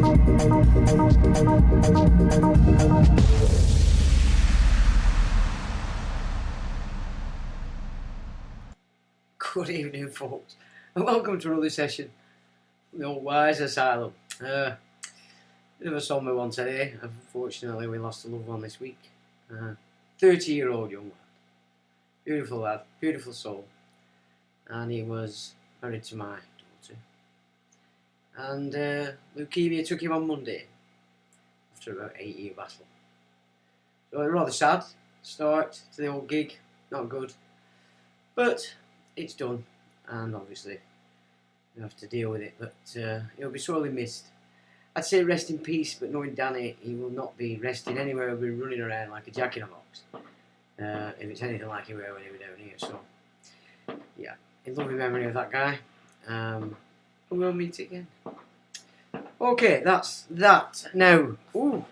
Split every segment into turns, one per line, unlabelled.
Good evening, folks, and welcome to another session from the old Wise Asylum. Bit of a somber one today. Unfortunately, we lost a loved one this week. 30-year-old young lad. Beautiful lad, beautiful soul. And he was married to my daughter. And leukemia took him on Monday after about 8-year battle. So a rather sad start to the old gig, not good. But it's done, and obviously you have to deal with it, but he'll be sorely missed. I'd say rest in peace, but knowing Danny, he will not be resting anywhere. He'll be running around like a jack in a box, if it's anything like he were when he was down here. So yeah, in loving memory of that guy. We'll meet again. Okay, that's that. Now,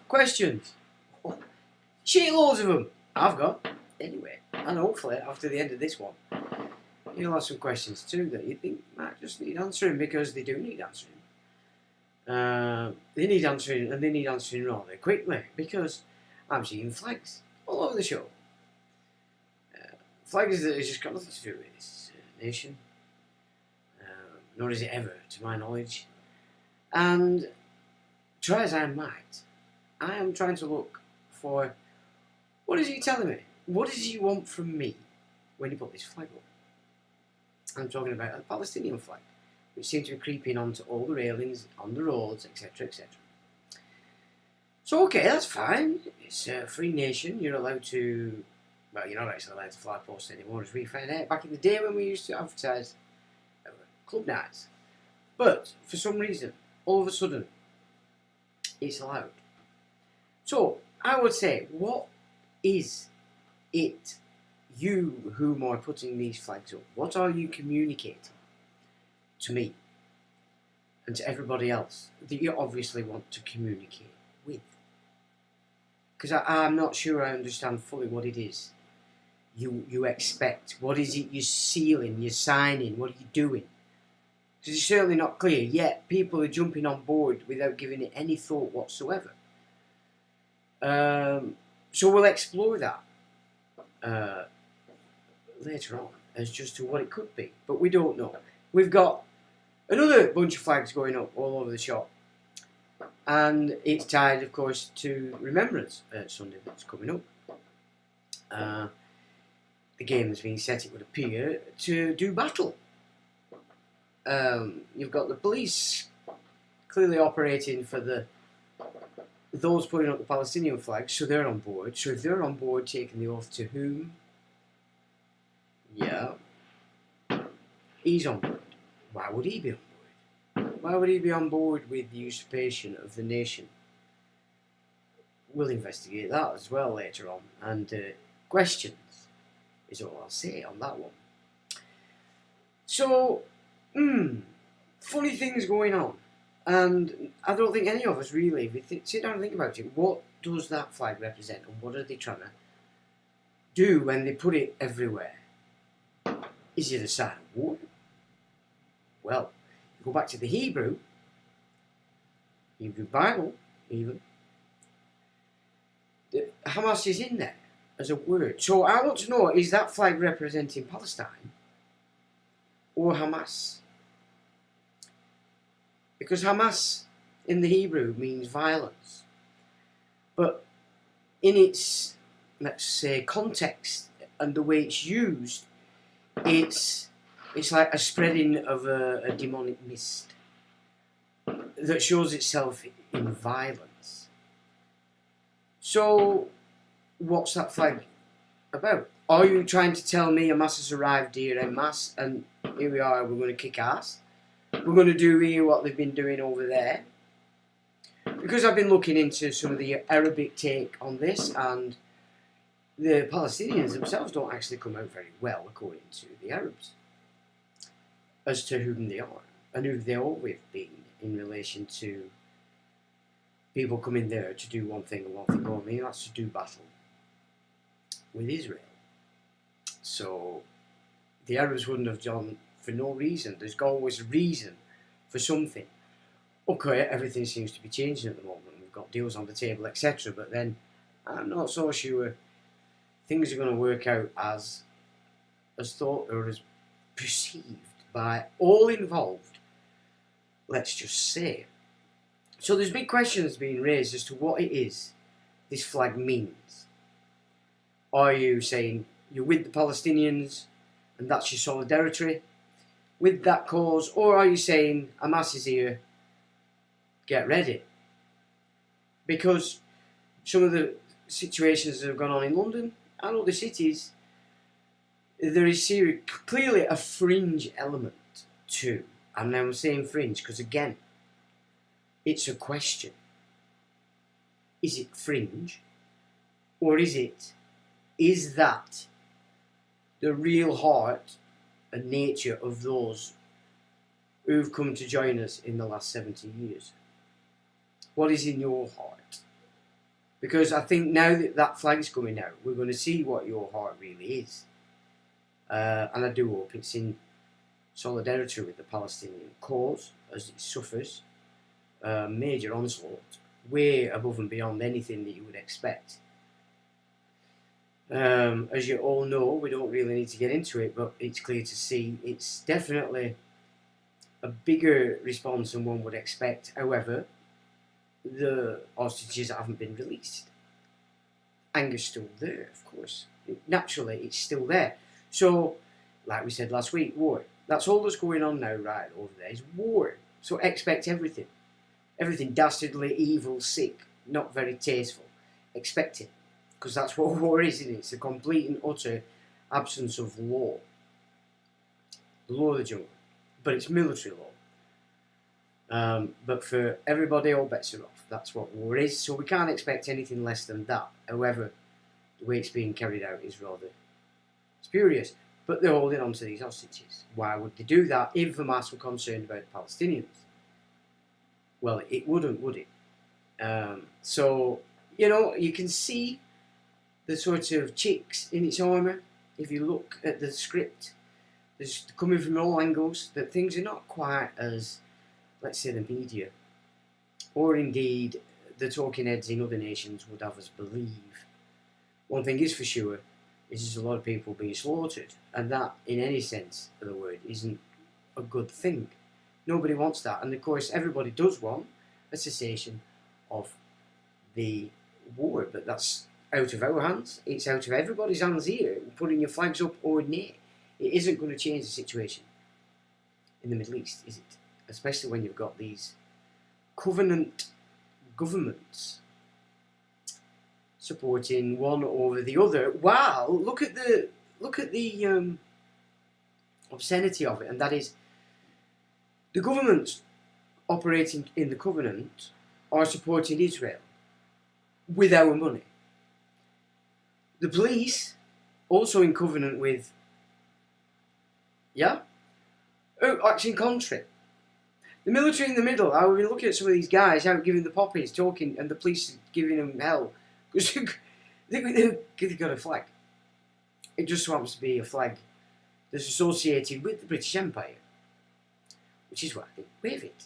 questions. Shitloads of them I've got anyway, and hopefully after the end of this one you'll have some questions too that you think might just need answering, because they do need answering. They need answering, and they need answering rather quickly, because I'm seeing flags all over the show. Flags that have just got nothing to do with this nation, nor is it ever, to my knowledge. And try as I might, I am trying to look for, what is he telling me? What does he want from me when he put this flag up? I'm talking about a Palestinian flag, which seems to be creeping onto all the railings, on the roads, etc, etc. So okay, that's fine. It's a free nation. You're allowed to, well, you're not actually allowed to flag post anymore, as we found out back in the day when we used to advertise club nights. But for some reason, all of a sudden, it's allowed. So I would say, what is it? You whom are putting these flags up, what are you communicating to me and to everybody else that you obviously want to communicate with? Because I'm not sure I understand fully what it is you expect. What is it you're sealing, you're signing, what are you doing? Because it's certainly not clear, yet people are jumping on board without giving it any thought whatsoever. So we'll explore that later on as just to what it could be, but we don't know. We've got another bunch of flags going up all over the shop, and it's tied, of course, to Remembrance Sunday that's coming up. The game has been set, it would appear, to do battle. You've got the police clearly operating for those putting up the Palestinian flag, so they're on board. So if they're on board taking the oath to whom? Yeah, he's on board. Why would he be on board? Why would he be on board with the usurpation of the nation? We'll investigate that as well later on. And questions is all I'll say on that one. So, funny things going on. And I don't think any of us really, if we sit down and think about it, what does that flag represent and what are they trying to do when they put it everywhere? Is it a sign of war? Well, you go back to the Hebrew Bible even, Hamas is in there as a word. So I want to know, is that flag representing Palestine or Hamas? Because Hamas in the Hebrew means violence. But in its, let's say, context and the way it's used, it's like a spreading of a demonic mist that shows itself in violence. So, what's that flag about? Are you trying to tell me Hamas has arrived here en masse and here we are, we're going to kick ass? We're going to do here what they've been doing over there? Because I've been looking into some of the Arabic take on this, and the Palestinians themselves don't actually come out very well, according to the Arabs, as to whom they are and who they've always been in relation to people coming there to do one thing and one thing only, and that's to do battle with Israel. So the Arabs wouldn't have done for no reason. There's always a reason for something. Okay, everything seems to be changing at the moment. We've got deals on the table, etc. But then I'm not so sure things are going to work out as thought or as perceived by all involved. Let's just say. So there's big questions being raised as to what it is this flag means. Are you saying you're with the Palestinians and that's your solidarity with that cause, or are you saying Hamas is here, get ready? Because some of the situations that have gone on in London and other cities, there is clearly a fringe element to, and I'm saying fringe because again, it's a question. Is it fringe, or is that the real heart and nature of those who've come to join us in the last 70 years? What is in your heart? Because I think now that that flag's coming out, we're going to see what your heart really is. And I do hope it's in solidarity with the Palestinian cause as it suffers a major onslaught, way above and beyond anything that you would expect. As you all know, we don't really need to get into it, but it's clear to see it's definitely a bigger response than one would expect. However, the hostages haven't been released. Anger's still there, of course. Naturally, it's still there. So, like we said last week, war. That's all that's going on now, right over there, is war. So expect everything. Everything dastardly, evil, sick, not very tasteful. Expect it. Because that's what war is, isn't it? It's a complete and utter absence of law. The law of the jungle. But it's military law. But for everybody, all bets are off. That's what war is. So we can't expect anything less than that. However, the way it's being carried out is rather spurious. But they're holding on to these hostages. Why would they do that if Hamas were concerned about the Palestinians? Well, it wouldn't, would it? So, you can see the sort of chinks in its armour. If you look at the script, there's coming from all angles that things are not quite as, let's say, the media, or indeed the talking heads in other nations would have us believe. One thing is for sure, is there's a lot of people being slaughtered, and that, in any sense of the word, isn't a good thing. Nobody wants that, and of course everybody does want a cessation of the war, but that's out of our hands. It's out of everybody's hands here, putting your flags up or nay. It isn't going to change the situation in the Middle East, is it? Especially when you've got these covenant governments supporting one over the other. Wow, look at the obscenity of it, and that is the governments operating in the covenant are supporting Israel with our money. The police, also in covenant with, acting contrary. The military in the middle. I would be looking at some of these guys out giving the poppies, talking, and the police giving them hell because they've got a flag. It just so happens to be a flag that's associated with the British Empire, which is why they wave it.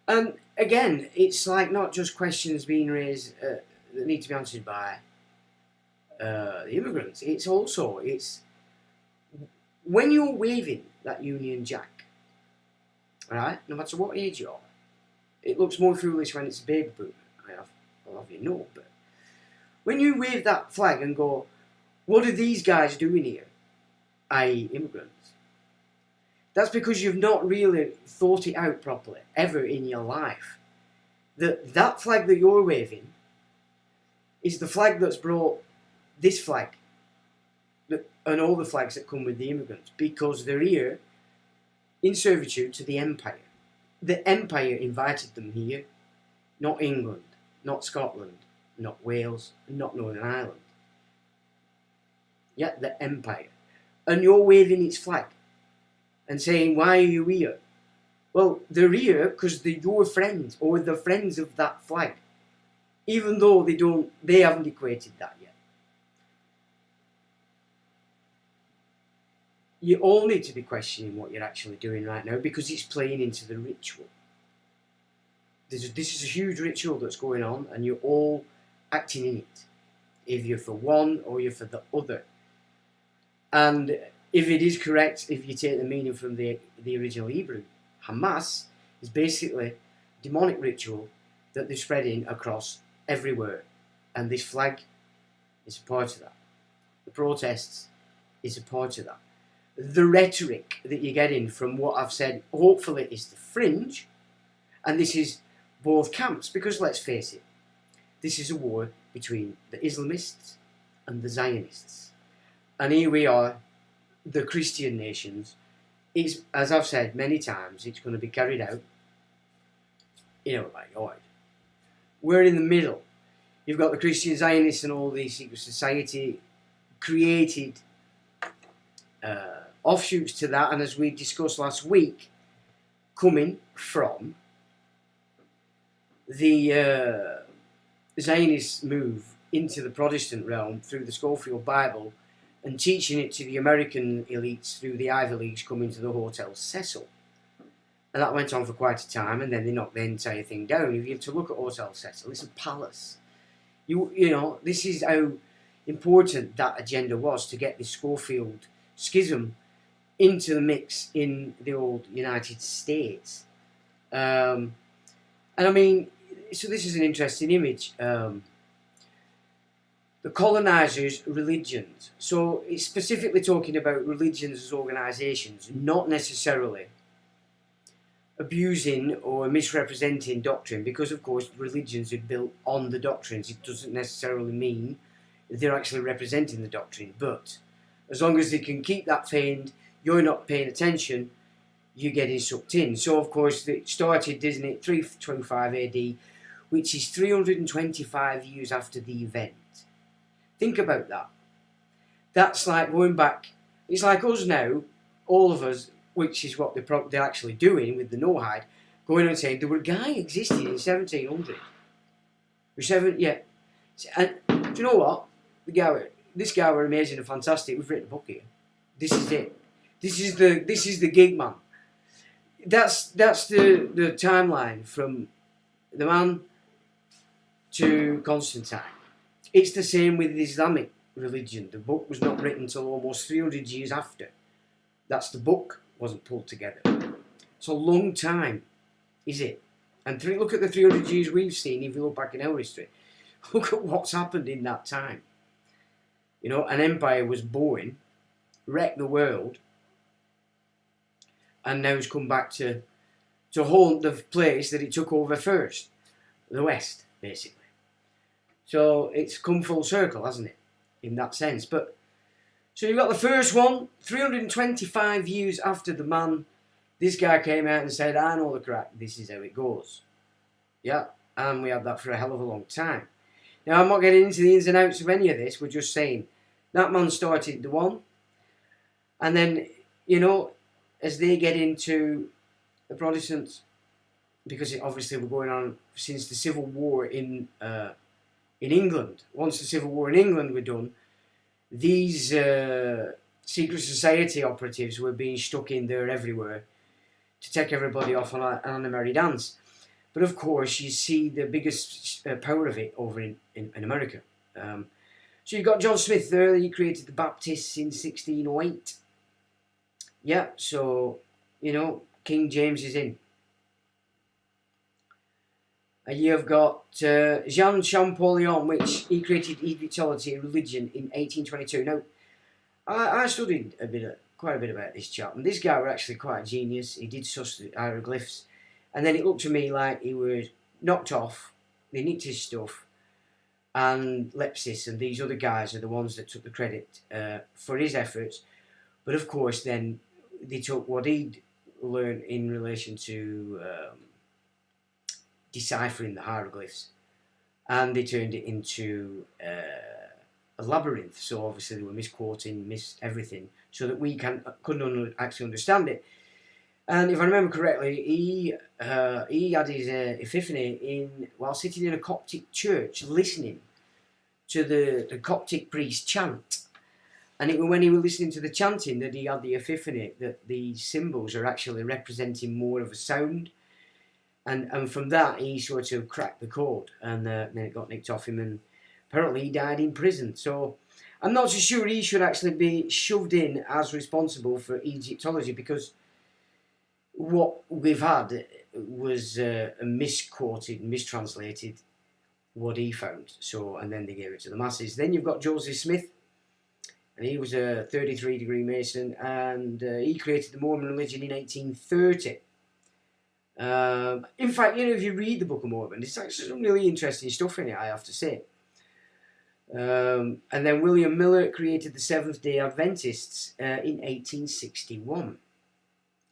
And again, it's like not just questions being raised that need to be answered by the immigrants. It's when you're waving that Union Jack, right? No matter what age you are, it looks more foolish when it's a baby boomer. I'll have you know, but when you wave that flag and go, what are these guys doing here? I.e. immigrants. That's because you've not really thought it out properly, ever in your life. That flag that you're waving is the flag that's brought this flag and all the flags that come with the immigrants, because they're here in servitude to the empire. The empire invited them here, not England, not Scotland, not Wales, not Northern Ireland. Yeah, the empire. And you're waving its flag and saying, why are you here? Well, they're here because they're your friends or the friends of that flag, even though they haven't equated that yet. You all need to be questioning what you're actually doing right now, because it's playing into the ritual. this is a huge ritual that's going on, and you're all acting in it. If you're for one or you're for the other. And if it is correct, if you take the meaning from the original Hebrew, Hamas is basically a demonic ritual that they're spreading across everywhere. And this flag is a part of that. The protests is a part of that. The rhetoric that you're getting from what I've said, hopefully, is the fringe. And this is both camps, because let's face it, this is a war between the Islamists and the Zionists. And here we are, the Christian nations. It's, as I've said many times, it's going to be carried out in our backyard. We're in the middle. You've got the Christian Zionists and all these secret society created offshoots to that, and as we discussed last week, coming from the Zionist move into the Protestant realm through the Schofield Bible and teaching it to the American elites through the Ivy Leagues coming to the Hotel Cecil. And that went on for quite a time, and then they knocked the entire thing down. If you have to look at Hotel Cecil, it's a palace. You know, this is how important that agenda was, to get the Schofield schism into the mix in the old United States. And I mean, so this is an interesting image. The colonizers' religions. So it's specifically talking about religions as organisations, not necessarily abusing or misrepresenting doctrine, because of course religions are built on the doctrines. It doesn't necessarily mean they're actually representing the doctrine, but as long as they can keep that feigned, you're not paying attention, you're getting sucked in. So of course it started, isn't it, 325 AD, which is 325 years after the event. Think about that. That's like going back, it's like us now, all of us, which is what they're actually doing with the no-hide, going and saying there were a guy existing in 1700. Yeah. And do you know what? This guy were amazing and fantastic. We've written a book here. This is it. This is the gig man. That's the timeline from the man to Constantine. It's the same with the Islamic religion. The book was not written until almost 300 years after. That's the book wasn't pulled together. It's a long time, is it? And look at the 300 years we've seen, if you look back in our history. Look at what's happened in that time. You know, an empire was born, wrecked the world, and now it's come back to haunt the place that it took over first. The West, basically. So it's come full circle, hasn't it? In that sense. But so you've got the first one, 325 years after the man, this guy came out and said, I know the crack, this is how it goes. Yeah, and we had that for a hell of a long time. Now, I'm not getting into the ins and outs of any of this, we're just saying, that man started the one, and then, you know, as they get into the Protestants, because obviously we're going on since the Civil War in England. Once the Civil War in England were done, these secret society operatives were being stuck in there everywhere to take everybody off on a merry dance. But of course, you see the biggest power of it over in America. So you've got John Smith there, he created the Baptists in 1608. Yeah, so, you know, King James is in. You've got Jean Champollion, which he created Egyptology and religion in 1822. Now, I studied quite a bit about this chap, and this guy was actually quite a genius. He did suss the hieroglyphs, and then it looked to me like he was knocked off. They nicked his stuff, and Lepsis and these other guys are the ones that took the credit for his efforts. But of course, then they took what he'd learned in relation to deciphering the hieroglyphs, and they turned it into a labyrinth. So obviously they were misquoting, everything, so that we couldn't actually understand it. And if I remember correctly, he had his epiphany while sitting in a Coptic church, listening to the Coptic priest chant. And it was when he was listening to the chanting that he had the epiphany that these symbols are actually representing more of a sound And from that he sort of cracked the code, and then it got nicked off him, and apparently he died in prison. So I'm not so sure he should actually be shoved in as responsible for Egyptology, because what we've had was a misquoted, mistranslated what he found. So, and then they gave it to the masses. Then you've got Joseph Smith, and he was a 33-degree Mason, and he created the Mormon religion in 1830. In fact, you know, if you read the Book of Mormon, it's actually some really interesting stuff in it, I have to say. And then William Miller created the Seventh-day Adventists in 1861.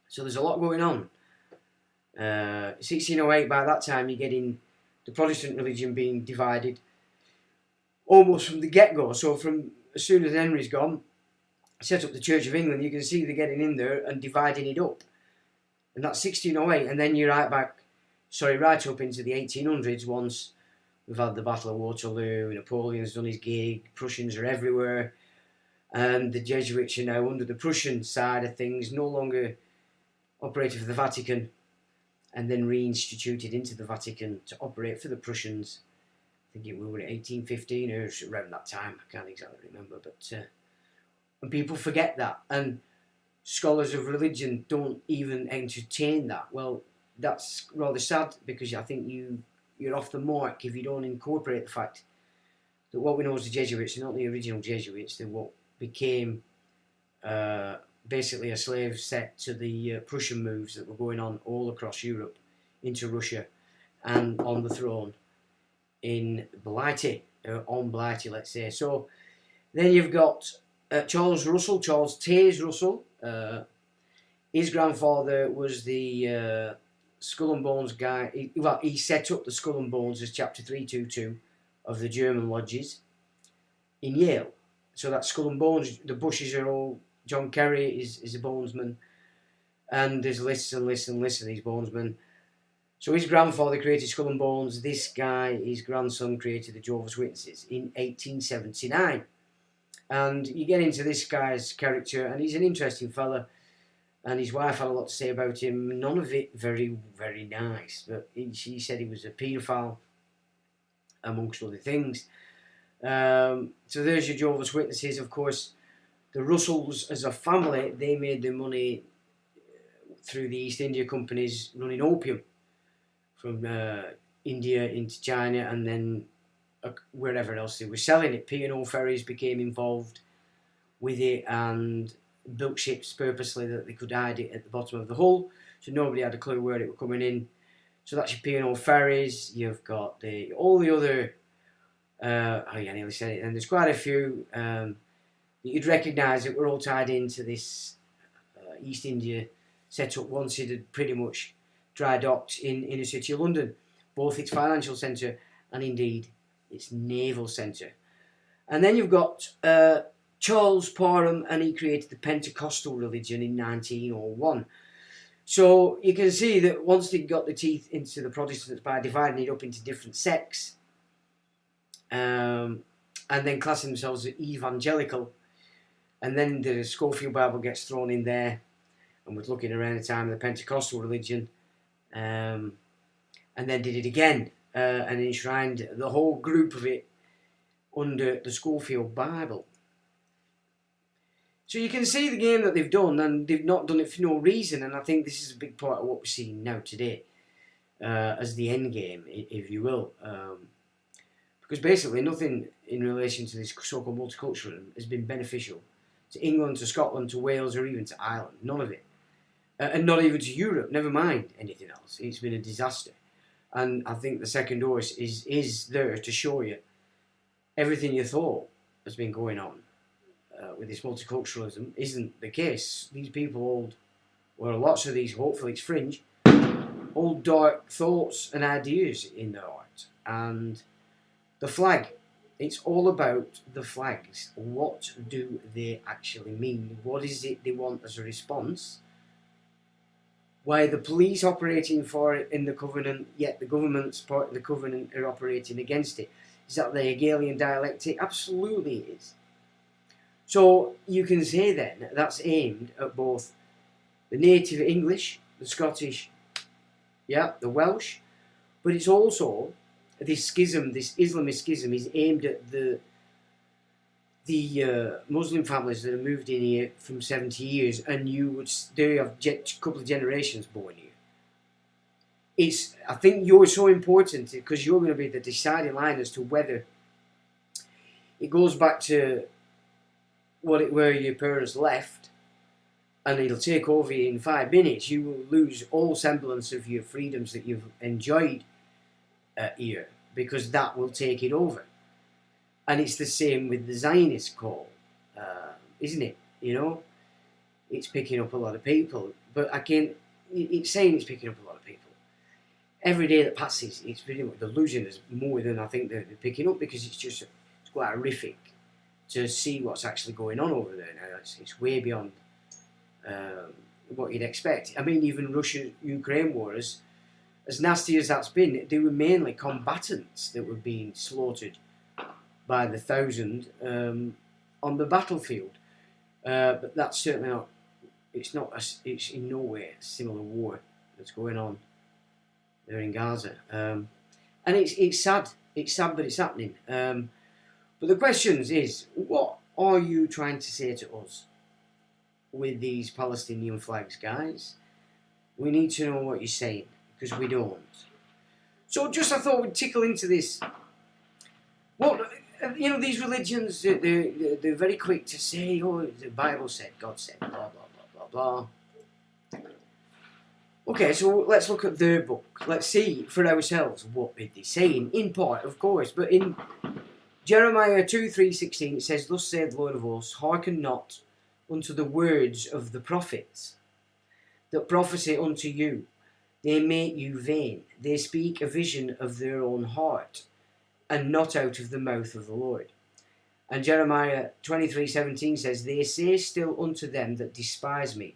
So there's a lot going on. 1608, by that time, you're getting the Protestant religion being divided almost from the get-go. So from as soon as Henry's gone, set up the Church of England, you can see they're getting in there and dividing it up. And that's 1608, and then you're right up into the 1800s, once we've had the Battle of Waterloo, Napoleon's done his gig, Prussians are everywhere, and the Jesuits are now under the Prussian side of things, no longer operated for the Vatican, and then reinstituted into the Vatican to operate for the Prussians. I think we were at 1815 or around that time, I can't exactly remember, but and people forget that, and scholars of religion don't even entertain that. Well, that's rather sad, because I think you're off the mark if you don't incorporate the fact that what we know as the Jesuits are not the original Jesuits. They're what became basically a slave set to the Prussian moves that were going on all across Europe into Russia, and on the throne in Blighty, on Blighty, let's say. So then you've got Charles Taze Russell. His grandfather was the Skull and Bones guy. He set up the Skull and Bones as Chapter 322 of the German lodges in Yale. So that Skull and Bones, the Bushes are all, John Kerry is a bonesman, and there's lists and lists and lists of these bonesmen. So his grandfather created Skull and Bones. This guy, his grandson, created the Jehovah's Witnesses in 1879. And you get into this guy's character, and he's an interesting fella, and his wife had a lot to say about him. None of it very, very nice, but she said he was a paedophile, amongst other things. So there's your Jehovah's Witnesses. Of course, the Russells as a family, they made their money through the East India companies running opium from India into China, and then wherever else they were selling it. P&O Ferries became involved with it and built ships purposely that they could hide it at the bottom of the hull, so nobody had a clue where it was coming in. So that's your P&O Ferries. You've got all the other I nearly said it, and there's quite a few that you'd recognise that were all tied into this East India setup once it had pretty much dry docked in inner city of London, both its financial centre and indeed its naval centre. And then you've got Charles Parham, and he created the Pentecostal religion in 1901. So you can see that once they got the teeth into the Protestants by dividing it up into different sects, and then classing themselves as evangelical, and then the Schofield Bible gets thrown in there, and we're looking around the time of the Pentecostal religion, and then did it again, and enshrined the whole group of it under the Schofield Bible. So you can see the game that they've done, and they've not done it for no reason, and I think this is a big part of what we're seeing now today, as the end game, if you will. Because basically nothing in relation to this so-called multiculturalism has been beneficial to England, to Scotland, to Wales, or even to Ireland. None of it. And not even to Europe, never mind anything else. It's been a disaster. And I think the second dose is there to show you everything you thought has been going on with this multiculturalism isn't the case. These people hold, well, lots of these, hopefully it's fringe, hold dark thoughts and ideas in their heart. And the flag, it's all about the flags. What do they actually mean? What is it they want as a response? Why are the police operating for it in the Covenant, yet the government's part of the Covenant are operating against it? Is that the Hegelian dialectic? Absolutely it is. So you can say then that's aimed at both the native English, the Scottish, yeah, the Welsh, but it's also this schism, this Islamist schism, is aimed at the Muslim families that have moved in here from 70 years, and they have a couple of generations born here. I think you're so important because you're going to be the deciding line as to whether it goes back to where your parents left, and it'll take over you in 5 minutes. You will lose all semblance of your freedoms that you've enjoyed here, because that will take it over. And it's the same with the Zionist call, isn't it? You know, it's picking up a lot of people, but it's saying it's picking up a lot of people. Every day that passes, it's pretty much, they're losing us more than I think they're picking up, because it's quite horrific to see what's actually going on over there now. It's way beyond what you'd expect. I mean, even Russia-Ukraine war, as nasty as that's been, they were mainly combatants that were being slaughtered by the thousand on the battlefield. But that's certainly not. It's in no way a similar war that's going on there in Gaza. And it's sad. It's sad, but it's happening. But the question is, what are you trying to say to us with these Palestinian flags, guys? We need to know what you're saying, because we don't. So I thought we'd tickle into this. These religions, they're very quick to say, oh, the Bible said, God said, blah, blah, blah, blah, blah. Okay, so let's look at their book. Let's see for ourselves what they're saying, in part, of course. But in Jeremiah 2:3-16, it says, Thus saith the Lord of hosts, hearken not unto the words of the prophets that prophesy unto you. They make you vain. They speak a vision of their own heart, and not out of the mouth of the Lord. And Jeremiah 23:17 says, They say still unto them that despise me,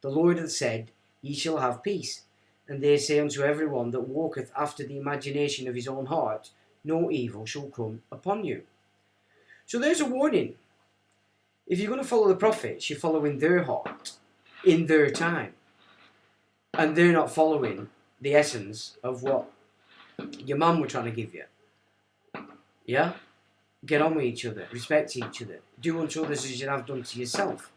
the Lord hath said, Ye shall have peace. And they say unto every one that walketh after the imagination of his own heart, No evil shall come upon you. So there's a warning. If you're going to follow the prophets, you're following their heart, in their time. And they're not following the essence of what your mum were trying to give you. Yeah? Get on with each other. Respect each other. Do unto others as you have done to yourself.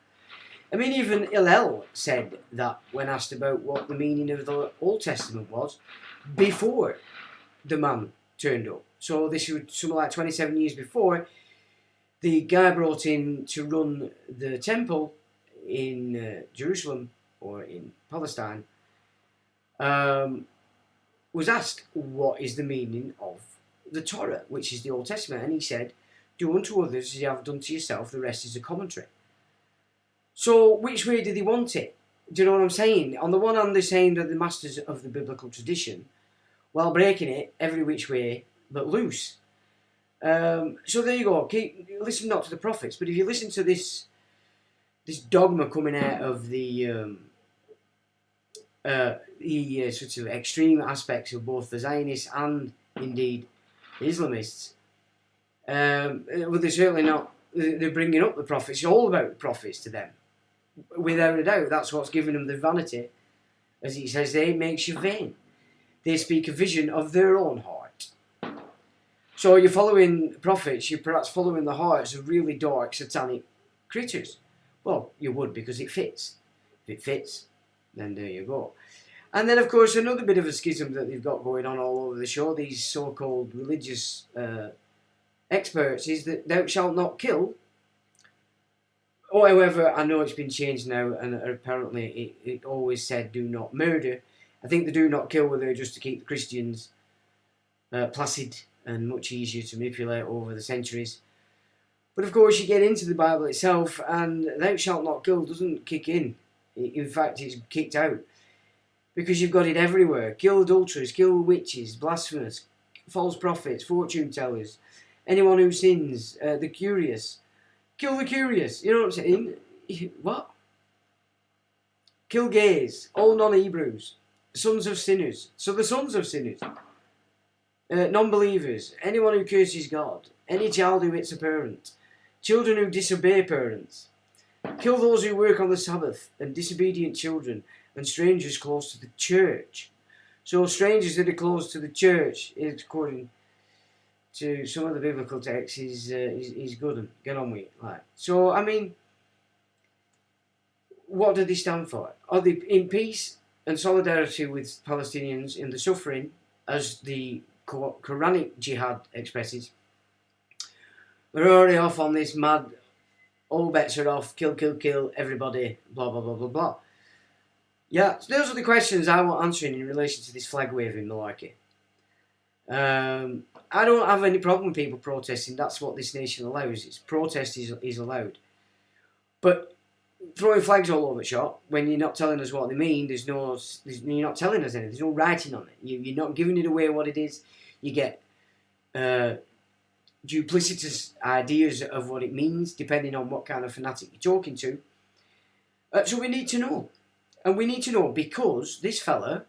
I mean, even Hillel said that when asked about what the meaning of the Old Testament was before the man turned up. So this was something like 27 years before. The guy brought in to run the temple in Jerusalem, or in Palestine, was asked, what is the meaning of the Torah, which is the Old Testament? And he said, do unto others as you have done to yourself, the rest is a commentary. So which way did he want it? Do you know what I'm saying? On the one hand, they're saying that the masters of the biblical tradition, while breaking it every which way but loose. So there you go. Listen not to the prophets, but if you listen to this dogma coming out of the sort of extreme aspects of both the Zionists and indeed the Islamists, well, they're certainly not. They're bringing up the prophets. It's all about the prophets to them, without a doubt. That's what's giving them the vanity, as he says. They makes you vain. They speak a vision of their own heart. So you're following prophets. You're perhaps following the hearts of really dark, satanic creatures. Well, you would, because it fits. If it fits, then there you go. And then, of course, another bit of a schism that they've got going on all over the show, these so-called religious experts, is that thou shalt not kill. Or, however, I know it's been changed now, and apparently it always said do not murder. I think the do not kill were there just to keep the Christians placid and much easier to manipulate over the centuries. But of course you get into the Bible itself, and thou shalt not kill doesn't kick in. In fact, it's kicked out. Because you've got it everywhere. Kill adulterers, kill witches, blasphemers, false prophets, fortune tellers, anyone who sins, the curious. Kill the curious. You know what I'm saying? What? Kill gays, all non-Hebrews, sons of sinners. So the sons of sinners. Non-believers, anyone who curses God, any child who hits a parent, children who disobey parents. Kill those who work on the Sabbath, and disobedient children, and strangers close to the church. So strangers that are close to the church, according to some of the biblical texts, is good and get on with it. Like. So, I mean, what do they stand for? Are they in peace and solidarity with Palestinians in the suffering, as the Quranic jihad expresses? We're already off on this mad, all bets are off, kill, kill, kill, everybody, blah, blah, blah, blah, blah. Yeah, so those are the questions I want answering in relation to this flag waving malarkey. I don't have any problem with people protesting. That's what this nation allows. It's protest is allowed. But throwing flags all over the shop when you're not telling us what they mean, you're not telling us anything. There's no writing on it. You're not giving it away what it is. You get duplicitous ideas of what it means depending on what kind of fanatic you're talking to. So we need to know. And we need to know because this fella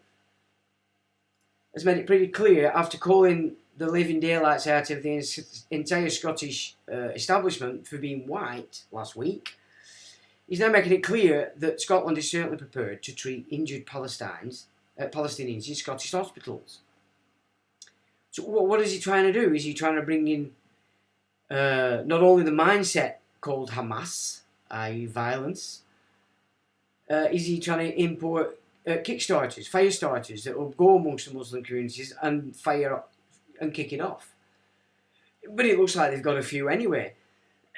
has made it pretty clear after calling the living daylights out of the entire Scottish establishment for being white last week. He's now making it clear that Scotland is certainly prepared to treat injured Palestinians in Scottish hospitals. So what is he trying to do? Is he trying to bring in not only the mindset called Hamas, i.e. violence, is he trying to import kickstarters, fire starters that will go amongst the Muslim communities and fire up and kick it off? But it looks like they've got a few anyway.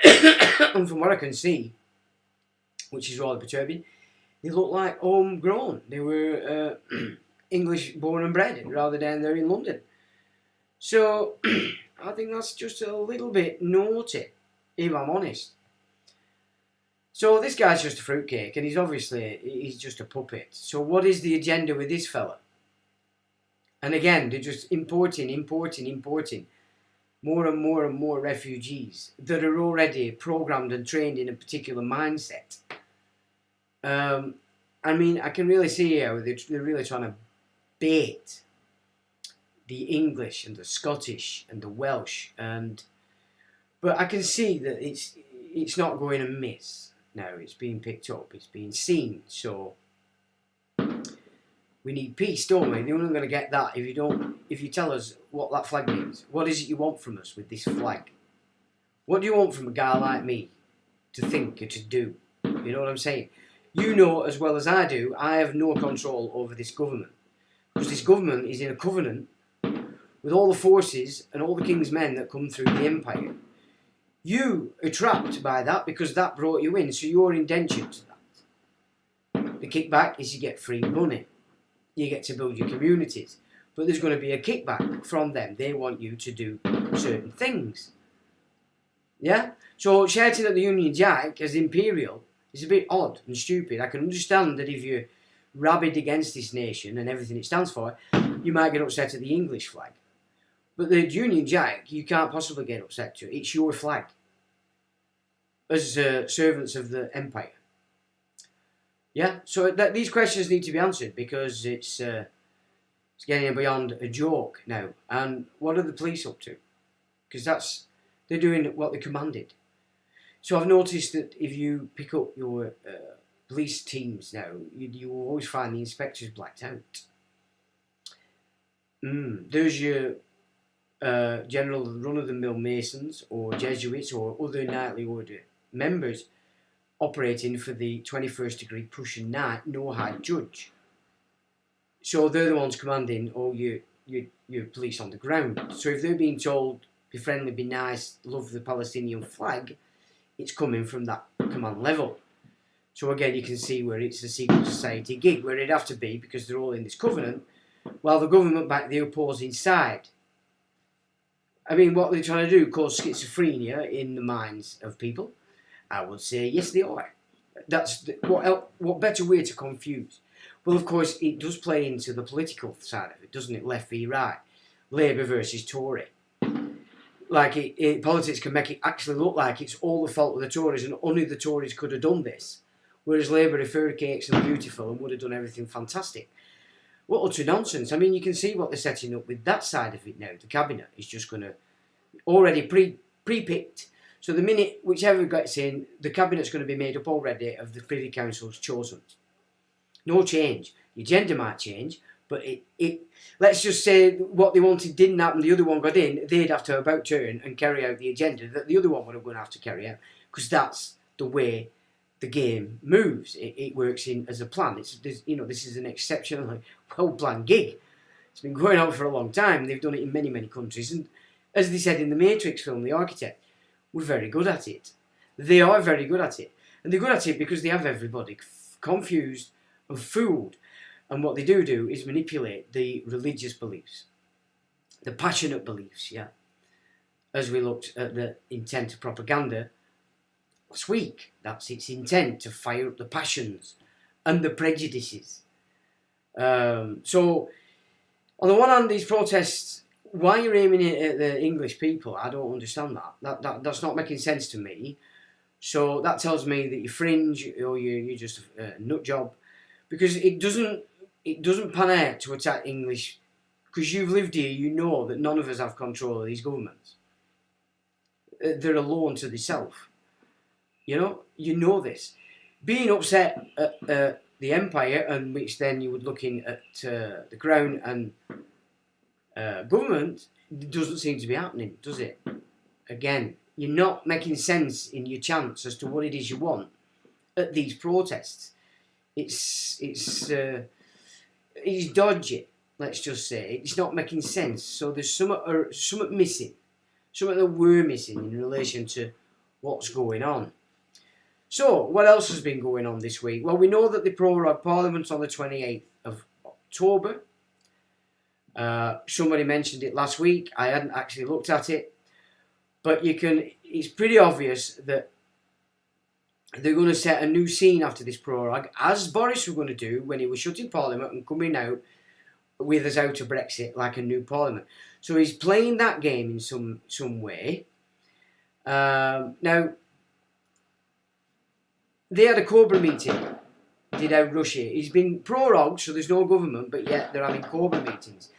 And from what I can see, which is rather perturbing, they look like homegrown. They were English born and bred rather than they're in London. So I think that's just a little bit naughty, if I'm honest. So this guy's just a fruitcake, and he's just a puppet. So what is the agenda with this fella? And again, they're just importing more and more and more refugees that are already programmed and trained in a particular mindset. I mean, I can really see how they're really trying to bait the English and the Scottish and the Welsh, but I can see that it's not going amiss. Now it's being picked up, it's being seen. So we need peace, don't we? You're not going to get that if you tell us what that flag means. What is it you want from us with this flag? What do you want from a guy like me to think or to do? You know what I'm saying? You know as well as I do, I have no control over this government. Because this government is in a covenant with all the forces and all the king's men that come through the empire. You are trapped by that because that brought you in, so you're indentured to that. The kickback is you get free money. You get to build your communities. But there's going to be a kickback from them. They want you to do certain things. Yeah? So shouting at the Union Jack as imperial is a bit odd and stupid. I can understand that if you're rabid against this nation and everything it stands for, you might get upset at the English flag. But the Union Jack, you can't possibly get upset to. It's your flag. As servants of the empire. Yeah, so these questions need to be answered because it's getting beyond a joke now. And what are the police up to? Because they're doing what they commanded. So I've noticed that if you pick up your police teams now, you will always find the inspectors blacked out. There's your general run-of-the-mill Masons or Jesuits or other knightly order members operating for the 21st degree Prussian knight, no high judge. So they're the ones commanding all your police on the ground. So if they're being told, be friendly, be nice, love the Palestinian flag, it's coming from that command level. So again, you can see where it's a secret society gig, where it'd have to be because they're all in this covenant, while the government back the opposing side. I mean, what they're trying to do, cause schizophrenia in the minds of people? I would say yes, they are. What better way to confuse? Well, of course, it does play into the political side of it, doesn't it? Left v right, Labour versus Tory. Like politics can make it actually look like it's all the fault of the Tories, and only the Tories could have done this, whereas Labour are fairy cakes and beautiful and would have done everything fantastic. What utter nonsense! I mean, you can see what they're setting up with that side of it now. The cabinet is just going to already pre-picked. So the minute whichever gets in, the cabinet's going to be made up already of the Privy Council's chosen. No change. The agenda might change, But let's just say what they wanted didn't happen, the other one got in, they'd have to about turn and carry out the agenda that the other one would have going to have to carry out, because that's the way the game moves. It works in as a plan. This is an exceptionally well-planned gig. It's been going on for a long time. They've done it in many, many countries. And as they said in the Matrix film, The Architect, we're very good at it. They are very good at it. And they're good at it because they have everybody confused and fooled. And what they do is manipulate the religious beliefs, the passionate beliefs, yeah. As we looked at the intent of propaganda last week, that's its intent, to fire up the passions and the prejudices. So, on the one hand, these protests, why you're aiming it at the English people, I don't understand that. That's not making sense to me. So that tells me that you're fringe or you're just a nut job, because it doesn't pan out to attack English, because you've lived here, you know that none of us have control of these governments. They're alone to themselves. You know this. Being upset at the empire, and which then you would looking at the crown and government, doesn't seem to be happening, does it? Again, you're not making sense in your chants as to what it is you want at these protests. It's dodgy, let's just say. It's not making sense. So there's something missing. Something that we're missing in relation to what's going on. So, what else has been going on this week? Well, we know that they prorogued Parliament on the 28th of October. Somebody mentioned it last week. I hadn't actually looked at it. But it's pretty obvious that they're going to set a new scene after this prorogue, as Boris was going to do when he was shutting Parliament and coming out with us out of Brexit like a new Parliament. So he's playing that game in some way. Now, they had a Cobra meeting, did out Russia. He's been prorogued, so there's no government, but yet they're having Cobra meetings,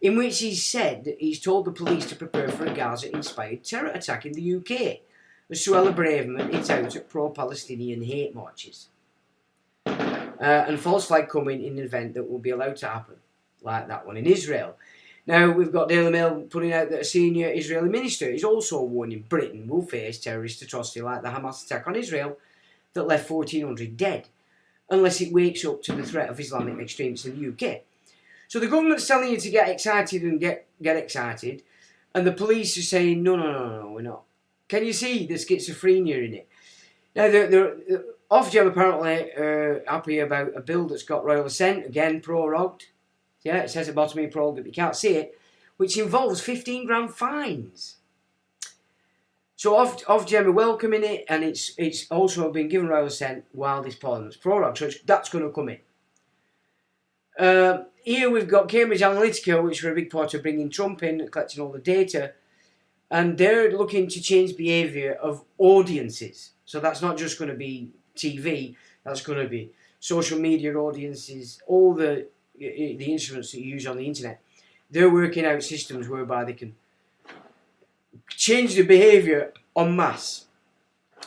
in which he's told the police to prepare for a Gaza-inspired terror attack in the UK, as Suella Braverman hit out at pro-Palestinian hate marches. And false flag coming in an event that will be allowed to happen, like that one in Israel. Now, we've got Daily Mail putting out that a senior Israeli minister is also warning Britain will face terrorist atrocity like the Hamas attack on Israel that left 1,400 dead, unless it wakes up to the threat of Islamic extremists in the UK. So the government's telling you to get excited and get excited, and the police are saying, no, we're not. Can you see the schizophrenia in it? Now, they're Ofgem apparently happy about a bill that's got royal assent, again prorogued. Yeah, it says at the bottom of prorogued, but you can't see it, which involves 15 grand fines. So Ofgem are welcoming it, and it's also been given royal assent while this Parliament's prorogued, so that's going to come in. Here we've got Cambridge Analytica, which were a big part of bringing Trump in, collecting all the data, and they're looking to change behaviour of audiences. So that's not just going to be TV, that's going to be social media audiences, all the instruments that you use on the internet. They're working out systems whereby they can change the behaviour en masse.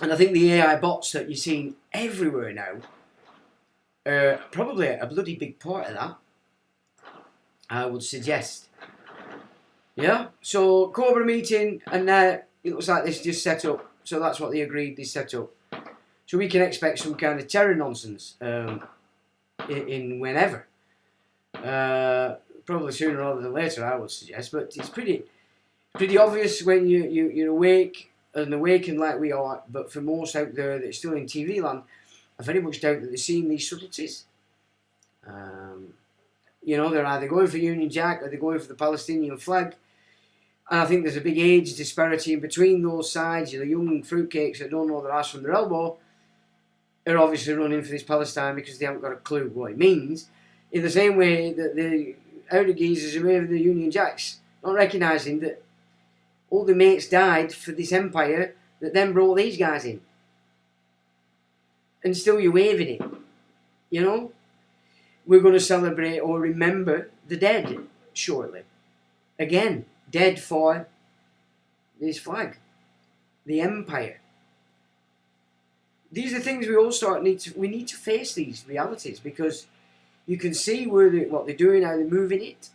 And I think the AI bots that you're seeing everywhere now are probably a bloody big part of that, I would suggest. Yeah, so Cobra meeting, and now it looks like this just set up. So that's what they agreed, they set up. So we can expect some kind of terror nonsense in whenever. Probably sooner rather than later, I would suggest. But it's pretty obvious when you're awake and like we are. But for most out there that's still in TV land, I very much doubt that they're seeing these subtleties. They're either going for Union Jack or they're going for the Palestinian flag. And I think there's a big age disparity in between those sides. The young fruitcakes that don't know their ass from their elbow are obviously running for this Palestine because they haven't got a clue what it means. In the same way that the outer geezers are waving the Union Jacks, not recognising that all the mates died for this empire that then brought these guys in. And still you're waving it. We're going to celebrate or remember the dead shortly. Again, dead for this flag. The empire. These are things we all need to face these realities, because You can see what they're doing, how they're moving it,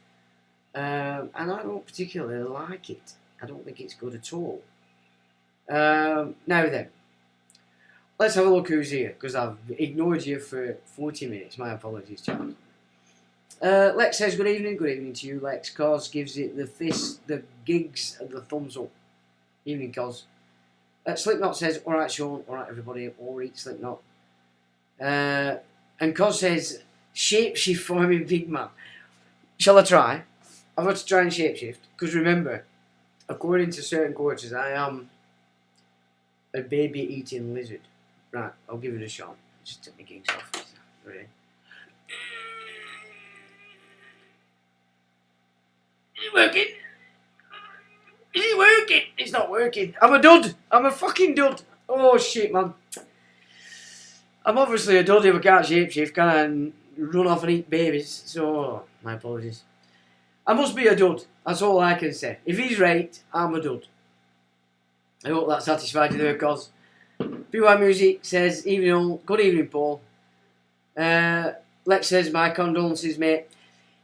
and I don't particularly like it. I don't think it's good at all. Now then, let's have a look who's here, because I've ignored you for 40 minutes. My apologies, Charles. Lex says, good evening to you, Lex. Cos gives it the fist, the gigs, and the thumbs up. Evening, Cos. Slipknot says, alright, Sean, alright, everybody, alright, Slipknot. And Cos says, shapeshift forming big man. Shall I try? I've got to try and shapeshift, because remember, according to certain quarters, I am a baby eating lizard. Right, I'll give it a shot. Just take my gigs off. Ready? Is it working? Is it working? It's not working. I'm a dud. I'm a fucking dud. Oh shit, man. I'm obviously a dud if I can't shapeshift, can I run off and eat babies? So, my apologies. I must be a dud. That's all I can say. If he's right, I'm a dud. I hope that satisfied you there, Cos. BY Music says, evening all. Good evening, Paul. Lex says, my condolences, mate.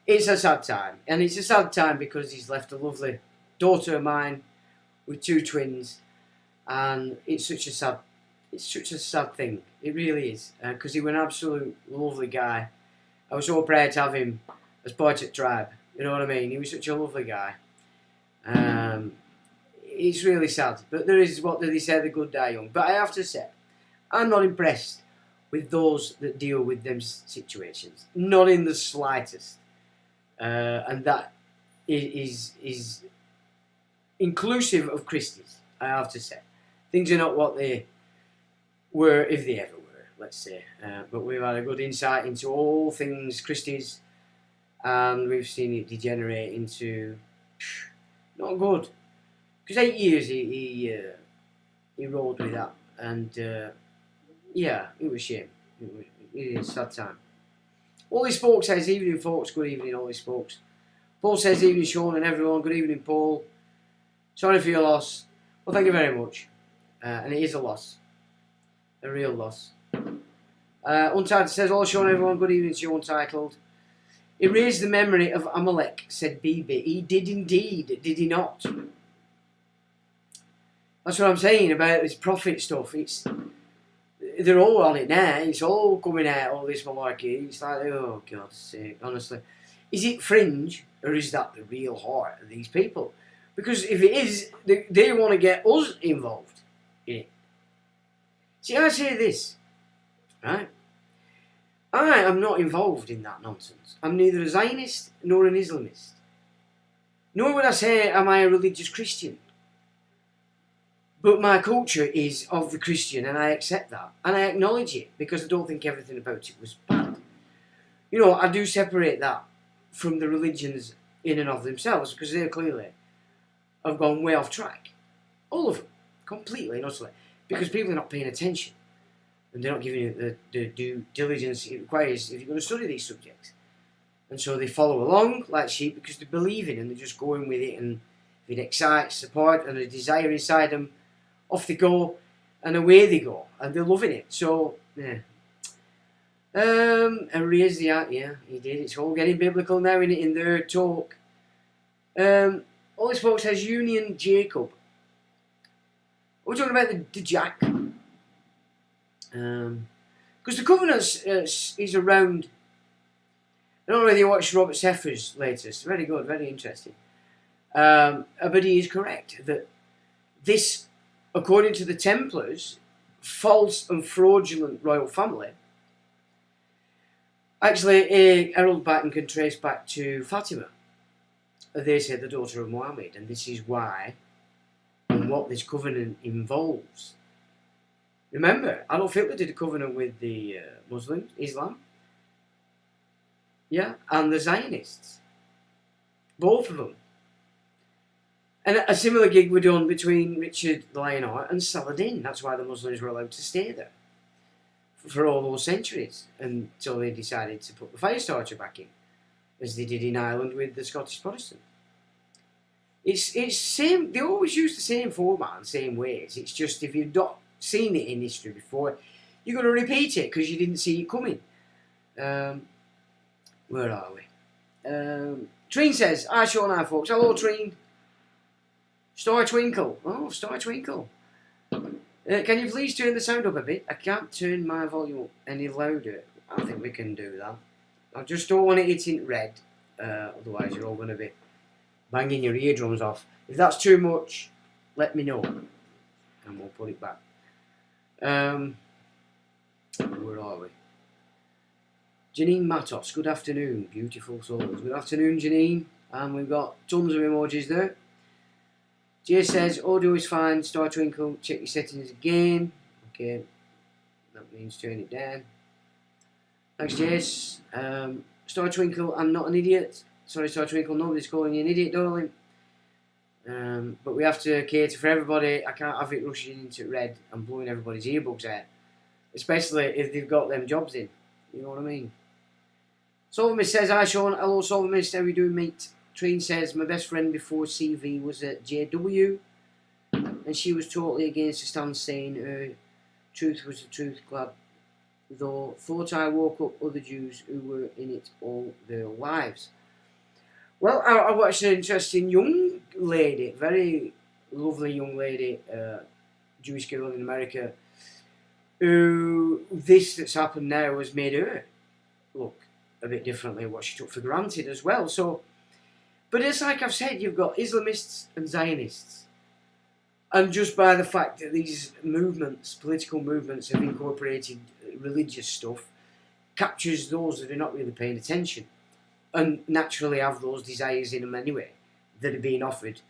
It's a sad time. And it's a sad time because he's left a lovely daughter of mine with 2 twins. And it's such a sad thing. It really is. Because he was an absolute lovely guy. I was so proud to have him as part of the tribe. You know what I mean? He was such a lovely guy. It's really sad. But there is, what do they say, the good die young. But I have to say, I'm not impressed with those that deal with them situations. Not in the slightest. And that is inclusive of Christies, I have to say. Things are not what they were, if they ever were, let's say. But we've had a good insight into all things Christies, and we've seen it degenerate into not good. Because 8 years he rolled with that, and yeah, it was a shame. It is a sad time. All these folks says, evening folks, good evening all these folks. Paul says, evening Sean and everyone, good evening Paul. Sorry for your loss. Well, thank you very much. And it is a loss. A real loss. Untitled says, all Sean and everyone, good evening to you, Untitled. He raised the memory of Amalek, said BB. He did indeed, did he not? That's what I'm saying about this prophet stuff. They're all on it now. It's all coming out, all this monarchy. It's like, oh, God's sake, honestly. Is it fringe, or is that the real heart of these people? Because if it is, they want to get us involved in it. See, I say this, right? I am not involved in that nonsense. I'm neither a Zionist nor an Islamist. Nor would I say, am I a religious Christian? But my culture is of the Christian, and I accept that. And I acknowledge it, because I don't think everything about it was bad. You know, I do separate that from the religions in and of themselves, because they clearly have gone way off track. All of them. Completely and utterly. Because people are not paying attention. And they're not giving it the due diligence it requires if you're going to study these subjects. And so they follow along like sheep because they believe in it, and they're just going with it, and if it excites support and a desire inside them, off they go, and away they go, and they're loving it. So, yeah. And raise the art, yeah, he did. It's all getting biblical now in their talk. All this folks has Union Jacob. We're talking about the Jack. Because the Covenant is around. I don't know whether you watched Robert Seffer's latest. Very good, very interesting. But he is correct that this, according to the Templars, false and fraudulent royal family, actually herald back and can trace back to Fatima. They say the daughter of Muhammad, and this is why and what this covenant involves. Remember, Adolf Hitler did a covenant with the Muslims, Islam, yeah, and the Zionists, both of them. And a similar gig were done between Richard the Lionheart and Saladin. That's why the Muslims were allowed to stay there for all those centuries, until they decided to put the fire starter back in, as they did in Ireland with the Scottish Protestants. It's same. They always use the same format and same ways. It's just if you've not seen it in history before, you're going to repeat it because you didn't see it coming. Where are we? Treen says, hi Sean, hi folks. Hello Treen. Star Twinkle. Oh, Star Twinkle. Can you please turn the sound up a bit? I can't turn my volume up any louder. I think we can do that. I just don't want it hitting red. Otherwise you're all going to be banging your eardrums off. If that's too much, let me know. And we'll put it back. Where are we? Janine Matos, good afternoon. Beautiful souls. Good afternoon, Janine. And we've got tons of emojis there. Jay says, audio is fine. Star Twinkle, check your settings again. Okay. That means turn it down. Thanks, Jace. Star Twinkle, I'm not an idiot. Sorry, Star Twinkle, nobody's calling you an idiot, darling. But we have to cater for everybody. I can't have it rushing into red and blowing everybody's earbuds out. Especially if they've got them jobs in. You know what I mean? Solomist says, hi Sean. Hello Solomist, how are you doing, mate? Treen says, my best friend before CV was at JW. And she was totally against the stand, saying her truth was the truth, glad. Though thought I woke up other Jews who were in it all their lives. Well, I watched an interesting young lady, very lovely young lady, Jewish girl in America, who this that's happened now has made her look a bit differently, what she took for granted as well. So, but it's like I've said, you've got Islamists and Zionists. And just by the fact that these movements, political movements, have incorporated religious stuff, captures those that are not really paying attention. And naturally have those desires in them anyway, that are being offered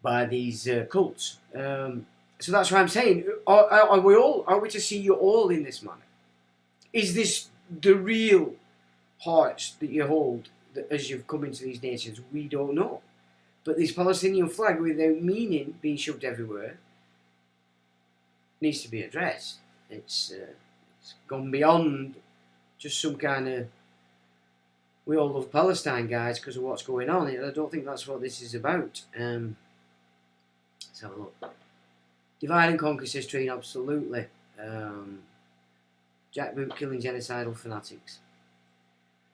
by these cults. So that's why I'm saying, are we to see you all in this manner? Is this the real hearts that you hold as you've come into these nations? We don't know. But this Palestinian flag without meaning being shoved everywhere needs to be addressed. It's gone beyond just some kind of we all love Palestine, guys, because of what's going on. I don't think that's what this is about. Let's have a look. Divide and conquer, says Treen, absolutely. Jackboot killing genocidal fanatics.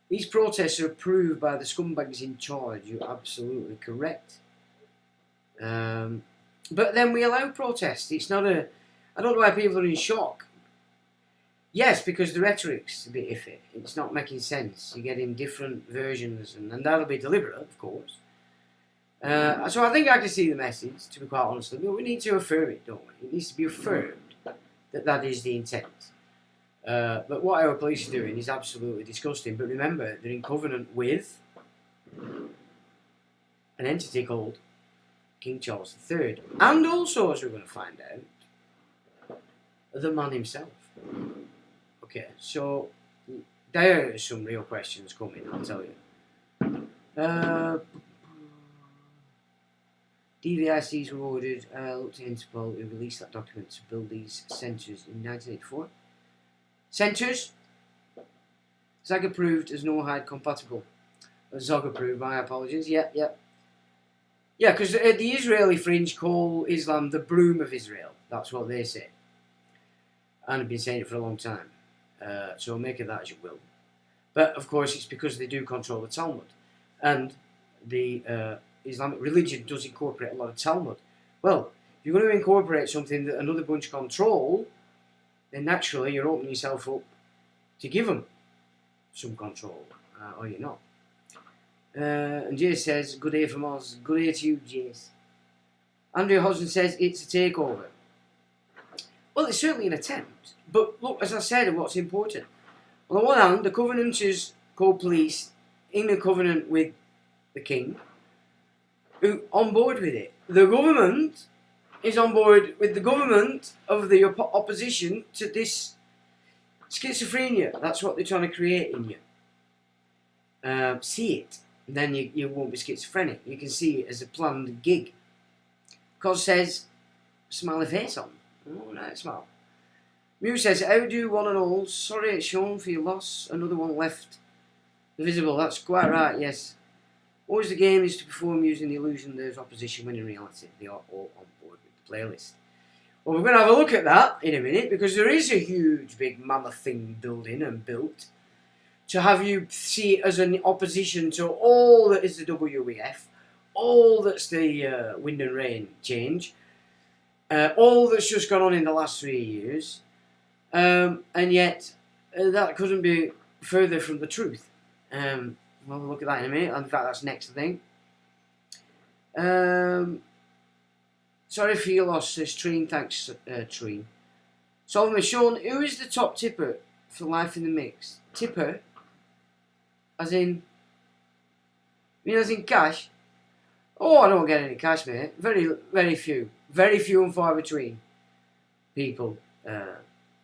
These protests are approved by the scumbags in charge. You're absolutely correct. But then we allow protests. It's not a... I don't know why people are in shock. Yes, because the rhetoric's a bit iffy. It's not making sense. You're getting different versions, and that'll be deliberate, of course. So I think I can see the message, to be quite honest with you. But we need to affirm it, don't we? It needs to be affirmed that that is the intent. But what our police are doing is absolutely disgusting. But remember, they're in covenant with an entity called King Charles III. And also, as we're going to find out, the man himself. Okay, so there are some real questions coming, I'll tell you. DVICs were ordered, looked to Interpol, who released that document to build these centres in 1984. Centres? Zag approved as no-hide compatible. Zog approved, my apologies. Yeah, because the Israeli fringe call Islam the broom of Israel. That's what they say. And have been saying it for a long time. So make of that as you will. But of course it's because they do control the Talmud. And the Islamic religion does incorporate a lot of Talmud. Well, if you're going to incorporate something that another bunch control, then naturally you're opening yourself up to give them some control. Or you're not. And Jace says, good day from us. Good day to you, Jace. Andrea Hodgson says, it's a takeover. Well, it's certainly an attempt. But look, as I said, what's important. On the one hand, the Covenanters called police in a covenant with the king, who on board with it. The government is on board with the government of the opposition to this schizophrenia. That's what they're trying to create in you. See it, and then you won't be schizophrenic. You can see it as a planned gig. Cos says, smiley face on. Oh, nice smile. Mew says, how do one and all? Sorry, Sean, for your loss. Another one left visible. That's quite right, yes. Always the game is to perform using the illusion there's opposition when in reality they are all on board with the playlist. Well, we're going to have a look at that in a minute because there is a huge big mammoth thing building and built to have you see it as an opposition to all that is the WEF, all that's the wind and rain change, all that's just gone on in the last 3 years, and yet that couldn't be further from the truth. We'll look at that in a minute. In fact, that's next thing. Sorry for your loss, says Treen. Thanks, Treen. Solomon Sean, who is the top tipper for Life in the Mix? Tipper? As in... You know, as in cash? Oh, I don't get any cash, mate. Very, very few. Very few and far between people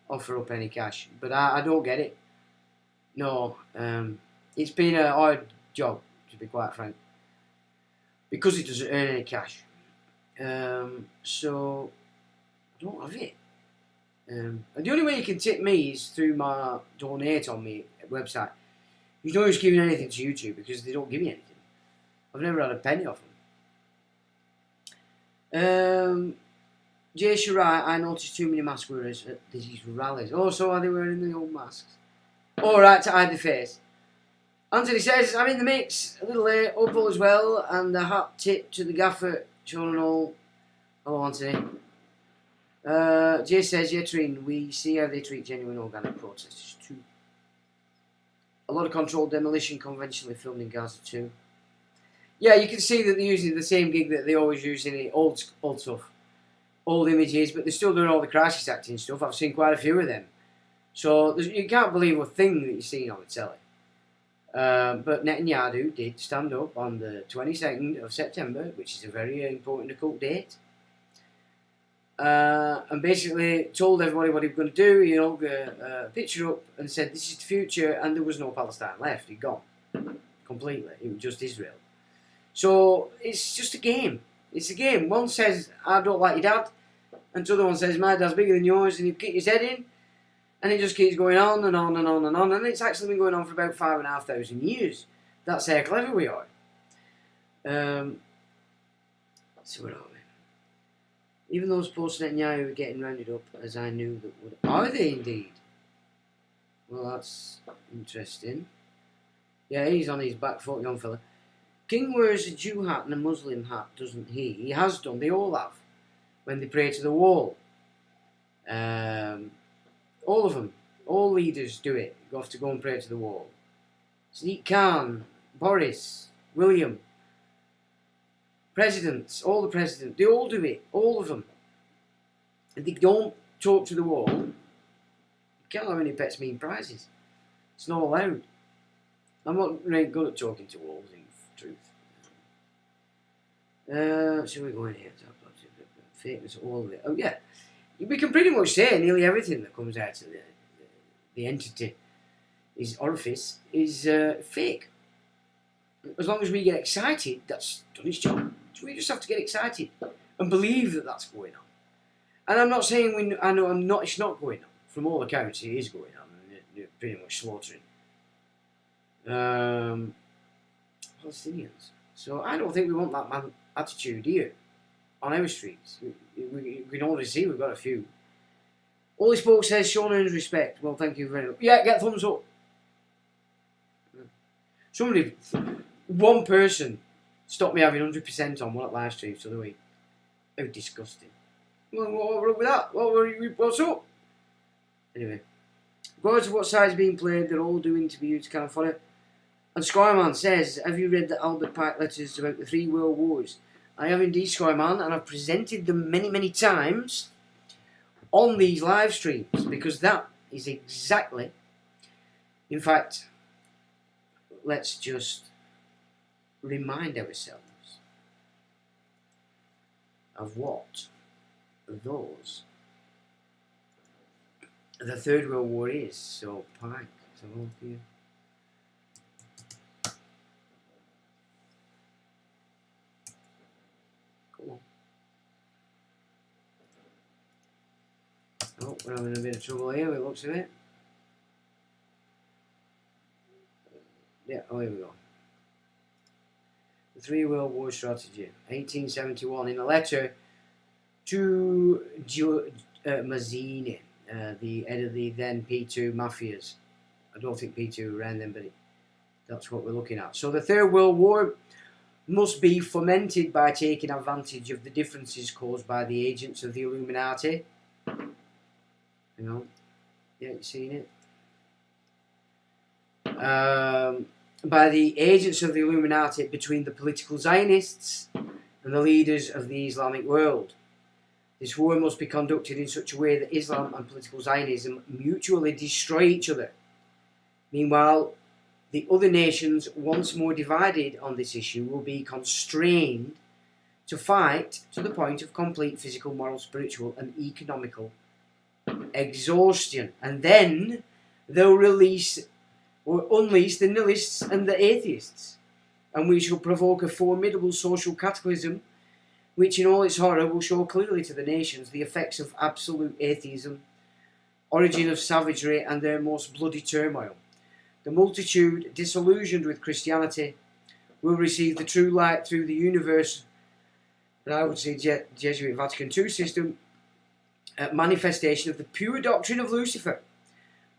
offer up any cash. But I don't get it. No. It's been a hard job, to be quite frank. Because it doesn't earn any cash. So, I don't have it. And the only way you can tip me is through my donate on me website. You don't just give me anything to YouTube because they don't give me anything. I've never had a penny off them. Jay Shirai, I noticed too many mask wearers at these rallies. Oh, so are they wearing the old masks? Alright, to hide the face. Anthony says, I'm in the mix, a little late, Opal as well, and a hat tip to the gaffer, Sean and all. Hello, Anthony. Jay says, yeah, Treen, we see how they treat genuine organic protesters too. A lot of controlled demolition conventionally filmed in Gaza too. Yeah, you can see that they're using the same gig that they always use in the old stuff. Old images, but they're still doing all the crisis acting stuff. I've seen quite a few of them. So you can't believe a thing that you're seeing on the telly. But Netanyahu did stand up on the 22nd of September, which is a very important occult date, and basically told everybody what he was going to do. He hung a picture up and said, this is the future, and there was no Palestine left. He'd gone. Completely. It was just Israel. So it's just a game. It's a game. One says, I don't like your dad, and the other one says, my dad's bigger than yours, and you kick his head in. And it just keeps going on and on and on and on. And it's actually been going on for about 5,500 years. That's how clever we are. So where are we? Even those post-Netanyahu were getting rounded up, as I knew that would. Are they indeed? Well, that's interesting. Yeah, he's on his back foot, young fella. King wears a Jew hat and a Muslim hat, doesn't he? He has done. They all have. When they pray to the wall. All of them, all leaders do it. You have to go and pray to the wall. Sadiq Khan, Boris, William, presidents, all the presidents, they all do it, all of them. If they don't talk to the wall, you can't have any pets mean prizes. It's not allowed. I'm not very good at talking to walls, in truth. Should we go in here? Fakeness, all of it. Oh yeah. We can pretty much say nearly everything that comes out of the entity, his orifice, is fake. As long as we get excited, that's done its job. So we just have to get excited and believe that that's going on. And I'm not saying it's not going on. From all accounts, it is going on, and they're pretty much slaughtering Palestinians. So I don't think we want that attitude here. On our streets, we can already see we've got a few. Holy Spoke says Sean earns respect. Well, thank you very much. Yeah, get thumbs up. Somebody, one person, stopped me having 100% on one at live streams the other week. How disgusting. Well, what wrong with that? What's up? Anyway, regardless of what side's being played, they're all doing to be used kind of funny. And Skyman says, have you read the Albert Pike letters about the 3 World Wars? I have indeed, Skyman, and I've presented them many, many times on these live streams, because that is exactly, in fact, let's just remind ourselves of what the Third World War is. So, Pike, so here. Oh, we're having a bit of trouble here, it looks of it. Yeah, oh, here we go. The 3 World War Strategy, 1871, in a letter to Mazzini, the head of the then P2 mafias, I don't think P2 ran them, but that's what we're looking at. So the Third World War must be fomented by taking advantage of the differences caused by the agents of the Illuminati. Hang on. Yeah, you seen it? By the agents of the Illuminati between the political Zionists and the leaders of the Islamic world. This war must be conducted in such a way that Islam and political Zionism mutually destroy each other. Meanwhile, the other nations, once more divided on this issue, will be constrained to fight to the point of complete physical, moral, spiritual, and economical exhaustion. And then they'll release or unleash the nihilists and the atheists. And we shall provoke a formidable social cataclysm, which in all its horror will show clearly to the nations the effects of absolute atheism, origin of savagery, and their most bloody turmoil. The multitude, disillusioned with Christianity, will receive the true light through the universe, and I would say Jesuit Vatican II system, manifestation of the pure doctrine of Lucifer,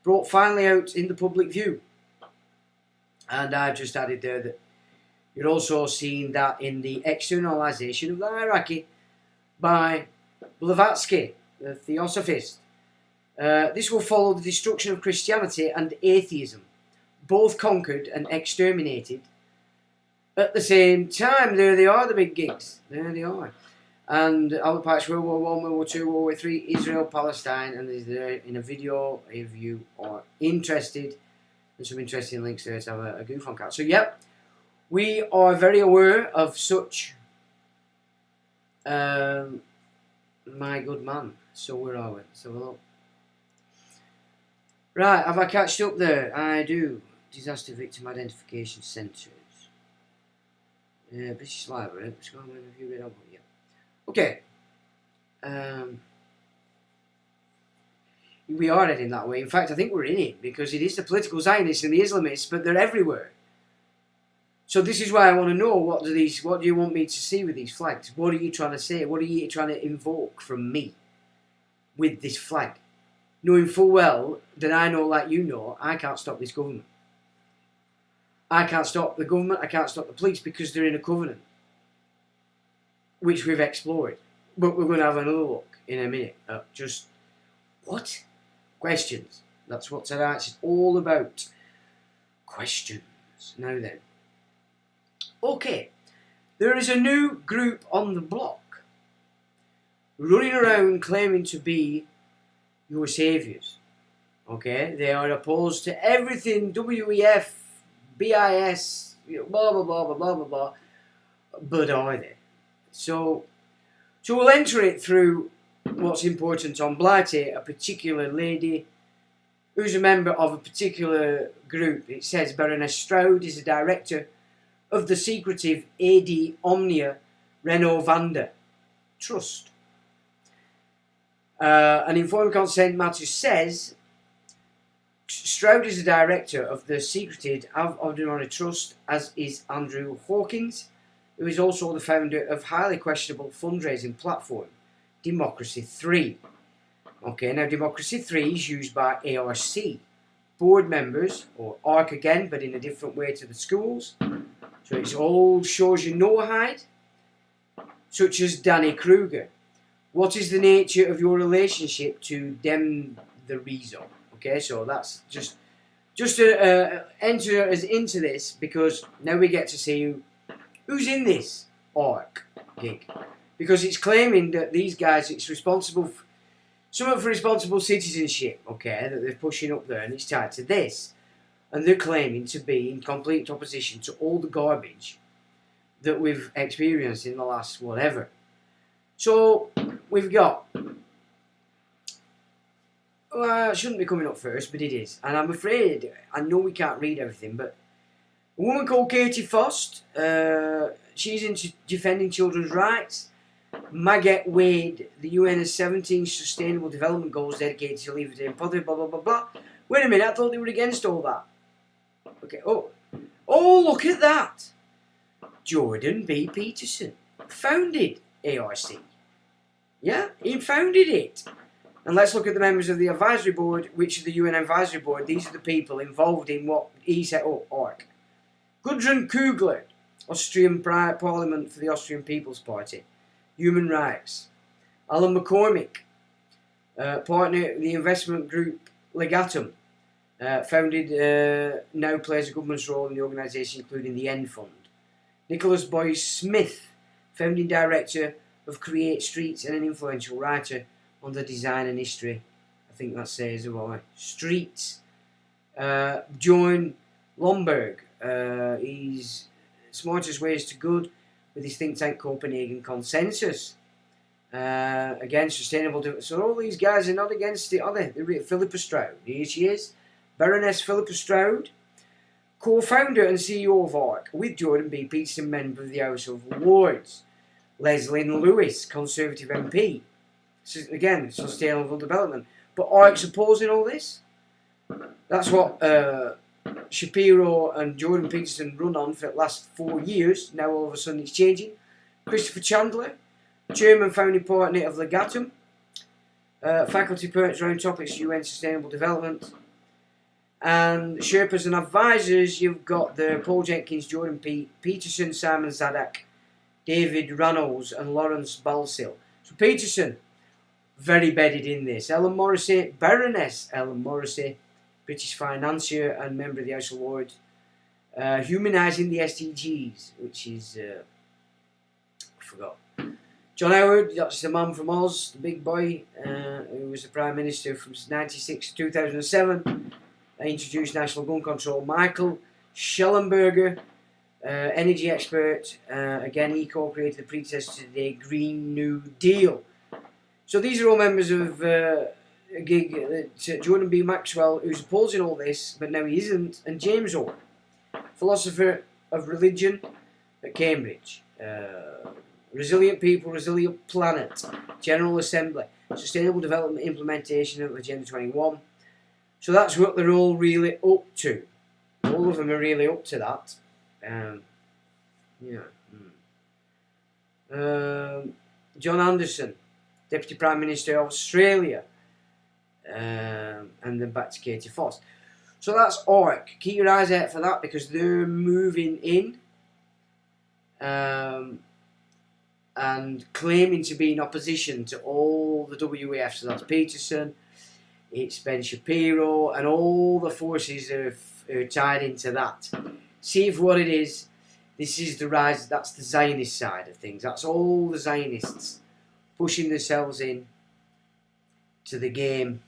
brought finally out in the public view. And I've just added there that you're also seeing that in the externalization of the hierarchy by Blavatsky, the theosophist. This will follow the destruction of Christianity and atheism, both conquered and exterminated at the same time. There they are, the big gigs. There they are. And Albert Pike's World War I, World War II, World War III, Israel, Palestine, and there's there in a video if you are interested. There's some interesting links there to have a goof on cat. So, yep, we are very aware of such. My good man. So, where are we? So, look. Right, have I catched up there? I do. Disaster Victim Identification Centres. British Library. What's going on? Have you read over? Yeah. Okay. We are heading that way. In fact, I think we're in it because it is the political Zionists and the Islamists, but they're everywhere. So this is why I want to know what do you want me to see with these flags? What are you trying to say? What are you trying to invoke from me with this flag? Knowing full well that I know, like you know, I can't stop this government. I can't stop the government, I can't stop the police because they're in a covenant, which we've explored. But we're going to have another look in a minute at just, what? Questions. That's what tonight's all about. Questions. Now then. Okay. There is a new group on the block running around claiming to be your saviours. Okay? They are opposed to everything WEF, BIS, blah, blah, blah, blah, blah, blah, blah. But are they? So we'll enter it through what's important on Blighty, a particular lady who's a member of a particular group. It says Baroness Stroud is a director of the secretive AD Omnia Renovanda Trust. An informed consent matter says Stroud is a director of the secreted Omnia Trust, as is Andrew Hawkins, who is also the founder of highly questionable fundraising platform Democracy 3. Okay, now Democracy 3 is used by ARC board members, or ARC again, but in a different way to the schools. So it's all shows you know-hide, such as Danny Kruger. What is the nature of your relationship to Dem the Rezo? Okay, so that's just to enter us into this, because now we get to see who's in this ARC gig. Because it's claiming that these guys, it's responsible for, something for responsible citizenship, okay, that they're pushing up there, and it's tied to this. And they're claiming to be in complete opposition to all the garbage that we've experienced in the last whatever. So, we've got, well, it shouldn't be coming up first, but it is. And I'm afraid, I know we can't read everything, but a woman called Katie Fost, she's into defending children's rights. Maget Wade, the UN has 17 sustainable development goals dedicated to liberty and poverty, blah, blah, blah, blah. Wait a minute, I thought they were against all that. Okay, oh, look at that. Jordan B. Peterson founded ARC. Yeah, he founded it. And let's look at the members of the advisory board, which is the UN advisory board. These are the people involved in what he set up, ORC. Gudrun Kugler, Austrian Parliament for the Austrian People's Party. Human Rights. Alan McCormick, partner of the investment group Legatum, founded, now plays a government's role in the organisation, including the End Fund. Nicholas Boyce Smith, founding director of Create Streets and an influential writer on the design and history. I think that says about Streets. John Lomberg, he's Smartest Ways to Good with his think tank Copenhagen Consensus. Again, sustainable. So all these guys are not against it, are they? Philippa Stroud, here she is, Baroness Philippa Stroud, co-founder and CEO of ARC, with Jordan B. Peterson, member of the House of Lords. Leslie Lewis, Conservative MP. So again, sustainable development. But ARC's opposing all this. That's what Shapiro and Jordan Peterson run on for the last 4 years. Now all of a sudden it's changing. Christopher Chandler, Chairman founding partner of Legatum, faculty perch around topics UN Sustainable Development, and Sherpas and advisors. You've got the Paul Jenkins, Jordan Peterson, Simon Zadak, David Reynolds, and Lawrence Balsil. So Peterson, very bedded in this. Ellen Morrissey, Baroness Ellen Morrissey, British financier and member of the House of Lords, humanising the SDGs, which is I forgot. John Howard, that's the man from Oz, the big boy, who was the Prime Minister from 1996 to 2007. Introduced national gun control. Michael Schellenberger, energy expert. Again, he co-created the predecessor to the Green New Deal. So these are all members of a gig. Jordan B. Maxwell, who's opposing all this, but now he isn't. And James Orr, philosopher of religion at Cambridge. Resilient People, Resilient Planet, General Assembly, Sustainable Development Implementation of Agenda 21. So that's what they're all really up to. All of them are really up to that. John Anderson, Deputy Prime Minister of Australia. And then back to Katie Foss. So that's ARC. Keep your eyes out for that because they're moving in. And claiming to be in opposition to all the WEF. So that's Peterson, it's Ben Shapiro, and all the forces are tied into that. See if what it is. This is the rise. That's the Zionist side of things. That's all the Zionists pushing themselves in to the game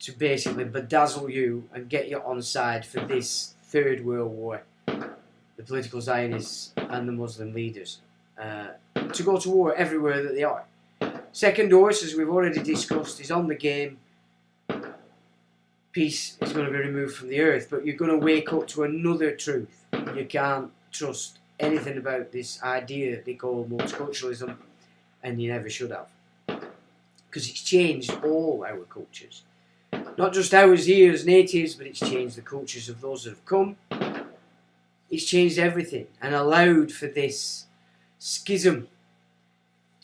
to basically bedazzle you and get you on side for this Third World War. The political Zionists and the Muslim leaders. To go to war everywhere that they are. Second dose, as we've already discussed, is on the game. Peace is going to be removed from the earth, but you're going to wake up to another truth. You can't trust anything about this idea that they call multiculturalism, and you never should have. Because it's changed all our cultures. Not just ours here as natives, but it's changed the cultures of those that have come. It's changed everything and allowed for this schism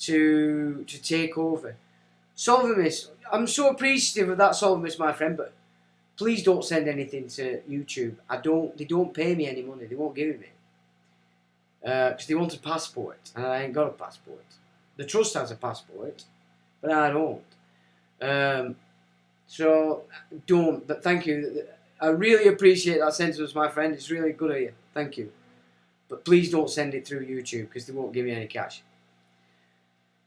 to take over. Solvimus, I'm so appreciative of that, Solvimus, my friend, but please don't send anything to YouTube. They don't pay me any money. They won't give it me. Because they want a passport, and I ain't got a passport. The Trust has a passport, but I don't. So, don't, but thank you. I really appreciate that sentence, my friend. It's really good of you. Thank you. But please don't send it through YouTube, because they won't give me any cash.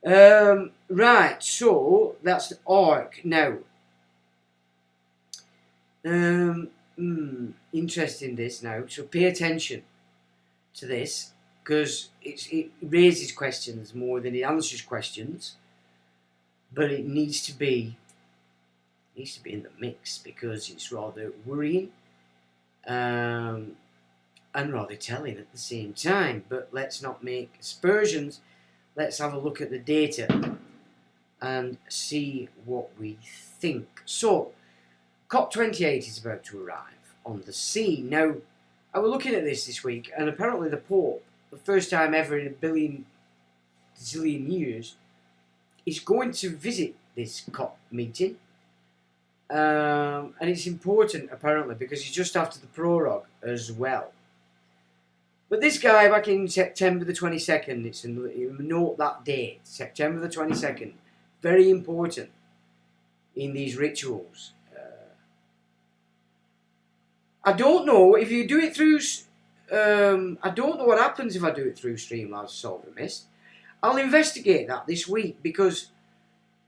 Right, so that's the ARC. Now, interesting this now. So pay attention to this, because it raises questions more than it answers questions. But it needs to be in the mix, because it's rather worrying and rather telling at the same time. But let's not make aspersions. Let's have a look at the data and see what we think. So, COP28 is about to arrive on the scene. Now, I was looking at this week, and apparently the Pope, the first time ever in a zillion years, is going to visit this COP meeting. And it's important, apparently, because it's just after the prorogue as well. But this guy, back in September the 22nd, you note that date, September the 22nd, very important in these rituals. I don't know if you do it through... I don't know what happens if I do it through Streamlabs Solver Mist. I'll investigate that this week, because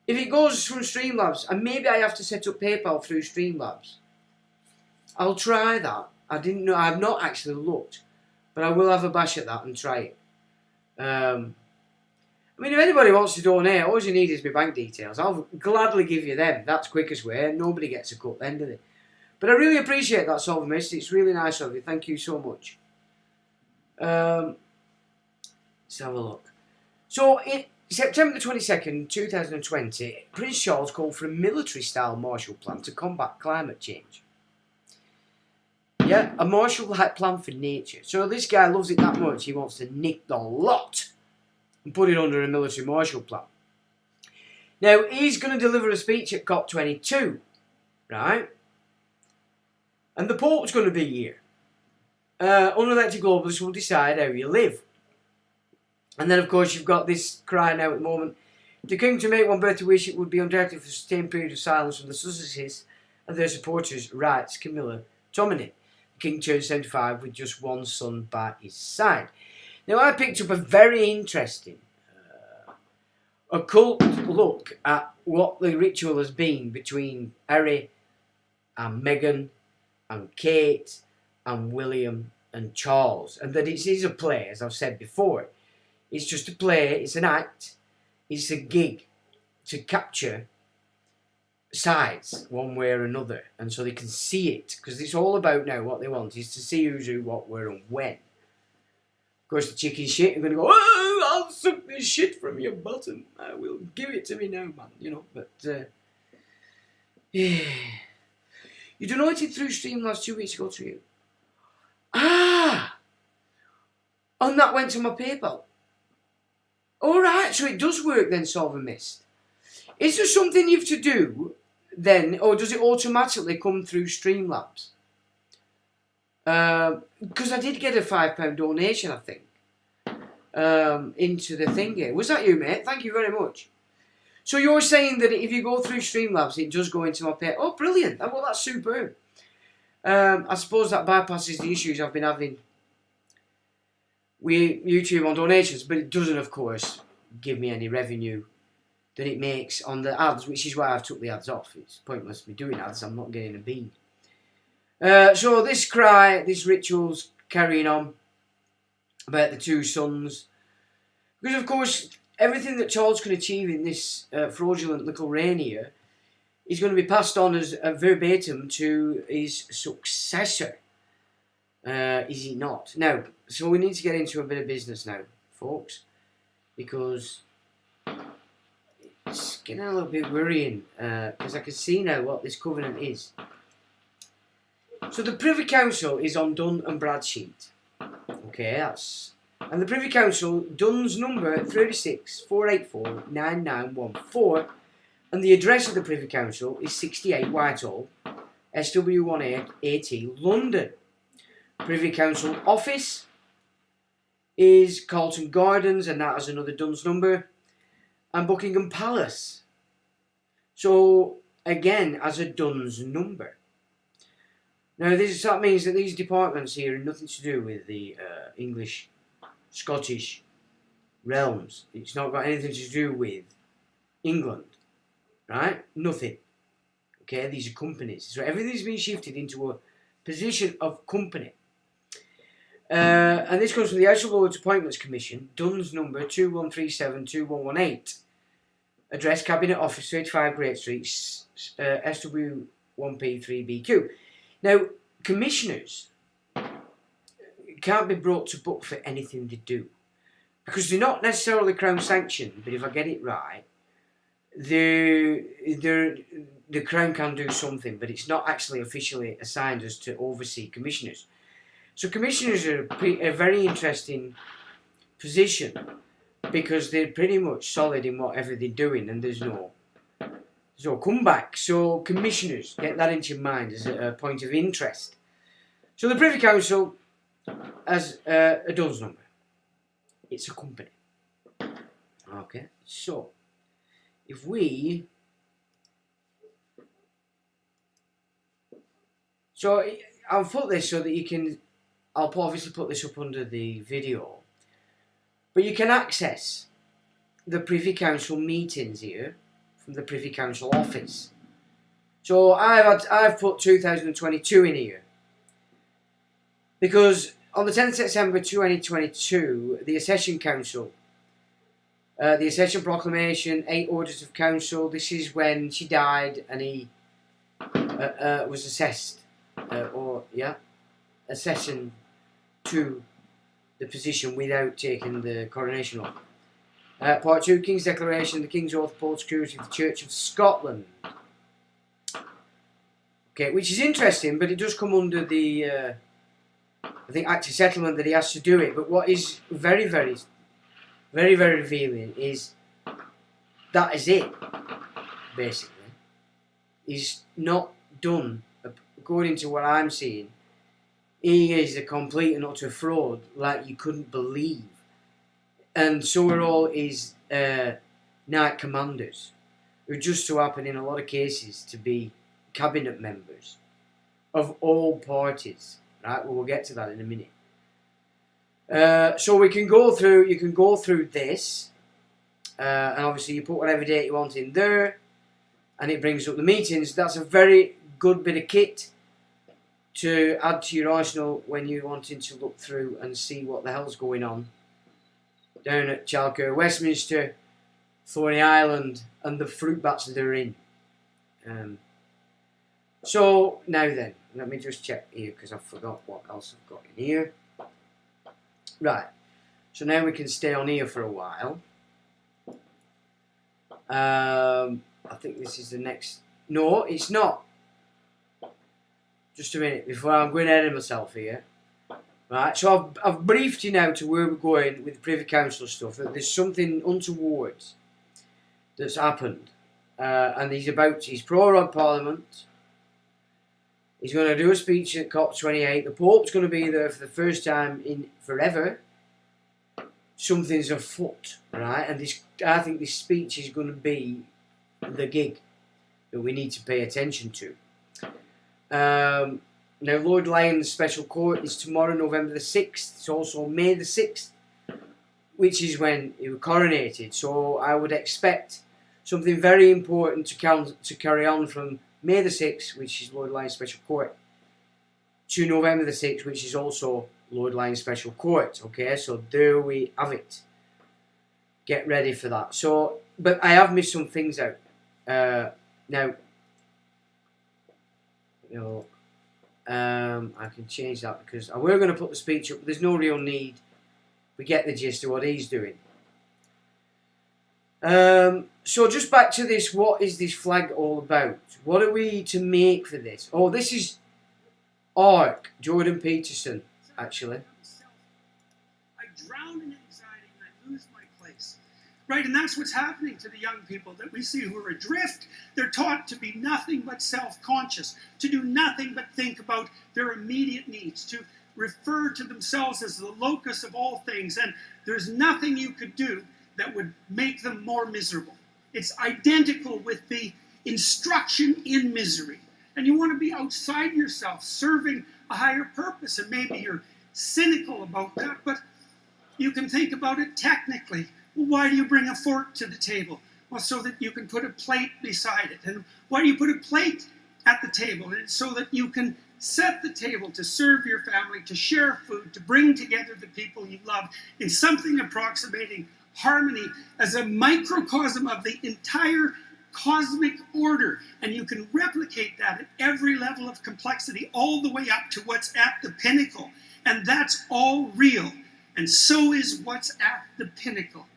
if it goes from Streamlabs, and maybe I have to set up PayPal through Streamlabs, I'll try that. I didn't know. I've not actually looked, but I will have a bash at that and try it. I mean, if anybody wants to donate, all you need is my bank details. I'll gladly give you them. That's quickest way. Nobody gets a cut then, do they? But I really appreciate that, Solver Mist. It's really nice of you. Thank you so much. Let's have a look. So, in September the 22nd, 2020, Prince Charles called for a military-style Marshall Plan to combat climate change. Yeah, a Marshall Plan for nature. So this guy loves it that much, he wants to nick the lot and put it under a military Marshall Plan. Now, he's going to deliver a speech at COP22, right? And the Pope's going to be here. Unelected globalists will decide how you live. And then, of course, you've got this cry now at the moment. If the King to make one birthday wish, it would be undoubtedly for a sustained period of silence from the Sussexes and their supporters, writes Camilla Tominey. The King turned 75 with just one son by his side. Now, I picked up a very interesting occult look at what the ritual has been between Harry and Meghan and Kate and William and Charles. And that it is a play, as I've said before. It's just a play, it's an act, it's a gig to capture sides one way or another, and so they can see it, because it's all about now what they want is to see who's who, what, where and when. Of course the chicken shit are going to go, oh, I'll suck this shit from your bottom, I will, give it to me now, man, you know, but yeah. You donated through Streamlabs 2 weeks ago to you. Ah! And that went to my PayPal. Alright, so it does work then, Solver Mist. Is there something you have to do then, or does it automatically come through Streamlabs? Because I did get a £5 donation, I think, into the thingy. Was that you, mate? Thank you very much. So you're saying that if you go through Streamlabs, it does go into my pay. Oh, brilliant. Well, that's superb. I suppose that bypasses the issues I've been having with YouTube on donations, but it doesn't, of course, give me any revenue that it makes on the ads, which is why I've took the ads off. It's pointless me doing ads, I'm not getting a bean. So this cry, this ritual's carrying on about the two sons, because of course everything that Charles can achieve in this fraudulent little reign here is going to be passed on as a verbatim to his successor. Is he not? Now, so we need to get into a bit of business now, folks, because it's getting a little bit worrying, because I can see now what this covenant is. So the Privy Council is on Dun and Bradstreet. Okay, and the Privy Council, Dun's number 36 484 9914, and the address of the Privy Council is 68 Whitehall, SW18AT, London. Privy Council office is Carlton Gardens, and that has another Dun's number, and Buckingham Palace. So again, as a Dun's number. Now that means that these departments here have nothing to do with the English, Scottish realms. It's not got anything to do with England, right? Nothing. Okay, these are companies. So everything's been shifted into a position of company. And this comes from the House of Lords Appointments Commission, Dun's number 21372118. Address Cabinet Office 35 Great Street, SW1P3BQ. Now, commissioners can't be brought to book for anything they do, because they're not necessarily Crown sanctioned, but if I get it right, the Crown can do something, but it's not actually officially assigned as to oversee commissioners. So commissioners are a very interesting position, because they're pretty much solid in whatever they're doing, and there's no So come back. So commissioners, get that into your mind as a point of interest. So the Privy Council has a DUNS number. It's a company. Okay, so if we... So I'll put this so that you can... I'll obviously put this up under the video. But you can access the Privy Council meetings here from the Privy Council office. So I've put 2022 in here. Because on the 10th of September 2022, the Accession Council, the Accession Proclamation, 8 Orders of Council, this is when she died and he was assessed, accession to the position without taking the coronation oath. Part 2, King's Declaration, the King's Oath, Paul Security of the Church of Scotland. Okay, which is interesting, but it does come under the, I think, Act of Settlement that he has to do it. But what is very, very, very, very revealing is that is it, basically. He's not done, according to what I'm seeing. He is a complete and utter fraud, like you couldn't believe. And so are all his knight commanders, who just so happen in a lot of cases to be cabinet members of all parties. Right, well, we'll get to that in a minute. So we can go through. You can go through this, and obviously you put whatever date you want in there, and it brings up the meetings. That's a very good bit of kit to add to your arsenal when you're wanting to look through and see what the hell's going on down at Chalker, Westminster, Thorney Island, and the fruit bats that they're in. So now then, let me just check here because I forgot what else I've got in here. Right, so now we can stay on here for a while. I think this is the next... No, it's not. Just a minute before I'm going ahead of myself here. Right, so I've briefed you now to where we're going with the Privy Council stuff. That there's something untoward that's happened, and he's prorogued Parliament. He's going to do a speech at COP28. The Pope's going to be there for the first time in forever. Something's afoot, right? And I think this speech is going to be the gig that we need to pay attention to. Now, Lord Lyon's Special Court is tomorrow, November the 6th. It's also May the 6th, which is when he was coronated. So I would expect something very important to carry on from May the 6th, which is Lord Lyon's Special Court, to November the 6th, which is also Lord Lyon's Special Court. Okay, so there we have it. Get ready for that. So, but I have missed some things out. Now, you know, I can change that because we're going to put the speech up, but there's no real need. We get the gist of what he's doing. So just back to this, what is this flag all about? What are we to make for this? Oh, this is ARC, Jordan Peterson, actually.
I drown in anxiety and I lose my place. Right, and that's what's happening to the young people that we see who are adrift. They're taught to be nothing but self-conscious, to do nothing but think about their immediate needs, to refer to themselves as the locus of all things, and there's nothing you could do that would make them more miserable. It's identical with the instruction in misery. And you want to be outside yourself, serving a higher purpose, and maybe you're cynical about that, but you can think about it technically. Well, why do you bring a fork to the table? Well, so that you can put a plate beside it. And why do you put a plate at the table? And it's so that you can set the table to serve your family, to share food, to bring together the people you love in something approximating harmony as a microcosm of the entire cosmic order. And you can replicate that at every level of complexity, all the way up to what's at the pinnacle. And that's all real. And so is what's at the pinnacle.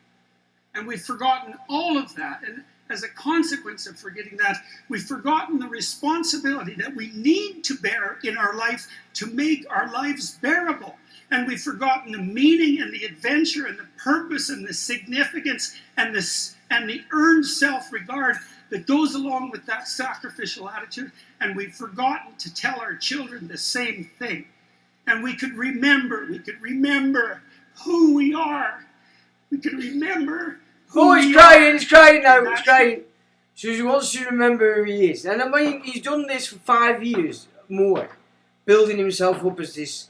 And we've forgotten all of that. And as a consequence of forgetting that, we've forgotten the responsibility that we need to bear in our life to make our lives bearable. And we've forgotten the meaning and the adventure and the purpose and the significance and the earned self-regard that goes along with that sacrificial attitude, and we've forgotten to tell our children the same thing. And we could remember who we are. We could remember who we are.
He's crying now, he's crying. So he wants to remember who he is. And I mean, he's done this for 5 years more, building himself up as this,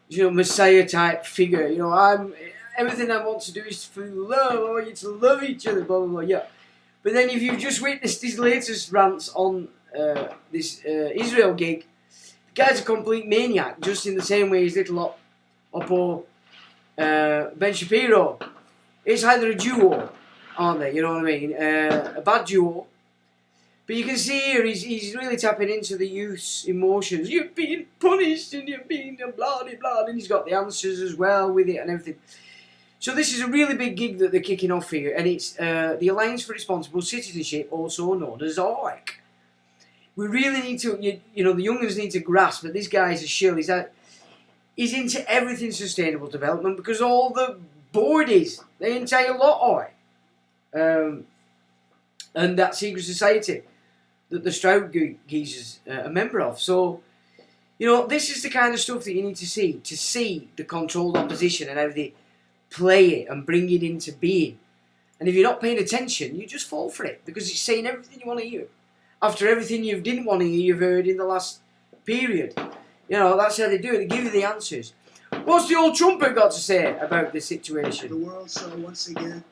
Messiah type figure. Everything I want to do is for love. I want you to love each other, blah, blah, blah. Yeah. But then if you've just witnessed his latest rants on this Israel gig, the guy's a complete maniac, just in the same way as little Oppo Ben Shapiro. It's either a duo, aren't they? You know what I mean? A bad duo. But you can see here, he's really tapping into the youth's emotions. You're being punished and you're being blah, blah, blah. And he's got the answers as well with it and everything. So this is a really big gig that they're kicking off here. And it's the Alliance for Responsible Citizenship, also known as ARC. We really need to, the young'uns need to grasp that this guy's a shill. He's into everything sustainable development because all the board is, the entire lot are. And that secret society that the Stroud geezer's a member of. So, this is the kind of stuff that you need to see the controlled opposition and how they play it and bring it into being. And if you're not paying attention, you just fall for it because it's saying everything you want to hear. After everything you didn't want to hear, you've heard in the last period. That's how they do it. They give you the answers. What's the old trumpet got to say about the situation?
The world saw once again.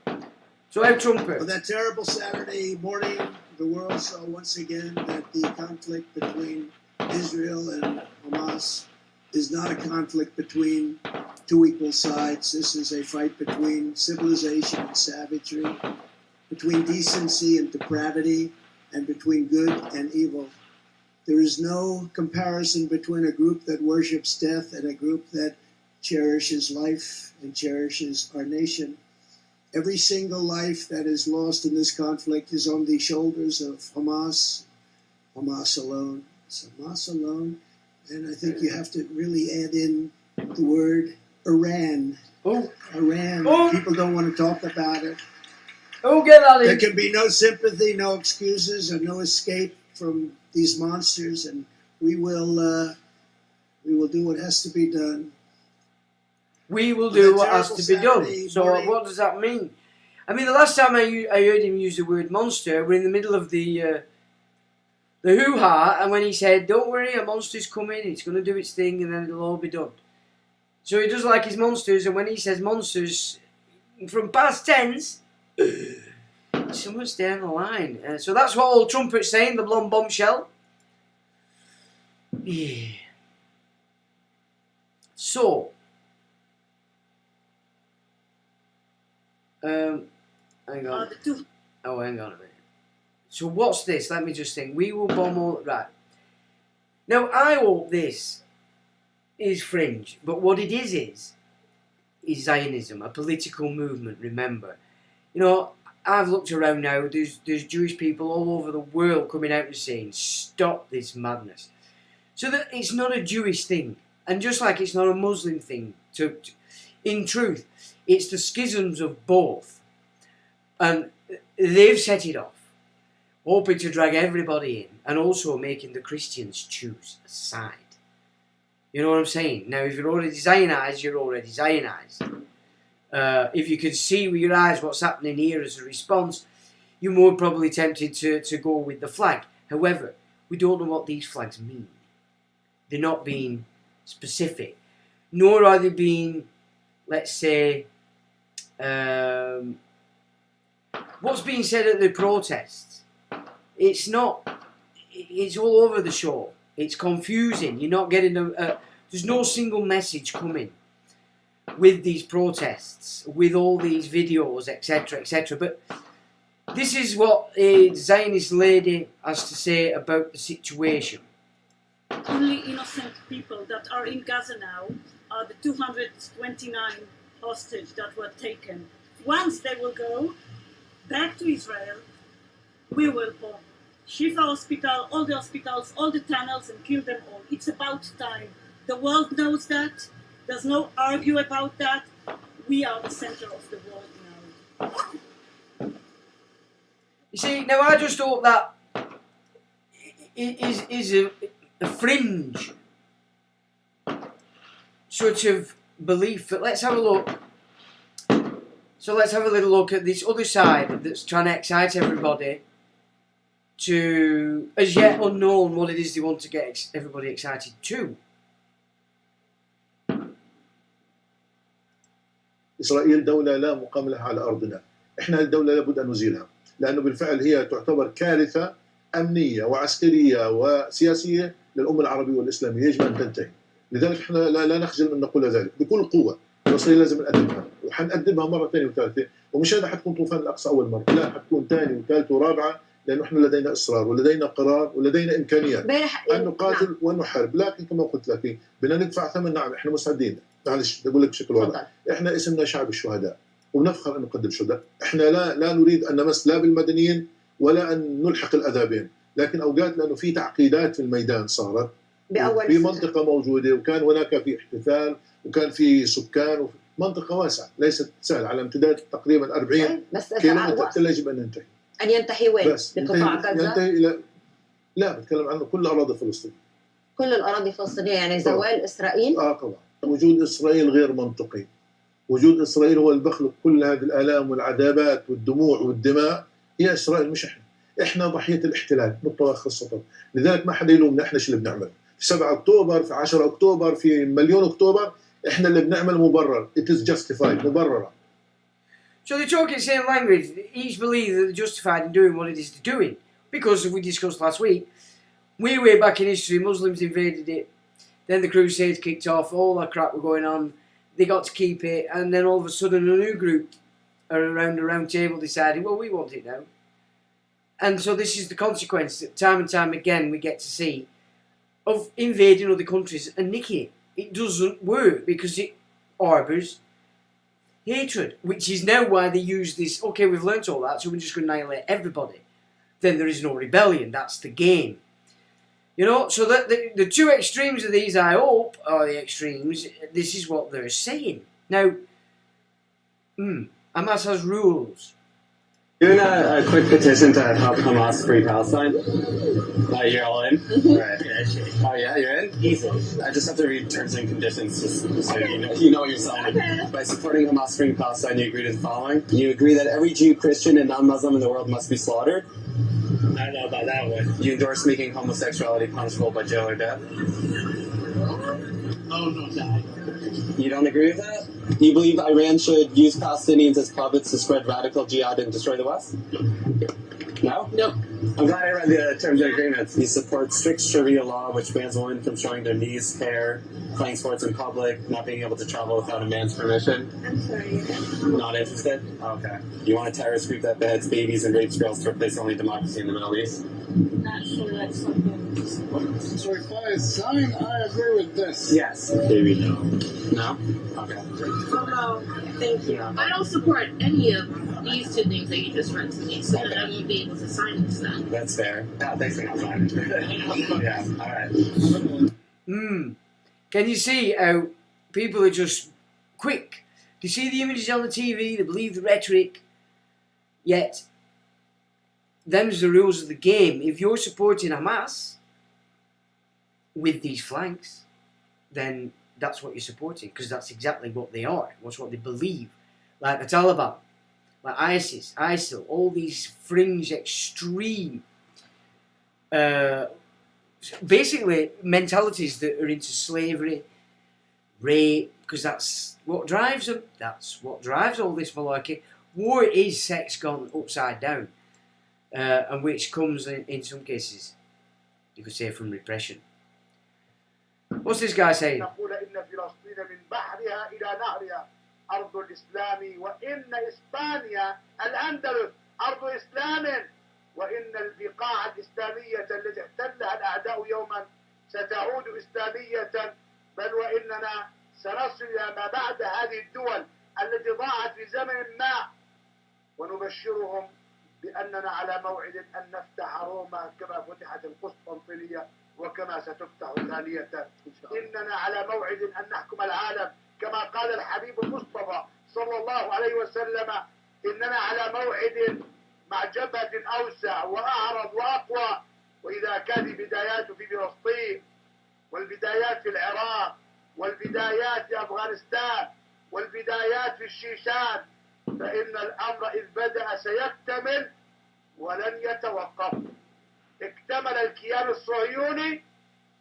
So how trumpet?
On that terrible Saturday morning, the world saw once again that the conflict between Israel and Hamas is not a conflict between two equal sides. This is a fight between civilization and savagery, between decency and depravity, and between good and evil. There is no comparison between a group that worships death and a group that cherishes life and cherishes our nation. Every single life that is lost in this conflict is on the shoulders of Hamas alone. It's Hamas alone. And I think you have to really add in the word Iran. Iran. People don't want to talk about it.
Get out of
There
here.
can be no sympathy, no excuses, and no escape from these monsters, and we will do what has to be done.
We will do what has to be done. So what does that mean? I mean, the last time I heard him use the word monster, we're in the middle of the hoo-ha, and when he said, don't worry, a monster's coming, it's going to do its thing, and then it'll all be done. So he does like his monsters, and when he says monsters, from past tense, someone's down the line. So that's what old Trumpet's saying, the blonde bombshell. Yeah. So, hang on. Oh, hang on a minute. So what's this? Let me just think. We will bomb all... Right. Now, I hope this is fringe, but what it is Zionism, a political movement, remember. I've looked around now, there's Jewish people all over the world coming out and saying, stop this madness. So that it's not a Jewish thing. And just like it's not a Muslim thing, in truth, it's the schisms of both. And they've set it off, hoping to drag everybody in, and also making the Christians choose a side. You know what I'm saying? Now, if you're already Zionized, you're already Zionized. If you can see with your eyes what's happening here as a response, you're more probably tempted to go with the flag. However, we don't know what these flags mean. They're not being specific, nor are they being, let's say, what's being said at the protests. It's not, it's all over the show. It's confusing. You're not getting there's no single message coming with these protests, with all these videos, etc., etc. But this is what a Zionist lady has to say about the situation.
Only innocent people that are in Gaza now are the 229 hostages that were taken. Once they will go back to Israel, we will bomb Shifa Hospital, all the hospitals, all the tunnels, and kill them all. It's about time. The world knows that. There's no argue about that. We are the center of the world now.
You see, now I just hope that is a fringe sort of belief. But let's have a look. So let's have a little look at this other side that's trying to excite everybody to, as yet unknown, what it is they want to get everybody excited to.
إسرائيل دولة لا مقام لها على أرضنا. إحنا الدولة لابد أن نزيلها، لأنه بالفعل هي تعتبر كارثة أمنية وعسكرية وسياسية للأمة العربية والإسلامية، يجب أن تنتهي. لذلك إحنا لا نخجل من نقول ذلك بكل قوة. إسرائيل لازم نقدمها، وحنقدمها مرة ثانية وثالثة، ومش هذا حتكون طوفان الأقصى أول مرة، لا حتكون ثانية وثالثة ورابعة، لأنه إحنا لدينا إصرار ولدينا قرار ولدينا إمكانيات أن نقاتل وأن نحارب. لكن كما قلت لك بدنا ندفع ثمن. نعم إحنا مستعدين. معلش بقول لك بشكل واضح، إحنا اسمنا شعب الشهداء وبنفخر أن نقدم شهداء. إحنا لا نريد أن نمس لا بالمدنيين ولا أن نلحق الأذى بهم، لكن أوقات لأنه في تعقيدات في الميدان صارت في منطقة موجودة، وكان هناك في احتفال وكان في سكان، منطقة واسعة ليست سهلة على امتداد تقريبا 40 كيلومتر. يجب أن ننتهي.
أن ينتهي وين؟ بقطاع غزة؟
ينتهي إلى، لا بتكلم عن كل أراضي فلسطين.
كل الأراضي الفلسطينية، يعني زوال إسرائيل؟
طبعا. وجود إسرائيل غير منطقي. وجود إسرائيل هو اللي بخلق كل هذه الآلام والعذابات والدموع والدماء. هي إسرائيل مش إحنا ضحية الاحتلال بالطواخ السطر. لذلك ما حدا يلومنا. إحنا شو اللي بنعمل في 7 أكتوبر، في 10 أكتوبر، في مليون أكتوبر؟ إحنا اللي بنعمل مبرر. It is justified. مبررة.
So they talk in the same language. Each believe that they're justified in doing what it is they're doing. Because, as we discussed last week, way back in history, Muslims invaded it. Then the Crusades kicked off. All that crap were going on. They got to keep it. And then all of a sudden, a new group around the round table decided, well, we want it now. And so this is the consequence that time and time again we get to see of invading other countries and nicking it. It doesn't work because it harbours hatred, which is now why they use this, okay, we've learnt all that, so we're just going to annihilate everybody. Then there is no rebellion. That's the game. You know, so that the two extremes of these, I hope, are the extremes. This is what they're saying. Now, Hamas has rules.
Doing a quick petition to help Hamas free Palestine. You're all in? Right. Oh yeah, you're in? Easy. I just have to read terms and conditions just so you know what you're signing. Okay. By supporting Hamas freeing Palestine, you agree to the following. You agree that every Jew, Christian, and non-Muslim in the world must be slaughtered. I don't know about that one. You endorse making homosexuality punishable by jail or death. No. You don't agree with that? You believe Iran should use Palestinians as puppets to spread radical jihad and destroy the West? No? No. I'm glad I read the terms and agreements. You support strict Sharia law, which bans women from showing their knees, hair, playing sports in public, not being able to travel without a man's permission. I'm sorry. Not interested? Okay. You want a terrorist group that beheads babies and rapes girls to replace only democracy in the Middle East? Not sure that's something.
So if I sign, I agree with this.
Yes. Maybe no. No? Okay.
No, thank you.
I don't support any of these two things that you just read to me, so that I won't be able to sign this then.
That's fair. Thanks for not signing. Yeah, alright.
Can you see how people are just quick? They see the images on the TV, they believe the rhetoric, yet them's the rules of the game. If you're supporting Hamas with these flanks, then that's what you're supporting, because that's exactly what they are. That's what they believe. Like the Taliban, like ISIS, ISIL, all these fringe, extreme, basically mentalities that are into slavery, rape, because that's what drives them. That's what drives all this malarkey. War is sex gone upside down, and which comes in some cases, you could say, from repression. What's this guy saying?
أرض الإسلام وإن إسبانيا الأندلس أرض إسلام وإن البقاع الإسلامية التي احتلها الأعداء يوما ستعود إسلامية بل وإننا سنصل إلى ما بعد هذه الدول التي ضاعت في زمن ما ونبشرهم بأننا على موعد أن نفتح روما كما فتحت القسطنطينية وكما ستفتح ثانية. إننا على موعد أن نحكم العالم كما قال الحبيب المصطفى صلى الله عليه وسلم إننا على موعد مع جبهة أوسع وأعرض وأقوى، وإذا كانت بداياته في فلسطين والبدايات في العراق والبدايات في أفغانستان والبدايات في الشيشان، فإن الأمر إذ بدأ سيكتمل ولن يتوقف. اكتمل الكيان الصهيوني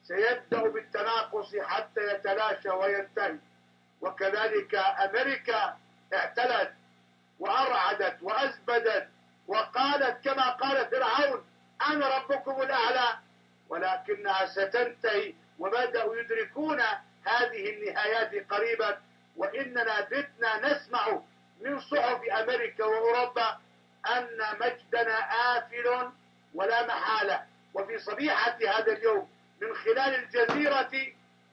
سيبدأ بالتناقص حتى يتلاشى وينتهي. وكذلك أمريكا اعتلت وأرعدت وأزبدت وقالت كما قال فرعون أنا ربكم الأعلى، ولكنها ستنتهي، وبدأوا يدركون هذه النهايات قريبا. وإننا بتنا نسمع من صحف أمريكا وأوروبا أن مجدنا آفل ولا محالة. وفي صبيحة هذا اليوم من خلال الجزيرة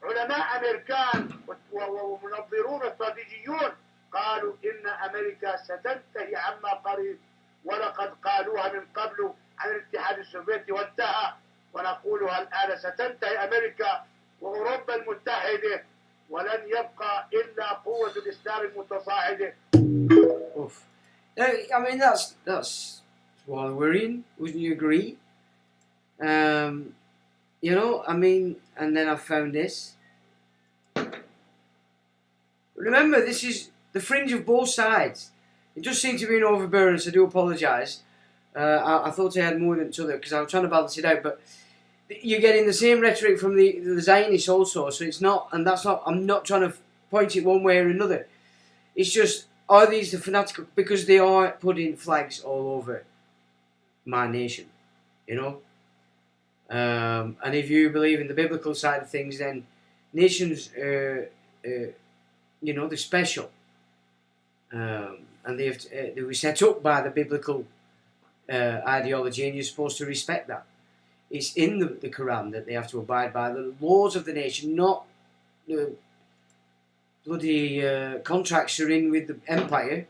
علماء أمريكان ومنظرون استراتيجيون قالوا إن أمريكا ستنتهي عما قريب، ولقد قالوها من قبل عن الاتحاد السوفيتي وانتهى، ونقولها الآن ستنتهي أمريكا وأوروبا المتحدة، ولن يبقى إلا قوة الإسلام المتصاعدة.
Oof. I mean, that's why we're in. Wouldn't you agree? You know, I mean, and then I found this. Remember, this is the fringe of both sides. It just seemed to be an overbearing, so I do apologise. I thought I had more than each other because I was trying to balance it out, but you're getting the same rhetoric from the Zionists also, so it's not, and that's not, I'm not trying to point it one way or another. It's just, are these the fanatical, because they are putting flags all over my nation, you know? And if you believe in the biblical side of things, then nations, you know, they're special. And they were set up by the biblical ideology, and you're supposed to respect that. It's in the Quran that they have to abide by the laws of the nation, not the bloody contracts are in with the empire.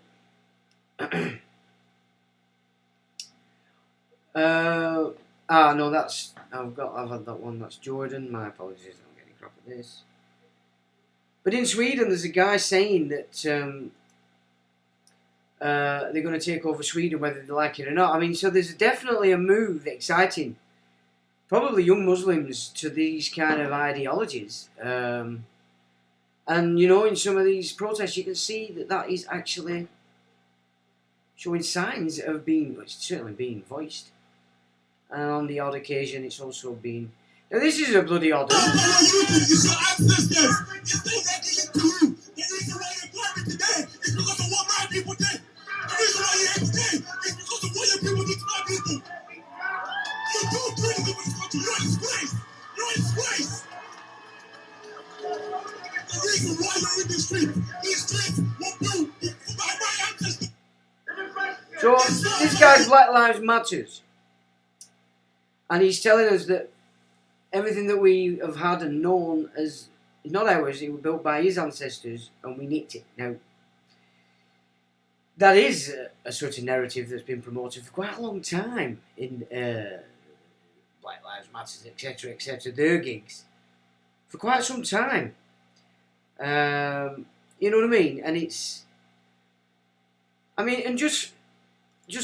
No, that's I've had that one. That's Jordan. My apologies, I'm getting crap at this. But in Sweden, there's a guy saying that they're going to take over Sweden, whether they like it or not. I mean, so there's definitely a move, exciting, probably young Muslims to these kind of ideologies. And, you know, in some of these protests, you can see that is actually showing signs of being, it's certainly being voiced. And on the odd occasion, it's also been... Now, this is a bloody odd one. So, this guy's Black Lives Matters. And he's telling us that everything that we have had and known as not ours, it was built by his ancestors, and we nicked it. Now, that is a certain narrative that's been promoted for quite a long time in Black Lives Matters, etc., their gigs, for quite some time. You know what I mean? And it's, I mean, and just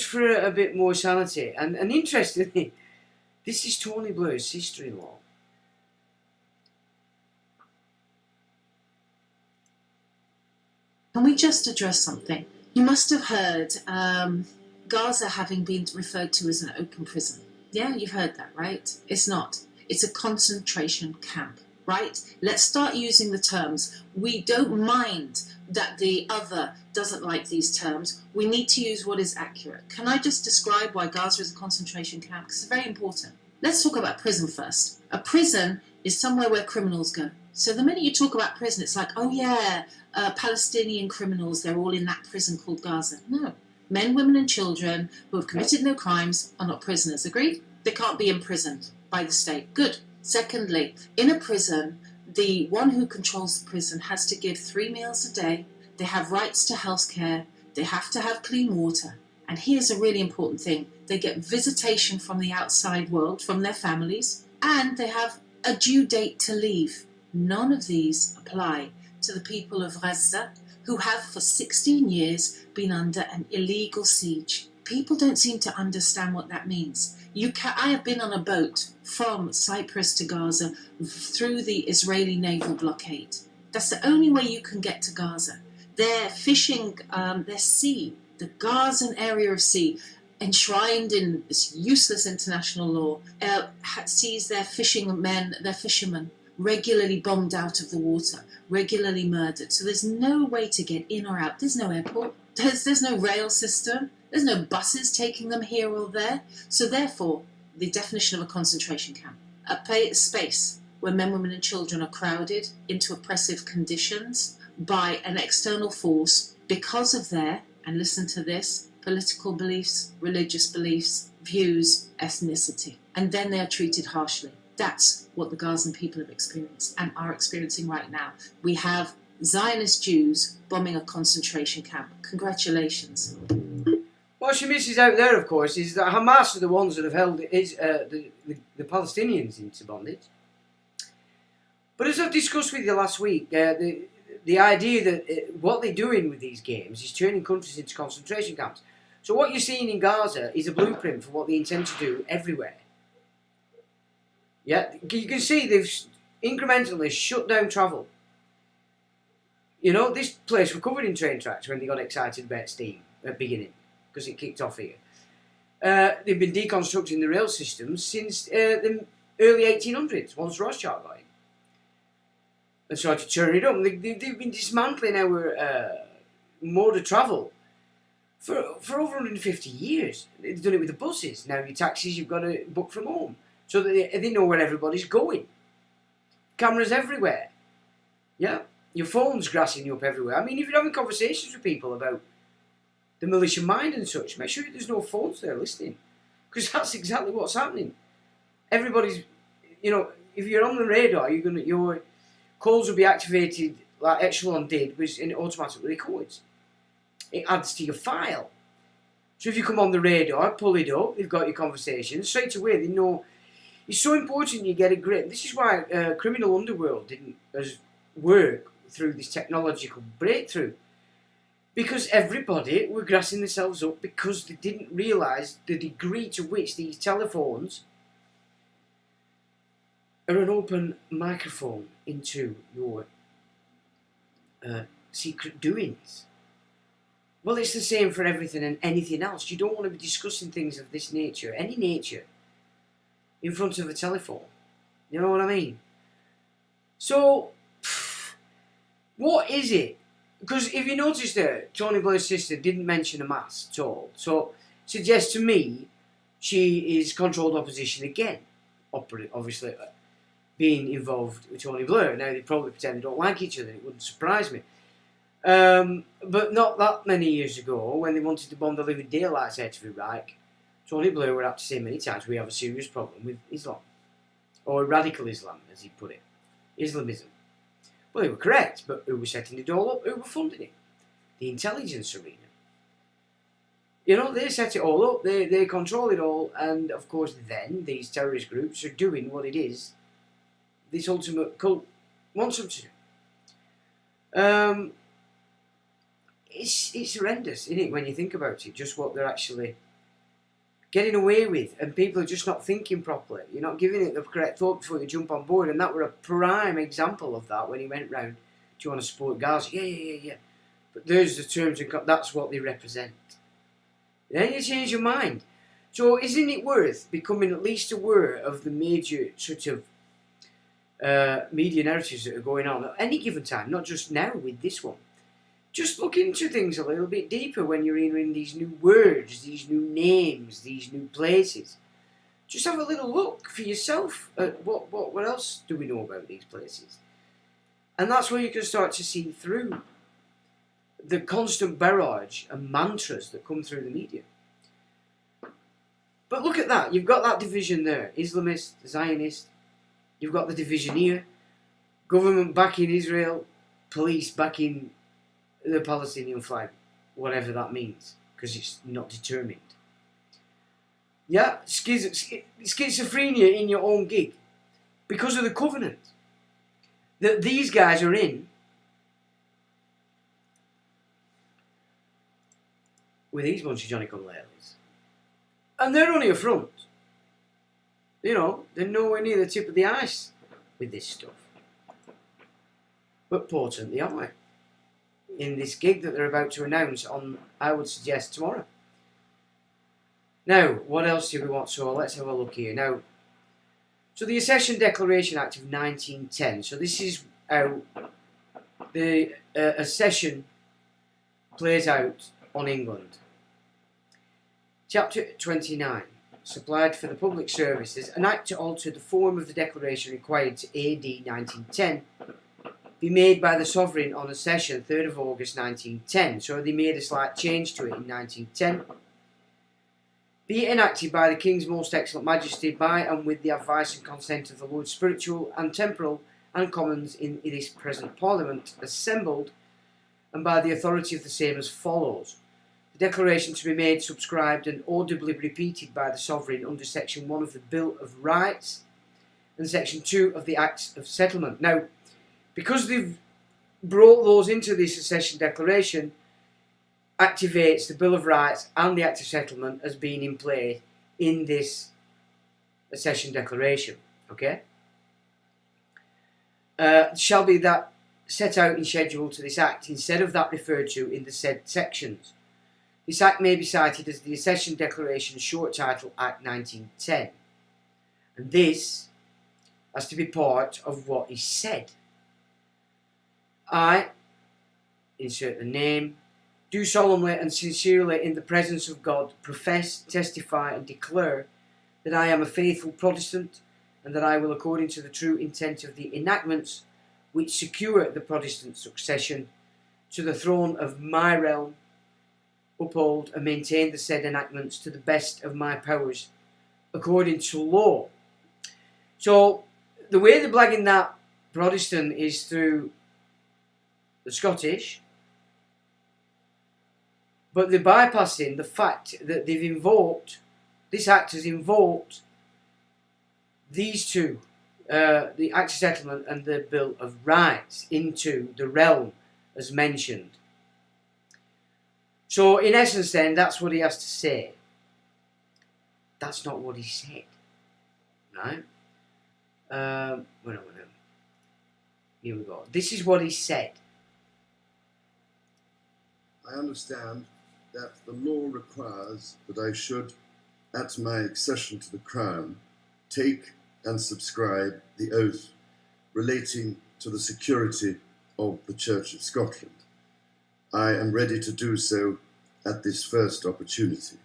for a bit more sanity, and interestingly, this is Tony Blair's sister-in-law.
Can we just address something? You must have heard Gaza having been referred to as an open prison. Yeah, you've heard that, right? It's not. It's a concentration camp, right? Let's start using the terms. We don't mind that the other doesn't like these terms. We need to use what is accurate. Can I just describe why Gaza is a concentration camp? Because it's very important. Let's talk about prison first. A prison is somewhere where criminals go. So the minute you talk about prison, it's like, oh yeah, Palestinian criminals, they're all in that prison called Gaza. No. Men, women and children who have committed no crimes are not prisoners. Agreed? They can't be imprisoned by the state. Good. Secondly, in a prison, the one who controls the prison has to give 3 meals a day. They have rights to health care. They have to have clean water. And here's a really important thing. They get visitation from the outside world, from their families, and they have a due date to leave. None of these apply to the people of Gaza, who have for 16 years been under an illegal siege. People don't seem to understand what that means. I have been on a boat from Cyprus to Gaza through the Israeli naval blockade. That's the only way you can get to Gaza. They're fishing their sea, the Gazan area of sea, enshrined in this useless international law, sees their fishermen regularly bombed out of the water, regularly murdered. So there's no way to get in or out. There's no airport. There's no rail system. There's no buses taking them here or there. So therefore, the definition of a concentration camp, a space where men, women and children are crowded into oppressive conditions by an external force because of their, and listen to this, political beliefs, religious beliefs, views, ethnicity. And then they are treated harshly. That's what the Gazan people have experienced and are experiencing right now. We have Zionist Jews bombing a concentration camp. Congratulations.
What she misses out there, of course, is that Hamas are the ones that have held the Palestinians into bondage. But as I've discussed with you last week, the idea that what they're doing with these games is turning countries into concentration camps. So what you're seeing in Gaza is a blueprint for what they intend to do everywhere. Yeah, you can see they've incrementally shut down travel. You know, this place were covered in train tracks when they got excited about steam at the beginning, because it kicked off here. They've been deconstructing the rail systems since the early 1800s, once Rothschild got in. And started to turn it up. They've been dismantling our mode of travel for over 150 years. They've done it with the buses. Now your taxis, you've got to book from home. So that they know where everybody's going. Cameras everywhere. Yeah? Your phone's grassing you up everywhere. I mean, if you're having conversations with people about the militia mind and such, make sure there's no phones there listening. Because that's exactly what's happening. Everybody's, you know, if you're on the radar, your calls will be activated like Echelon did, and it automatically records. It adds to your file. So if you come on the radar, pull it up, they've got your conversation, straight away they know. It's so important you get a grip. This is why criminal underworld didn't work through this technological breakthrough. Because everybody were grassing themselves up because they didn't realise the degree to which these telephones are an open microphone into your secret doings. Well, it's the same for everything and anything else. You don't want to be discussing things of this nature, any nature, in front of a telephone. You know what I mean? So, what is it? Because if you notice there, Tony Blair's sister didn't mention Hamas at all. So, suggests to me she is controlled opposition again. Obviously, being involved with Tony Blair. Now, they probably pretend they don't like each other. It wouldn't surprise me. But not that many years ago, when they wanted to bomb the living daylights out of Iraq, Tony Blair would have to say many times, we have a serious problem with Islam. Or radical Islam, as he put it. Islamism. Well, they were correct, but who was setting it all up? Who were funding it? The intelligence arena. You know, they set it all up, they control it all, and of course then these terrorist groups are doing what it is this ultimate cult wants them to do. It's horrendous, isn't it, when you think about it, just what they're actually getting away with, and people are just not thinking properly. You're not giving it the correct thought before you jump on board, and that were a prime example of that when he went round, do you want to support Gaza? Yeah. But there's the terms and that's what they represent. Then you change your mind. So isn't it worth becoming at least aware of the major sort of media narratives that are going on at any given time, not just now with this one. Just look into things a little bit deeper when you're hearing these new words, these new names, these new places. Just have a little look for yourself at what else do we know about these places. And that's where you can start to see through the constant barrage and mantras that come through the media. But look at that, you've got that division there, Islamist, Zionist, you've got the division here, government backing Israel, police backing the Palestinian flag, whatever that means, because it's not determined. Yeah, schizophrenia in your own gig, because of the covenant that these guys are in with these bunch of Johnny-come-latelys. And they're only a front. You know, they're nowhere near the tip of the ice with this stuff. But potently are we in this gig that they're about to announce on, I would suggest, tomorrow. Now, what else do we want? So let's have a look here. Now, so the Accession Declaration Act of 1910. So this is how the accession plays out on England. Chapter 29. Supplied for the public services, an act to alter the form of the declaration required to AD 1910 be made by the Sovereign on accession 3rd of August 1910. So they made a slight change to it in 1910. Be enacted by the King's Most Excellent Majesty by and with the advice and consent of the Lords Spiritual and Temporal and Commons in this present Parliament assembled, and by the authority of the same as follows. The declaration to be made, subscribed and audibly repeated by the Sovereign under Section 1 of the Bill of Rights and Section 2 of the Acts of Settlement. Now, because they've brought those into this accession declaration, activates the Bill of Rights and the Act of Settlement as being in play in this accession declaration. Okay? Shall be that set out in schedule to this Act instead of that referred to in the said sections. This Act may be cited as the Accession Declaration short title Act 1910. And this has to be part of what is said. I, insert the name, do solemnly and sincerely in the presence of God profess, testify and declare that I am a faithful Protestant and that I will, according to the true intent of the enactments which secure the Protestant succession to the throne of my realm, uphold and maintain the said enactments to the best of my powers according to law. So the way they're blagging that Protestant is through the Scottish, but they're bypassing the fact that they've invoked, this Act has invoked these two, the Act of Settlement and the Bill of Rights, into the realm as mentioned. So in essence then, that's what he has to say. That's not what he said. Right? Here we go. This is what he said.
I understand that the law requires that I should, at my accession to the Crown, take and subscribe the oath relating to the security of the Church of Scotland. I am ready to do so at this first opportunity.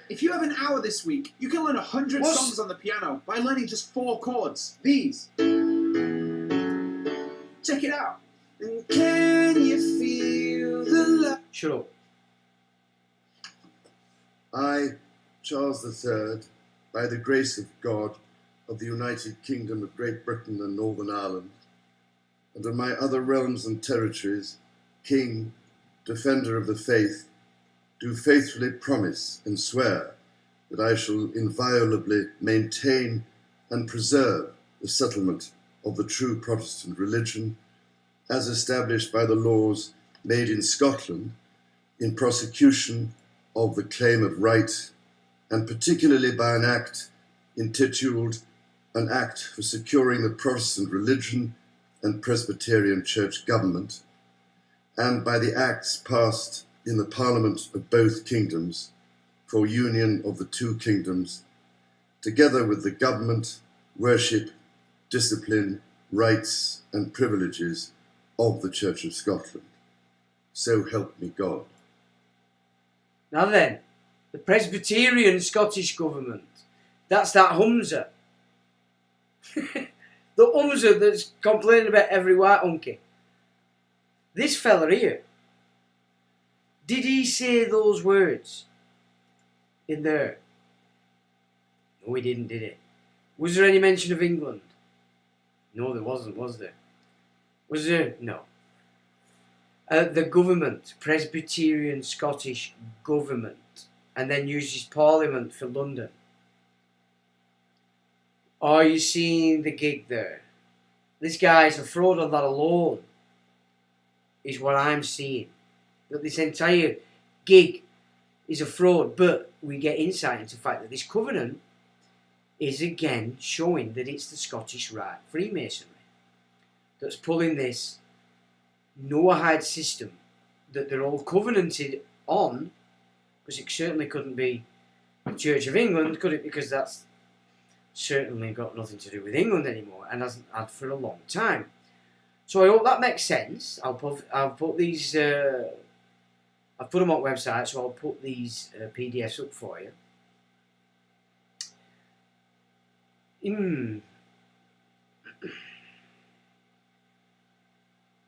If you have an hour this week, you can learn 100 songs on the piano by learning just 4 chords. These. Check it out. And can you feel the love?
Shut up.
I, Charles III, by the grace of God, of the United Kingdom of Great Britain and Northern Ireland, and of my other realms and territories, King, Defender of the Faith, do faithfully promise and swear that I shall inviolably maintain and preserve the settlement of the true Protestant religion, as established by the laws made in Scotland in prosecution of the claim of right, and particularly by an act intituled An Act for Securing the Protestant Religion and Presbyterian Church Government, and by the acts passed in the Parliament of both kingdoms for union of the two kingdoms, together with the government, worship, discipline, rights and privileges of the Church of Scotland. So help me God.
Now then, the Presbyterian Scottish Government, that's that Humza. The Humza that's complaining about every white unky. This fella here, did he say those words in there? No, he didn't, did he? Was there any mention of England? No, there wasn't, was there? Was there? No. The government, Presbyterian Scottish Government, and then uses Parliament for London. Are you seeing the gig there? This guy's a fraud on that alone. is what I'm seeing. That this entire gig is a fraud, but we get insight into the fact that this covenant is again showing that it's the Scottish Rite Freemasonry that's pulling this Noahide system that they're all covenanted on, because it certainly couldn't be the Church of England, could it? Because that's certainly got nothing to do with England anymore, and hasn't had for a long time. So I hope that makes sense. I'll put these. I've put them on website, so I'll put these PDFs up for you.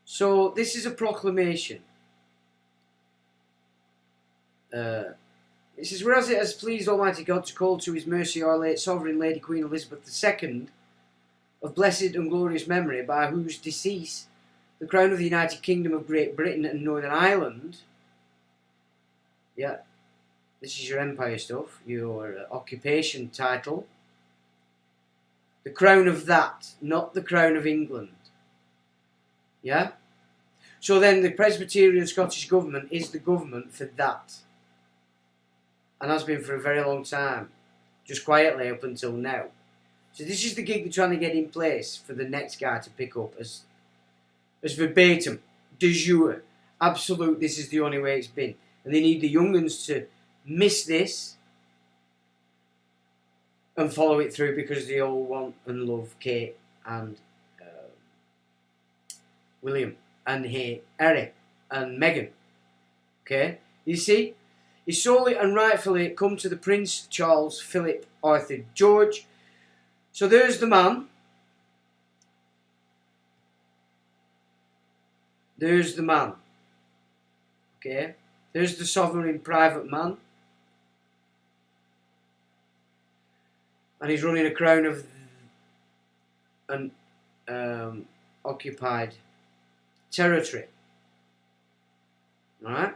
So this is a proclamation. It says, whereas it has pleased Almighty God to call to his mercy our late Sovereign Lady Queen Elizabeth II, of blessed and glorious memory, by whose decease the crown of the United Kingdom of Great Britain and Northern Ireland, yeah, this is your empire stuff, your occupation title, the crown of that, not the crown of England, yeah? So then the Presbyterian Scottish Government is the government for that, and has been for a very long time, just quietly up until now. So this is the gig they're trying to get in place for the next guy to pick up as verbatim, de jure, absolute, this is the only way it's been. And they need the young uns to miss this and follow it through, because they all want and love Kate and William and Harry and Meghan. Okay? You see? He solely and rightfully come to the Prince Charles Philip Arthur George. So there's the man. There's the man. Okay? There's the sovereign private man. And he's running a crown of an occupied territory. Alright?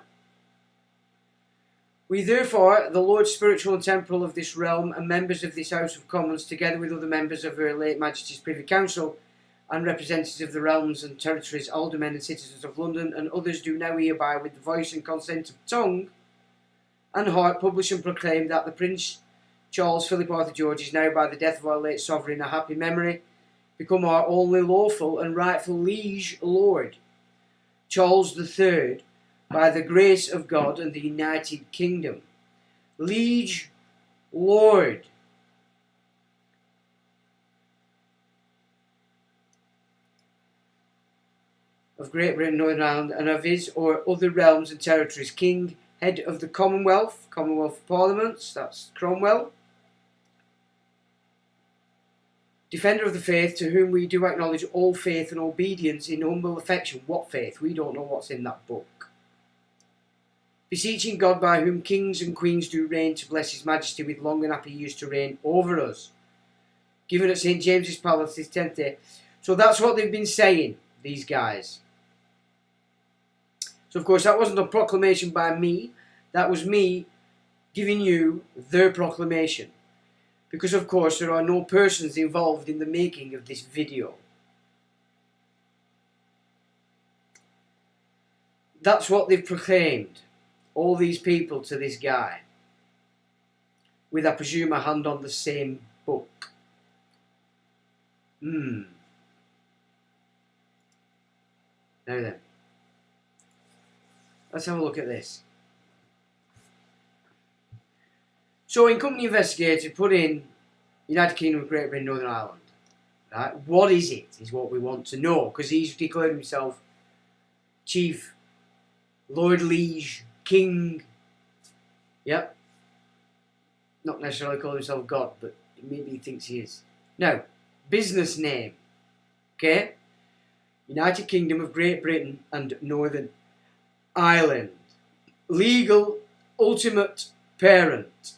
We therefore, the Lord spiritual and temporal of this realm, and members of this House of Commons, together with other members of Her late Majesty's Privy Council, and representatives of the realms and territories, aldermen and citizens of London, and others, do now hereby, with the voice and consent of tongue and heart, publish and proclaim that the Prince Charles Philip Arthur George is now, by the death of our late sovereign, a happy memory, become our only lawful and rightful liege lord, Charles III, by the grace of God and the United Kingdom. Liege Lord. Of Great Britain, Northern Ireland, and of his or other realms and territories, King, head of the Commonwealth, Commonwealth of Parliaments, that's Cromwell, defender of the faith, to whom we do acknowledge all faith and obedience in humble affection. What faith? We don't know what's in that book. Beseeching God, by whom kings and queens do reign, to bless his majesty with long and happy years to reign over us. Given at St. James's Palace this 10th day. So that's what they've been saying, these guys. So of course that wasn't a proclamation by me. That was me giving you their proclamation. Because of course there are no persons involved in the making of this video. That's what they've proclaimed. All these people to this guy. With, I presume, a hand on the same book. Now then. Let's have a look at this. So, in company investigator, put in United Kingdom of Great Britain, Northern Ireland. Right? What is it? Is what we want to know. Because he's declared himself Chief Lord Liege King. Yep. Not necessarily calling himself God, but maybe he thinks he is. Now, business name. Okay? United Kingdom of Great Britain and Northern Ireland. Legal ultimate parent.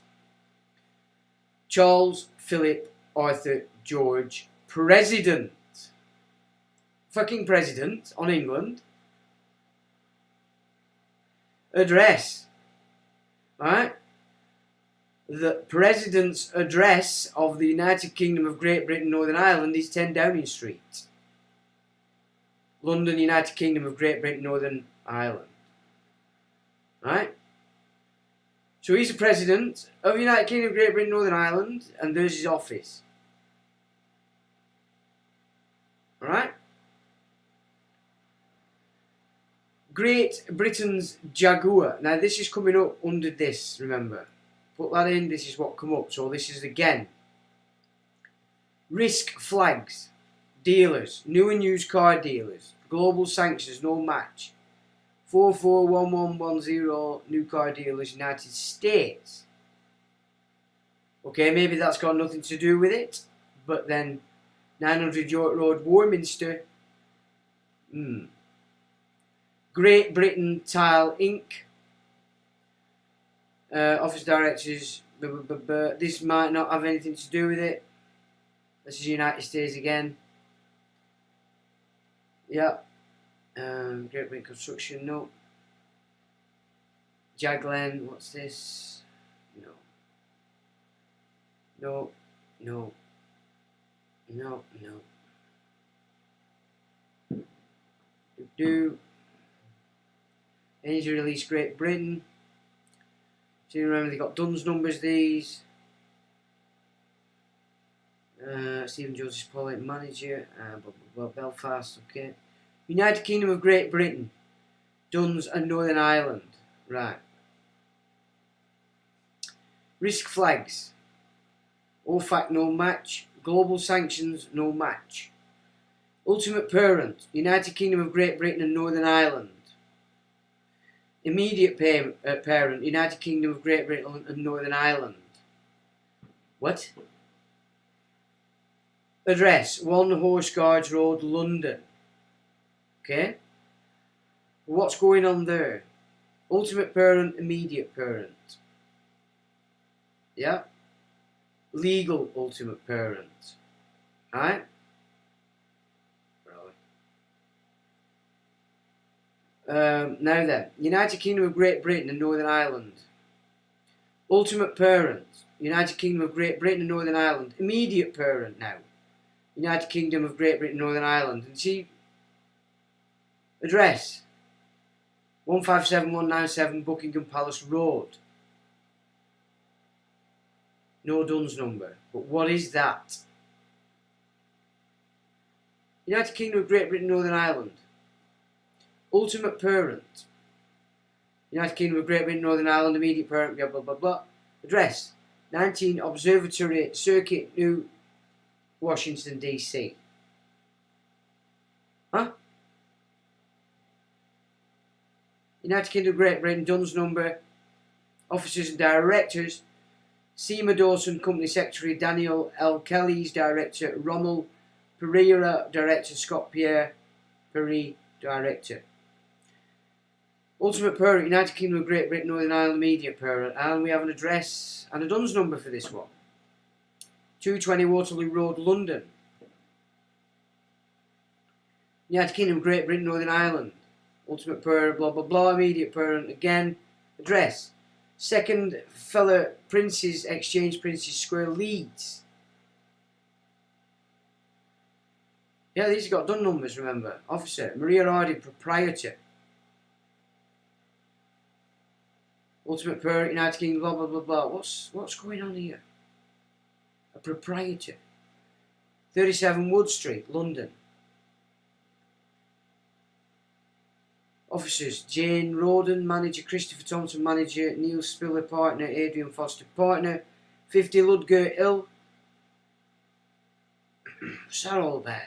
Charles Philip Arthur George, President. Fucking President on England. Address. Right? The President's address of the United Kingdom of Great Britain, Northern Ireland is 10 Downing Street. London, United Kingdom of Great Britain, Northern Ireland. Right? So he's the President of the United Kingdom of Great Britain, Northern Ireland, and there's his office. Alright? Great Britain's Jaguar. Now this is coming up under this, remember. Put that in, this is what come up. So this is again. Risk flags. Dealers. New and used car dealers. Global sanctions, no match. 441110 new car dealers, United States. Okay, maybe that's got nothing to do with it. But then 900 York Road, Warminster. Great Britain Tile Inc. Office directors. This might not have anything to do with it. This is United States again. Yeah. Great Britain Construction, no. Jaglen, what's this? No. No, no. No, no. Do. Energy release Great Britain. So you remember they got Dunn's numbers, these. Stephen Joseph Pollitt, manager. Belfast, okay. United Kingdom of Great Britain. Dunn's and Northern Ireland. Right. Risk flags. OFAC, no match. Global sanctions, no match. Ultimate parent. United Kingdom of Great Britain and Northern Ireland. Immediate parent. United Kingdom of Great Britain and Northern Ireland. What? Address. 1 Horse Guards Road, London. Okay? What's going on there? Ultimate parent, immediate parent. Yeah? Legal ultimate parent. Right? Now then, United Kingdom of Great Britain and Northern Ireland. Ultimate parent, United Kingdom of Great Britain and Northern Ireland. Immediate parent now, United Kingdom of Great Britain and Northern Ireland. And see, address, 157197 Buckingham Palace Road. No Dunn's number. But what is that? United Kingdom of Great Britain and Northern Ireland. Ultimate parent. United Kingdom of Great Britain, Northern Ireland, immediate parent, blah blah blah blah. Address 19 Observatory Circuit, New Washington DC. Huh? United Kingdom of Great Britain, Dunn's number. Officers and directors. Seema Dawson, Company Secretary. Daniel L. Kelly's Director. Ronald Pereira, Director. Scott Pierre Perry, Director. Ultimate parent, United Kingdom of Great Britain, Northern Ireland, immediate parent. And we have an address and a Dunn's number for this one. 220 Waterloo Road, London. United Kingdom of Great Britain, Northern Ireland. Ultimate parent, blah blah blah, immediate parent. Again, address. 2nd Fellow Princes Exchange, Princes Square, Leeds. Yeah, these have got Dunn numbers, remember. Officer, Maria Hardy, proprietor. Ultimate parent, United Kingdom, blah blah blah blah. What's going on here? A proprietor. 37 Wood Street, London. Officers, Jane Roden, manager. Christopher Thompson, manager. Neil Spiller, partner. Adrian Foster, partner. 50 Ludgate Hill. What's that all about?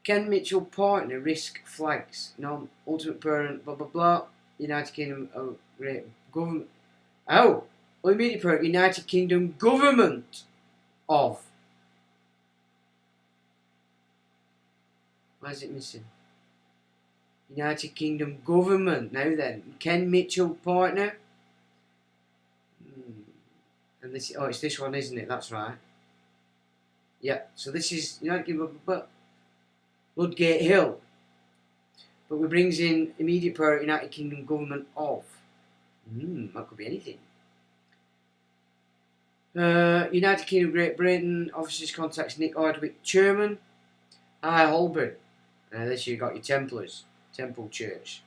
Ken Mitchell, partner. Risk flags. Ultimate parent, blah blah blah. United Kingdom of Great Government. Oh! Immediate parent, United Kingdom Government of. Why is it missing? United Kingdom Government. Now then, Ken Mitchell, partner. And this, oh, it's this one, isn't it? That's right. Yeah, so this is United Kingdom, but Ludgate Hill. But we brings in immediate parent, United Kingdom Government of. That could be anything. United Kingdom, Great Britain, officers contacts Nick Hardwick, Chairman. I. Holborn. This you got your Templars, Temple Church.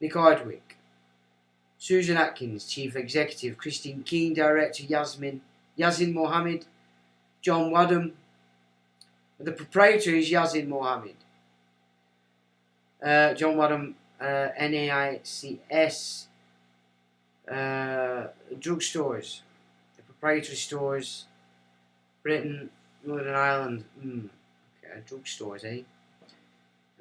Nick Hardwick. Susan Atkins, Chief Executive. Christine Keane, Director. Yazin Mohammed. John Wadham. The proprietor is Yazin Mohammed. John Wadham, NAICS. Drugstores. The proprietary stores. Britain, Northern Ireland. Okay, drugstores, eh?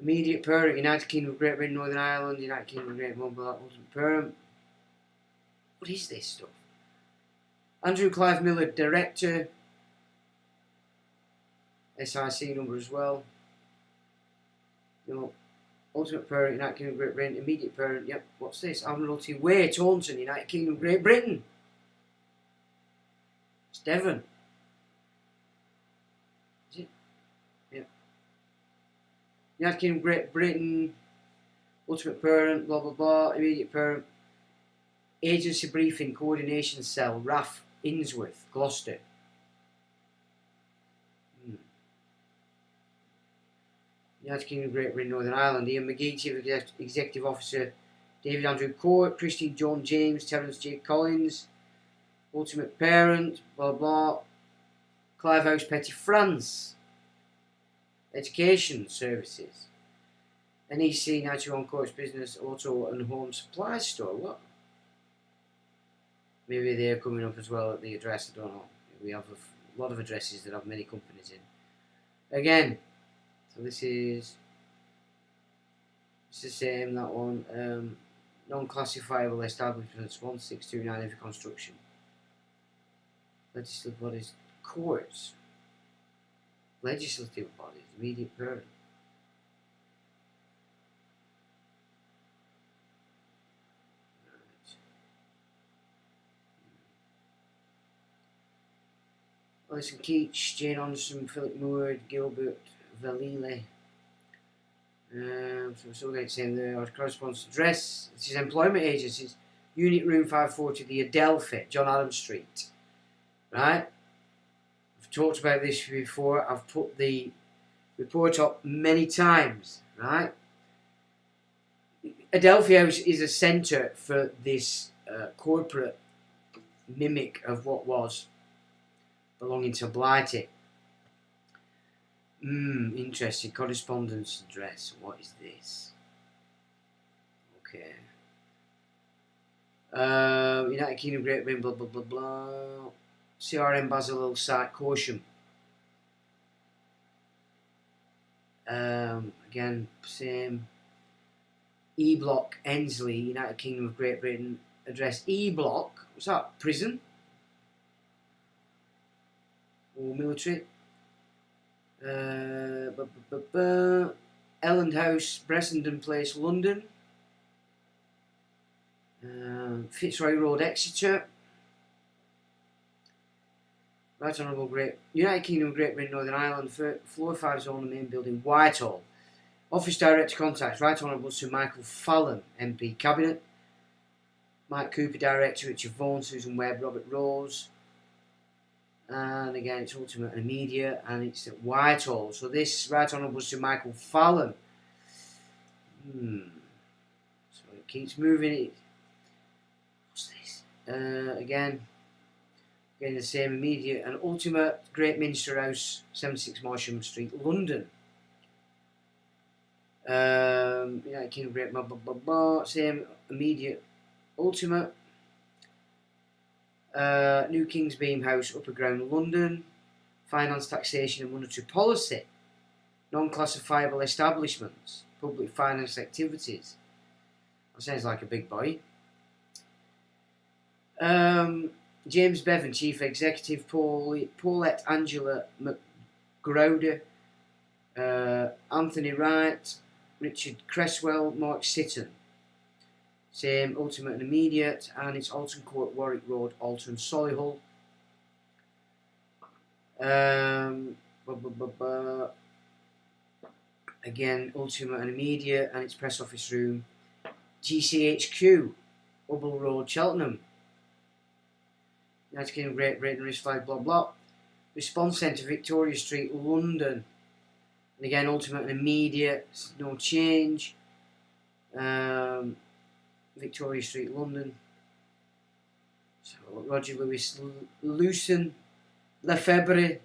Immediate parent, United Kingdom, Great Britain, Northern Ireland, United Kingdom, Great Mobile, Ultimate Parent. What is this stuff? Andrew Clive Miller, Director. SIC number as well. No. Ultimate Parent, United Kingdom, Great Britain. Immediate Parent, yep. What's this? Admiralty Way, Taunton, United Kingdom, Great Britain. It's Devon. Is it? Yep. United Kingdom, Great Britain. Ultimate Parent, blah blah blah. Immediate Parent. Agency Briefing Coordination Cell, RAF, Innsworth, Gloucester. United Kingdom, Great Britain, Northern Ireland. Ian McGee, Chief Executive Officer. David Andrew Court, Christine John James, Terence J. Collins. Ultimate Parent, blah blah. Clive House, Petty France. Education Services. NEC, 91 Courts Business, Auto and Home Supply Store. What? Maybe they're coming up as well at the address, I don't know. We have a lot of addresses that have many companies in. Again, so this is it's the same, that one. Non-classifiable establishments, 1629 heavy construction. Legislative bodies, courts. Legislative bodies, immediate parent. Alison Keach, Jane Anderson, Philip Moore, Gilbert Valile. So we're still getting the same there. Our correspondence address. This is employment agencies. Unit Room 540, the Adelphi, John Adams Street. Right? I've talked about this before. I've put the report up many times. Right? Adelphi House is a centre for this corporate mimic of what was belonging to Blighty. Interesting. Correspondence address. What is this? Okay. United Kingdom, Great Britain, blah, blah, blah, blah. CRM Basil site, Corsham. Again, same. E Block, Ensley, United Kingdom of Great Britain. Address E Block. What's that? Prison? Or military? Elland House, Bressenden Place, London. Fitzroy Road, Exeter. Right Honourable Great United Kingdom, Great Britain, Northern Ireland. Floor 5 zone, the main building, Whitehall. Office Director Contacts, Right Honourable Sir Michael Fallon, MP Cabinet. Mike Cooper, Director, Richard Vaughan, Susan Webb, Robert Rose. And again, it's ultimate and immediate, and it's at Whitehall. So this Right Honourable Sir Michael Fallon. So it keeps moving. What's this? Again the same, immediate and ultimate. Great Minster House, 76 Marsham Street, London. United Kingdom, Great blah blah blah blah. Same, immediate, ultimate. New King's Beam House, Upper Ground, London. Finance, Taxation and Monetary Policy. Non-classifiable establishments. Public finance activities. That sounds like a big boy. James Bevan, Chief Executive. Paulette Angela McGrowder. Anthony Wright. Richard Cresswell. Mark Sitton. Same, ultimate and immediate, and it's Alton Court, Warwick Road, Alton, Solihull. Again, ultimate and immediate, and it's Press Office Room, GCHQ, Hubble Road, Cheltenham. United Kingdom, Great Britain, Risk Flag, blah blah. Response Centre, Victoria Street, London. And again, ultimate and immediate, no change. Victoria Street, London. So Roger Lewis, Lucen, Lefebvre,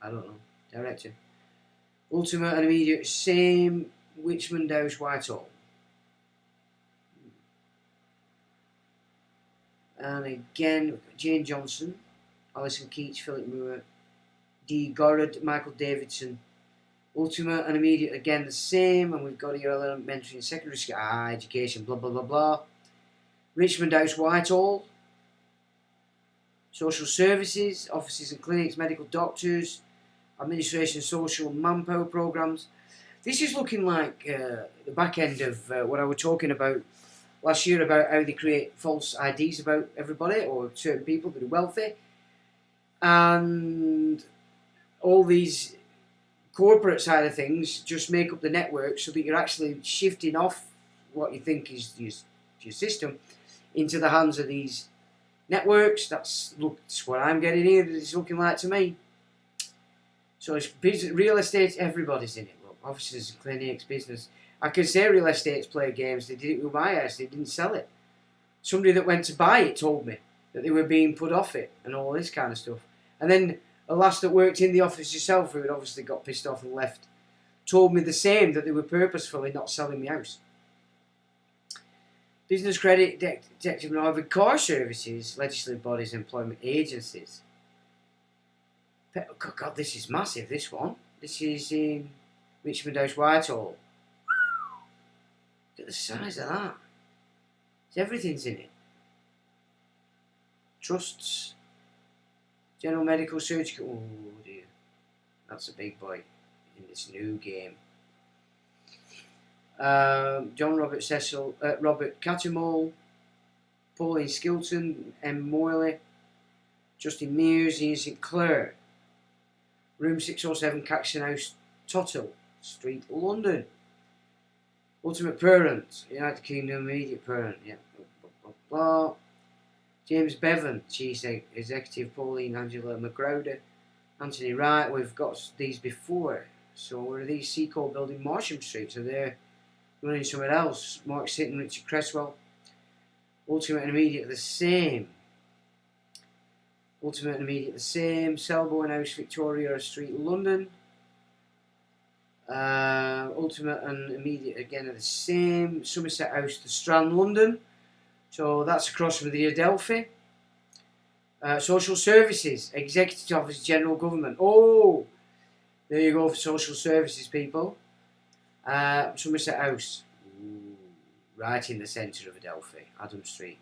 I don't know, director. Ultimate and immediate, same, Richmond House, Whitehall. And again, we've got Jane Johnson, Alison Keats, Philip Moore, D. Gorrod, Michael Davidson. Ultimate and immediate, again the same, and we've got here elementary and secondary school, education, blah blah blah blah. Richmond House, Whitehall. Social services, offices and clinics, medical doctors, administration, social and manpower programs. This is looking like the back end of what I was talking about last year about how they create false IDs about everybody or certain people that are wealthy. And all these corporate side of things just make up the network so that you're actually shifting off what you think is your system into the hands of these networks. That's what I'm getting here. It's looking like to me. So it's business, real estate, everybody's in it. Look, offices, clinics, business. I can say real estates play games. They did it with my house. They didn't sell it. Somebody that went to buy it told me that they were being put off it and all this kind of stuff. And then a lass that worked in the office herself, who had obviously got pissed off and left, told me the same, that they were purposefully not selling my house. Business credit, detective and Harvard car services, legislative bodies, employment agencies. God, this is massive, this one. This is in Richmond House, Whitehall. Look at the size of that. Everything's in it. Trusts. General medical surgical. Oh dear. That's a big boy in this new game. John Robert Cecil, Robert Cattermole, Pauline Skilton, M. Morley, Justin Mears, Ian St. Clair. Room 607, Caxton House, Tothill Street, London. Ultimate parent, United Kingdom, immediate parent, yeah. Blah, blah, blah. James Bevan, Chief Executive, Pauline Angela McGrowder, Anthony Wright. We've got these before. So where are these? Seacourt Building, Marsham Street. So they're running somewhere else. Mark Sitton, Richard Cresswell. Ultimate and immediate, the same. Ultimate and immediate, the same. Selborne House, Victoria Street, London. Ultimate and immediate again are the same. Somerset House, the Strand, London. So that's across from the Adelphi. Social services, executive office, general government. Oh, there you go for social services, people. Somerset House, ooh, right in the centre of Adelphi, Adam Street.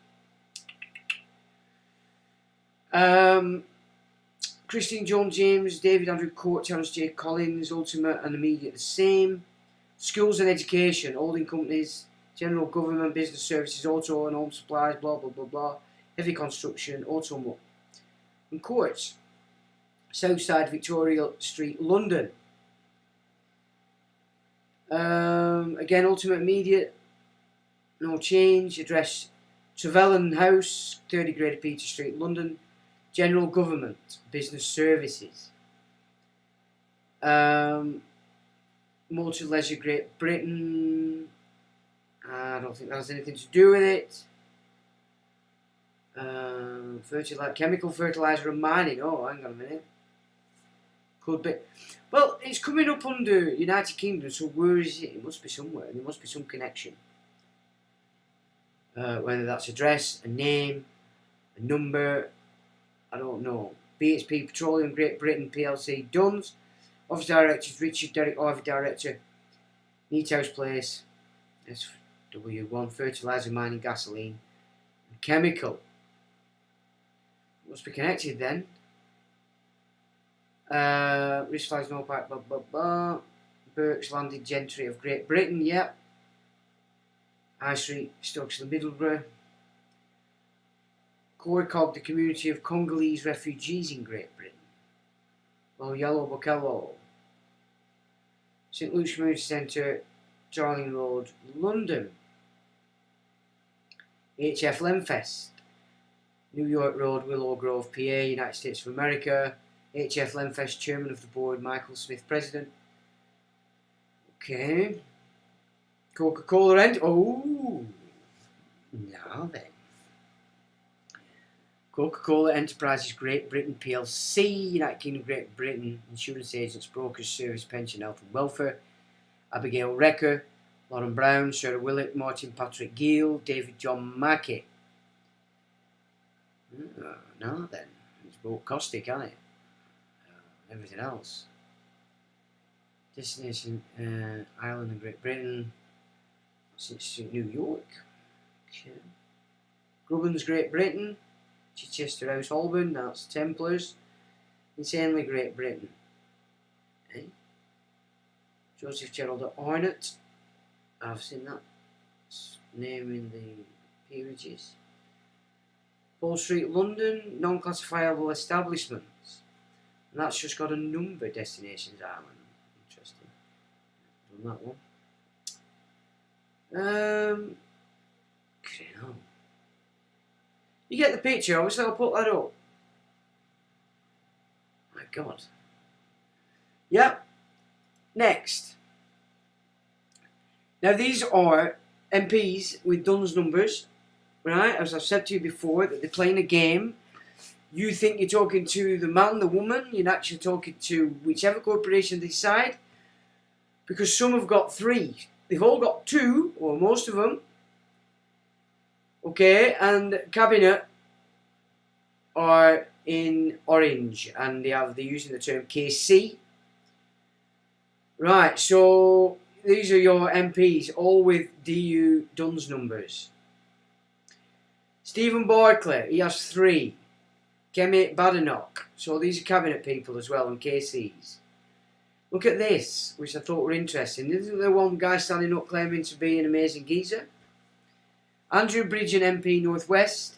Christine Jones James, David Andrew Court, Terence J. Collins, ultimate and immediate the same. Schools and education, holding companies, general government, business services, auto and home supplies, blah blah blah blah. Heavy construction, auto and courts. Southside, Victoria Street, London. Again, ultimate immediate, no change. Address Trevelyan House, 30 Greater Peter Street, London. General government, business services. Multi-leisure, Great Britain. I don't think that has anything to do with it. Chemical fertilizer and mining. Oh, hang on a minute. Could be. Well, it's coming up under United Kingdom, so where is it? It must be somewhere. There must be some connection. Whether that's address, a name, a number, I don't know. BHP Petroleum Great Britain PLC, Duns. Office Directors, Richard Derrick Harvey Director, Neat House Place, SW1, Fertiliser, Mining, Gasoline, and Chemical. Must be connected then. Risk Flags, No Pack, blah blah blah. Burke's Landed Gentry of Great Britain, yep. High Street, Stokes and Middlesbrough. Corcog, the community of Congolese refugees in Great Britain. Well, Yellow Bokello. St Luke's Community Centre, Darling Road, London. HF Lenfest. New York Road, Willow Grove, PA, United States of America. HF Lenfest, Chairman of the Board, Michael Smith, President. Okay. Coca-Cola End. Oh, now then. Coca-Cola Enterprises Great Britain PLC, United Kingdom, Great Britain, insurance agents, brokers, service, pension, health and welfare. Abigail Recker, Lauren Brown, Sarah Willett, Martin Patrick Gill, David John Mackey. Now then, it's both caustic, isn't it? Everything else. Destination, Ireland and Great Britain. Since New York. Okay. Grubbins, Great Britain. Chichester House, Holborn. That's Templars. Insanely, Great Britain. Eh? Joseph Gerald at Hornet. I've seen that name in the peerages. Paul Street, London. Non-classifiable establishments. And that's just got a number, Destinations Ireland. Interesting. Done that one. You get the picture, obviously I'll put that up. My God. Yep. Next. Now these are MPs with Dunn's numbers, right? As I've said to you before, that they're playing a game. You think you're talking to the man, the woman, you're actually talking to whichever corporation they decide. Because some have got 3. They've all got 2, or most of them. Okay, and Cabinet are in orange, and they're using the term KC. Right, so these are your MPs, all with DU Dunn's numbers. Stephen Barclay, he has 3. Kemi Badenoch, so these are Cabinet people as well, and KCs. Look at this, which I thought were interesting. Isn't there one guy standing up claiming to be an amazing geezer? Andrew Bridgen MP Northwest,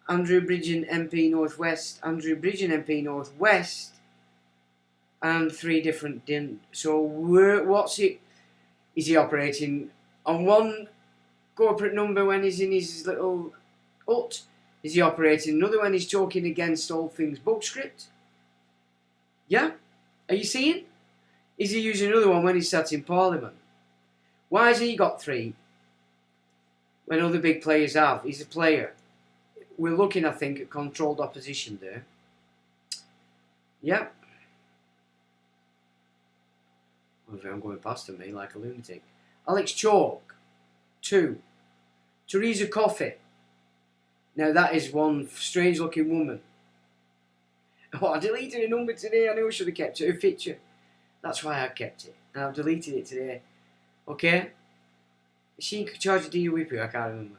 Andrew Bridgen MP Northwest, Andrew Bridgen MP Northwest, and 3 different. So what's it? Is he operating on one corporate number when he's in his little hut? Is he operating another when he's talking against all things book script? Yeah? Are you seeing? Is he using another one when he's sat in Parliament? Why has he got 3 when other big players have? He's a player. We're looking, I think, at controlled opposition there. Yeah. I'm going past me like a lunatic. Alex Chalk, 2. Theresa Coffey. Now that is one strange looking woman. Oh, I deleted her number today. I knew I should have kept it. Her picture. That's why I kept it. And I've deleted it today. Okay? Is she in charge of DU Whippy? I can't remember.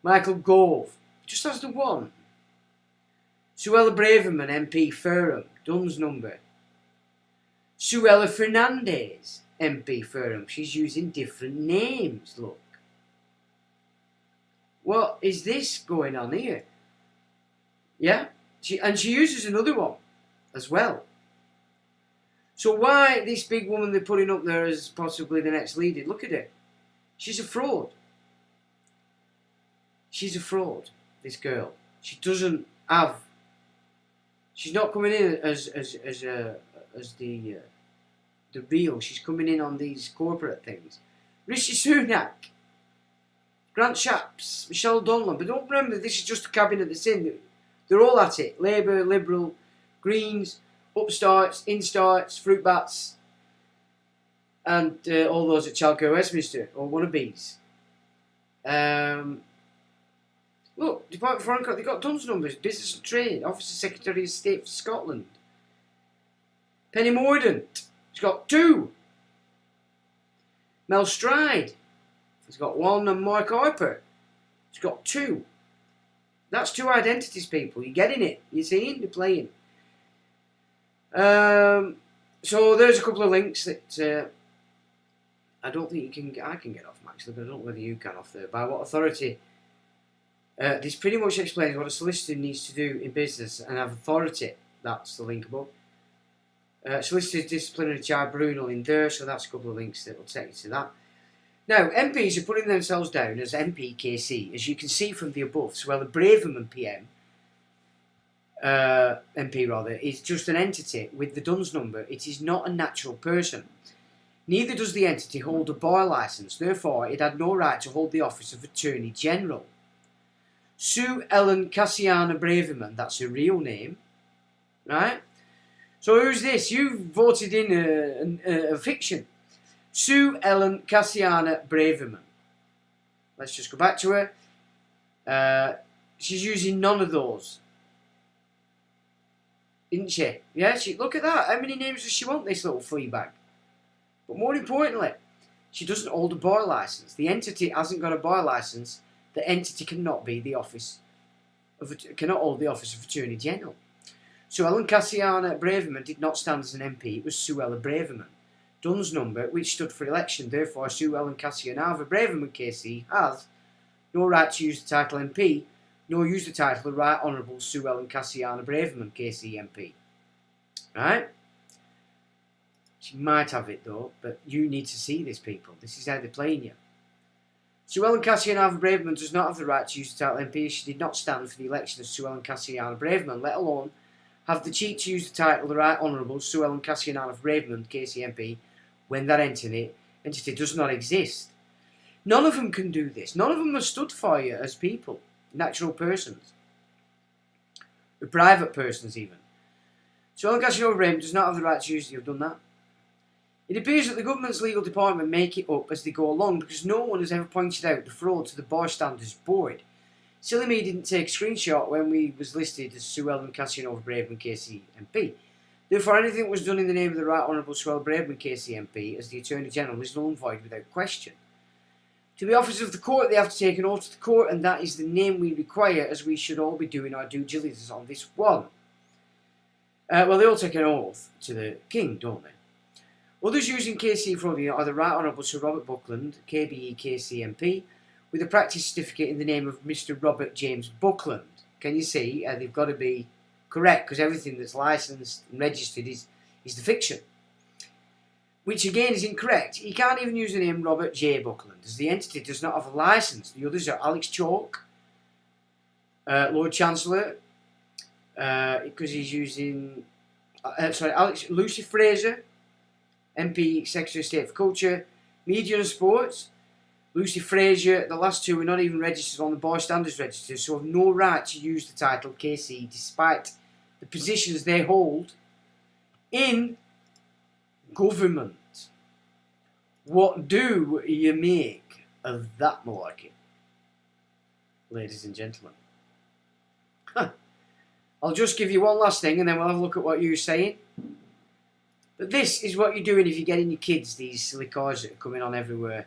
Michael Gove. Just has the 1. Suella Braverman, MP Ferrum. Dunn's number. Suella Fernandez, MP Ferrum. She's using different names, look. What is this going on here? Yeah? She uses another one as well. So why this big woman they're putting up there as possibly the next leader? Look at her. She's a fraud. She's a fraud, this girl. She doesn't have... She's not coming in as the real. She's coming in on these corporate things. Rishi Sunak, Grant Shapps, Michelle Donlan. But don't remember, this is just a cabinet that's in. They're all at it. Labour, Liberal, Greens, upstarts, instarts, fruit bats, and all those at Chalco Westminster, or wannabes. Look, Department of Foreign Affairs, they've got Dunn's numbers. Business and Trade, Office of Secretary of State for Scotland. Penny Mordaunt, she's got 2. Mel Stride, he's got 1, and Mark Harper, he's got 2. That's 2 identities, people. You're getting it. You're seeing? You're playing. So there's a couple of links that I don't think I can get off, actually, but I don't know whether you can off there. By what authority? This pretty much explains what a solicitor needs to do in business and have authority. That's the link above. Solicitor's disciplinary tribunal in there, so that's a couple of links that will take you to that. Now, MPs are putting themselves down as MPKC, as you can see from the above. So, well, the Braverman PM MP rather, is just an entity with the DUNS number. It is not a natural person. Neither does the entity hold a bar licence, therefore it had no right to hold the office of Attorney General. Sue Ellen Cassiana Braverman, that's her real name, right? So who's this? You voted in a fiction. Sue Ellen Cassiana Braverman. Let's just go back to her. She's using none of those. Isn't she? Yeah, look at that. How many names does she want, this little flea bag? But more importantly, she doesn't hold a bar licence. The entity hasn't got a bar licence. The entity cannot hold the office of Attorney General. Sue Ellen Cassiana Braverman did not stand as an MP. It was Sue Ellen Braverman. DUNS number, which stood for election. Therefore, Sue Ellen Cassiana Braverman KC has no right to use the title MP, nor use the title the Right Honourable Sue Ellen Cassiana Braverman KC MP. Right? She might have it though, but you need to see this, people. This is how they're playing you. Sue Ellen Cassiana Braverman does not have the right to use the title MP. She did not stand for the election of Sue Ellen Cassiana Braverman, let alone have the cheek to use the title the Right Honourable Sue Ellen Cassiana Braverman KC MP when that entity does not exist. None of them can do this. None of them have stood for you as people, natural persons, or private persons even. Sue Ellen Cassiana Braverman does not have the right to use it. You've done that. It appears that the government's legal department make it up as they go along because no one has ever pointed out the fraud to the Bar Standards Board. Silly me didn't take a screenshot when we was listed as Sue Ellen Cassiana Braverman KC MP. Therefore, anything that was done in the name of the Right Honourable Sue Ellen Braverman KC MP as the Attorney General is null and void without question. To be officers of the court, they have to take an oath to the court, and that is the name we require, as we should all be doing our due diligence on this one. Well, they all take an oath to the King, don't they? Others using KC fraud are the Right Honourable Sir Robert Buckland, KBE KC MP, with a practice certificate in the name of Mr. Robert James Buckland. Can you see? They've got to be correct, because everything that's licensed and registered is the fiction. Which again is incorrect. He can't even use the name Robert J. Buckland, as the entity does not have a licence. The others are Alex Chalk, Lord Chancellor, because he's using, Lucy Fraser, MP Secretary of State for Culture, Media and Sports. Lucy Fraser, the last two are not even registered on the Bar Standards Register, so have no right to use the title KC despite the positions they hold in government. What do you make of that malarkey, ladies and gentlemen? I'll just give you one last thing and then we'll have a look at what you're saying. But this is what you're doing if you're getting your kids these silly cars that are coming on everywhere.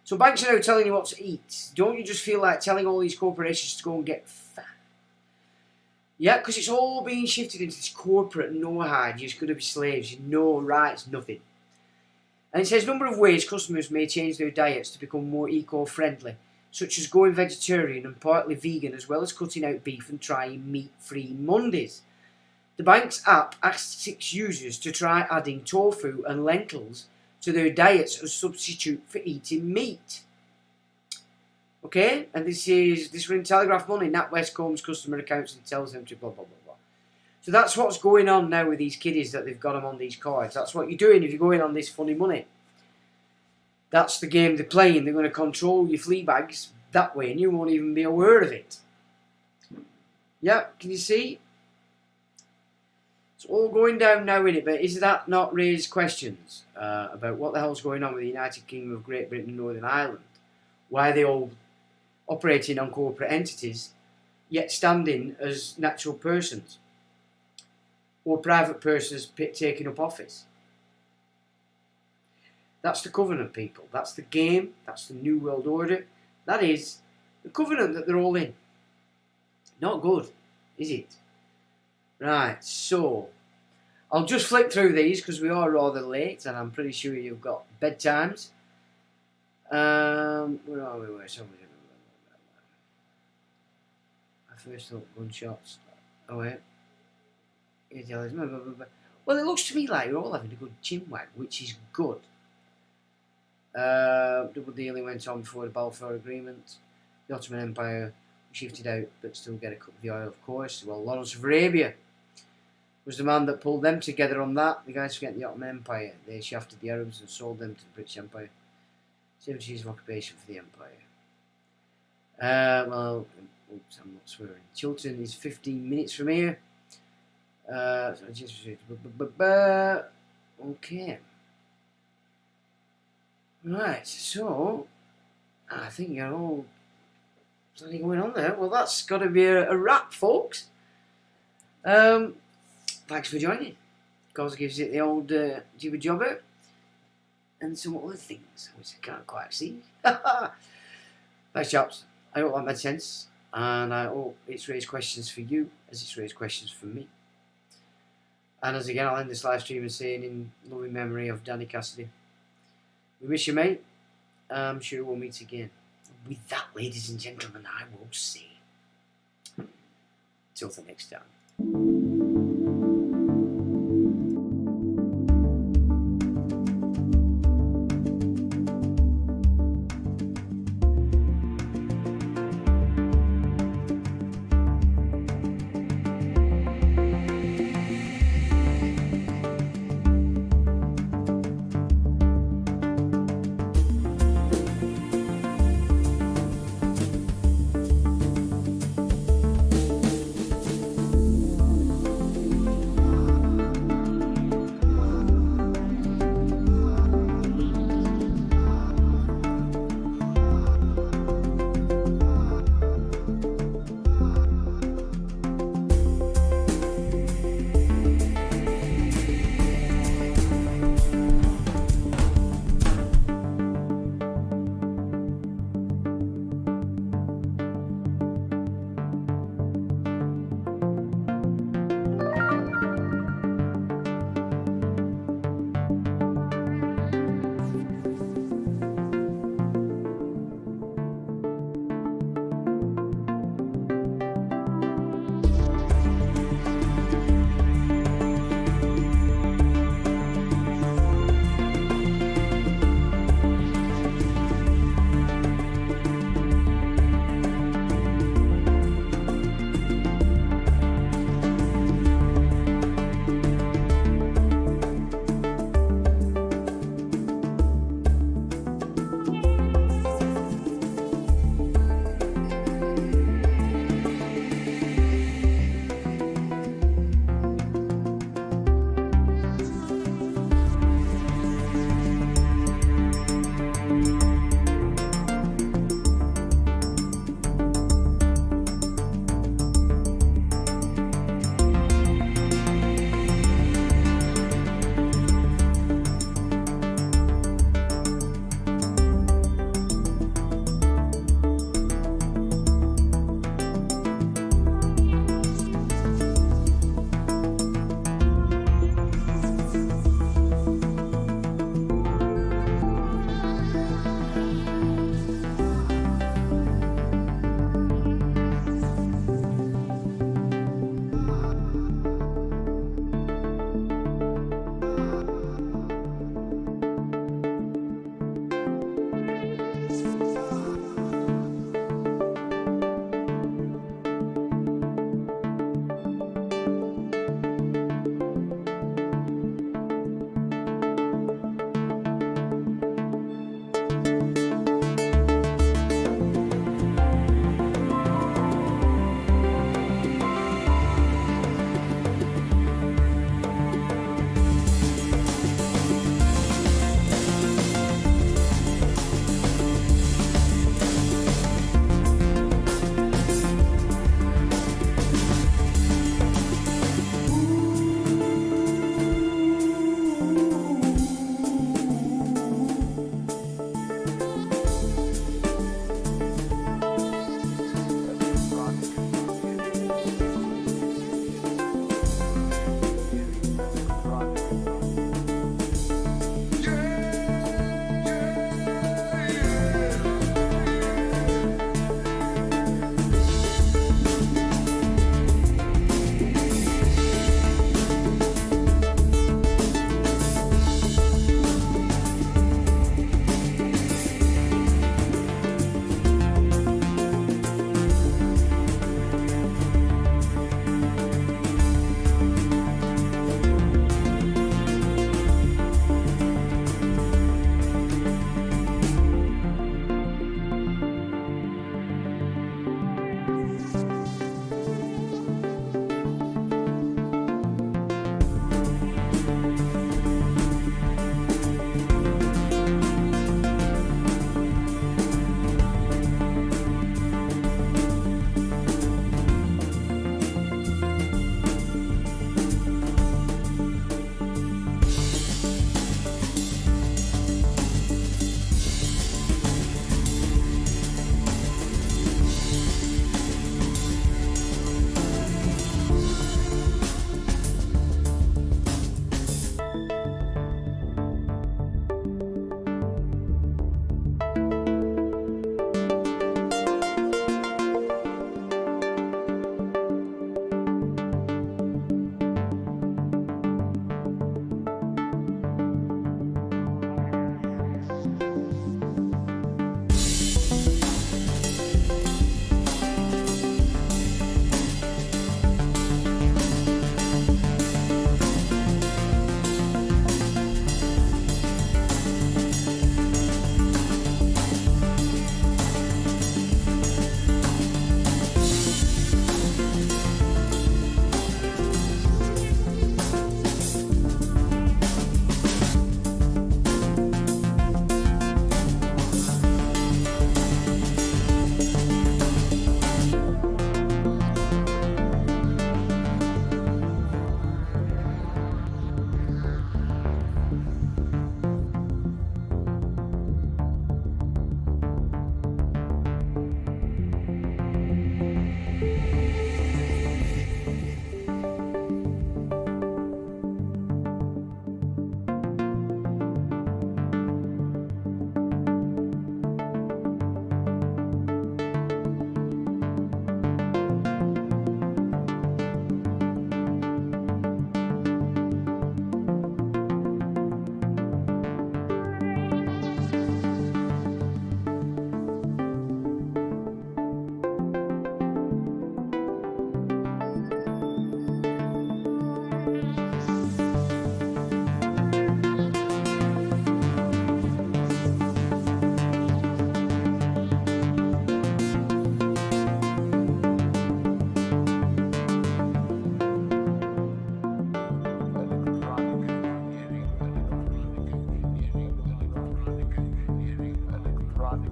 So banks are now telling you what to eat. Don't you just feel like telling all these corporations to go and get fat? Yeah, because it's all being shifted into this corporate no-hide. You're just going to be slaves. You no rights, nothing. And it says a number of ways customers may change their diets to become more eco-friendly, such as going vegetarian and partly vegan, as well as cutting out beef and trying meat-free Mondays. The bank's app asks its users to try adding tofu and lentils to their diets as substitute for eating meat. Okay, and this was in Telegraph Money. NatWest combs customer accounts and tells them to blah blah blah blah. So that's what's going on now with these kiddies that they've got them on these cards. That's what you're doing if you're going on this funny money. That's the game they're playing. They're going to control your flea bags that way, and you won't even be aware of it. Yep, can you see? It's all going down now, innit? But is that not raised questions about what the hell's going on with the United Kingdom of Great Britain and Northern Ireland? Why are they all operating on corporate entities, yet standing as natural persons? Or private persons taking up office? That's the covenant, people. That's the game. That's the New World Order. That is the covenant that they're all in. Not good, is it? Right, so I'll just flick through these because we are rather late and I'm pretty sure you've got bedtimes. Where are we? I first thought gunshots. Oh wait. Well, it looks to me like we're all having a good chinwag, which is good. Double dealing went on before the Balfour Agreement. The Ottoman Empire was shifted out, but still get a cut of the oil, of course. Well, Lawrence of Arabia was the man that pulled them together on that. The guys forget the Ottoman Empire. They shafted the Arabs and sold them to the British Empire. 70 years of occupation for the Empire. Well, oops, I'm not swearing. Chiltern is 15 minutes from here. Okay. Right, so I think you're all something going on there. Well, that's got to be a wrap, folks. Thanks for joining. Gaza gives it the old jibber jobber and some other things which I can't quite see. Thanks, chaps. I hope that made sense, and I hope it's raised questions for you as it's raised questions for me. And as again, I'll end this live stream and saying, in loving memory of Danny Cassidy, we miss you, mate. I'm sure we'll meet again. With that, ladies and gentlemen, I will say, till the next time.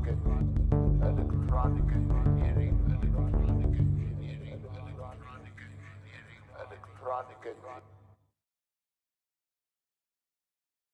electronic engineering.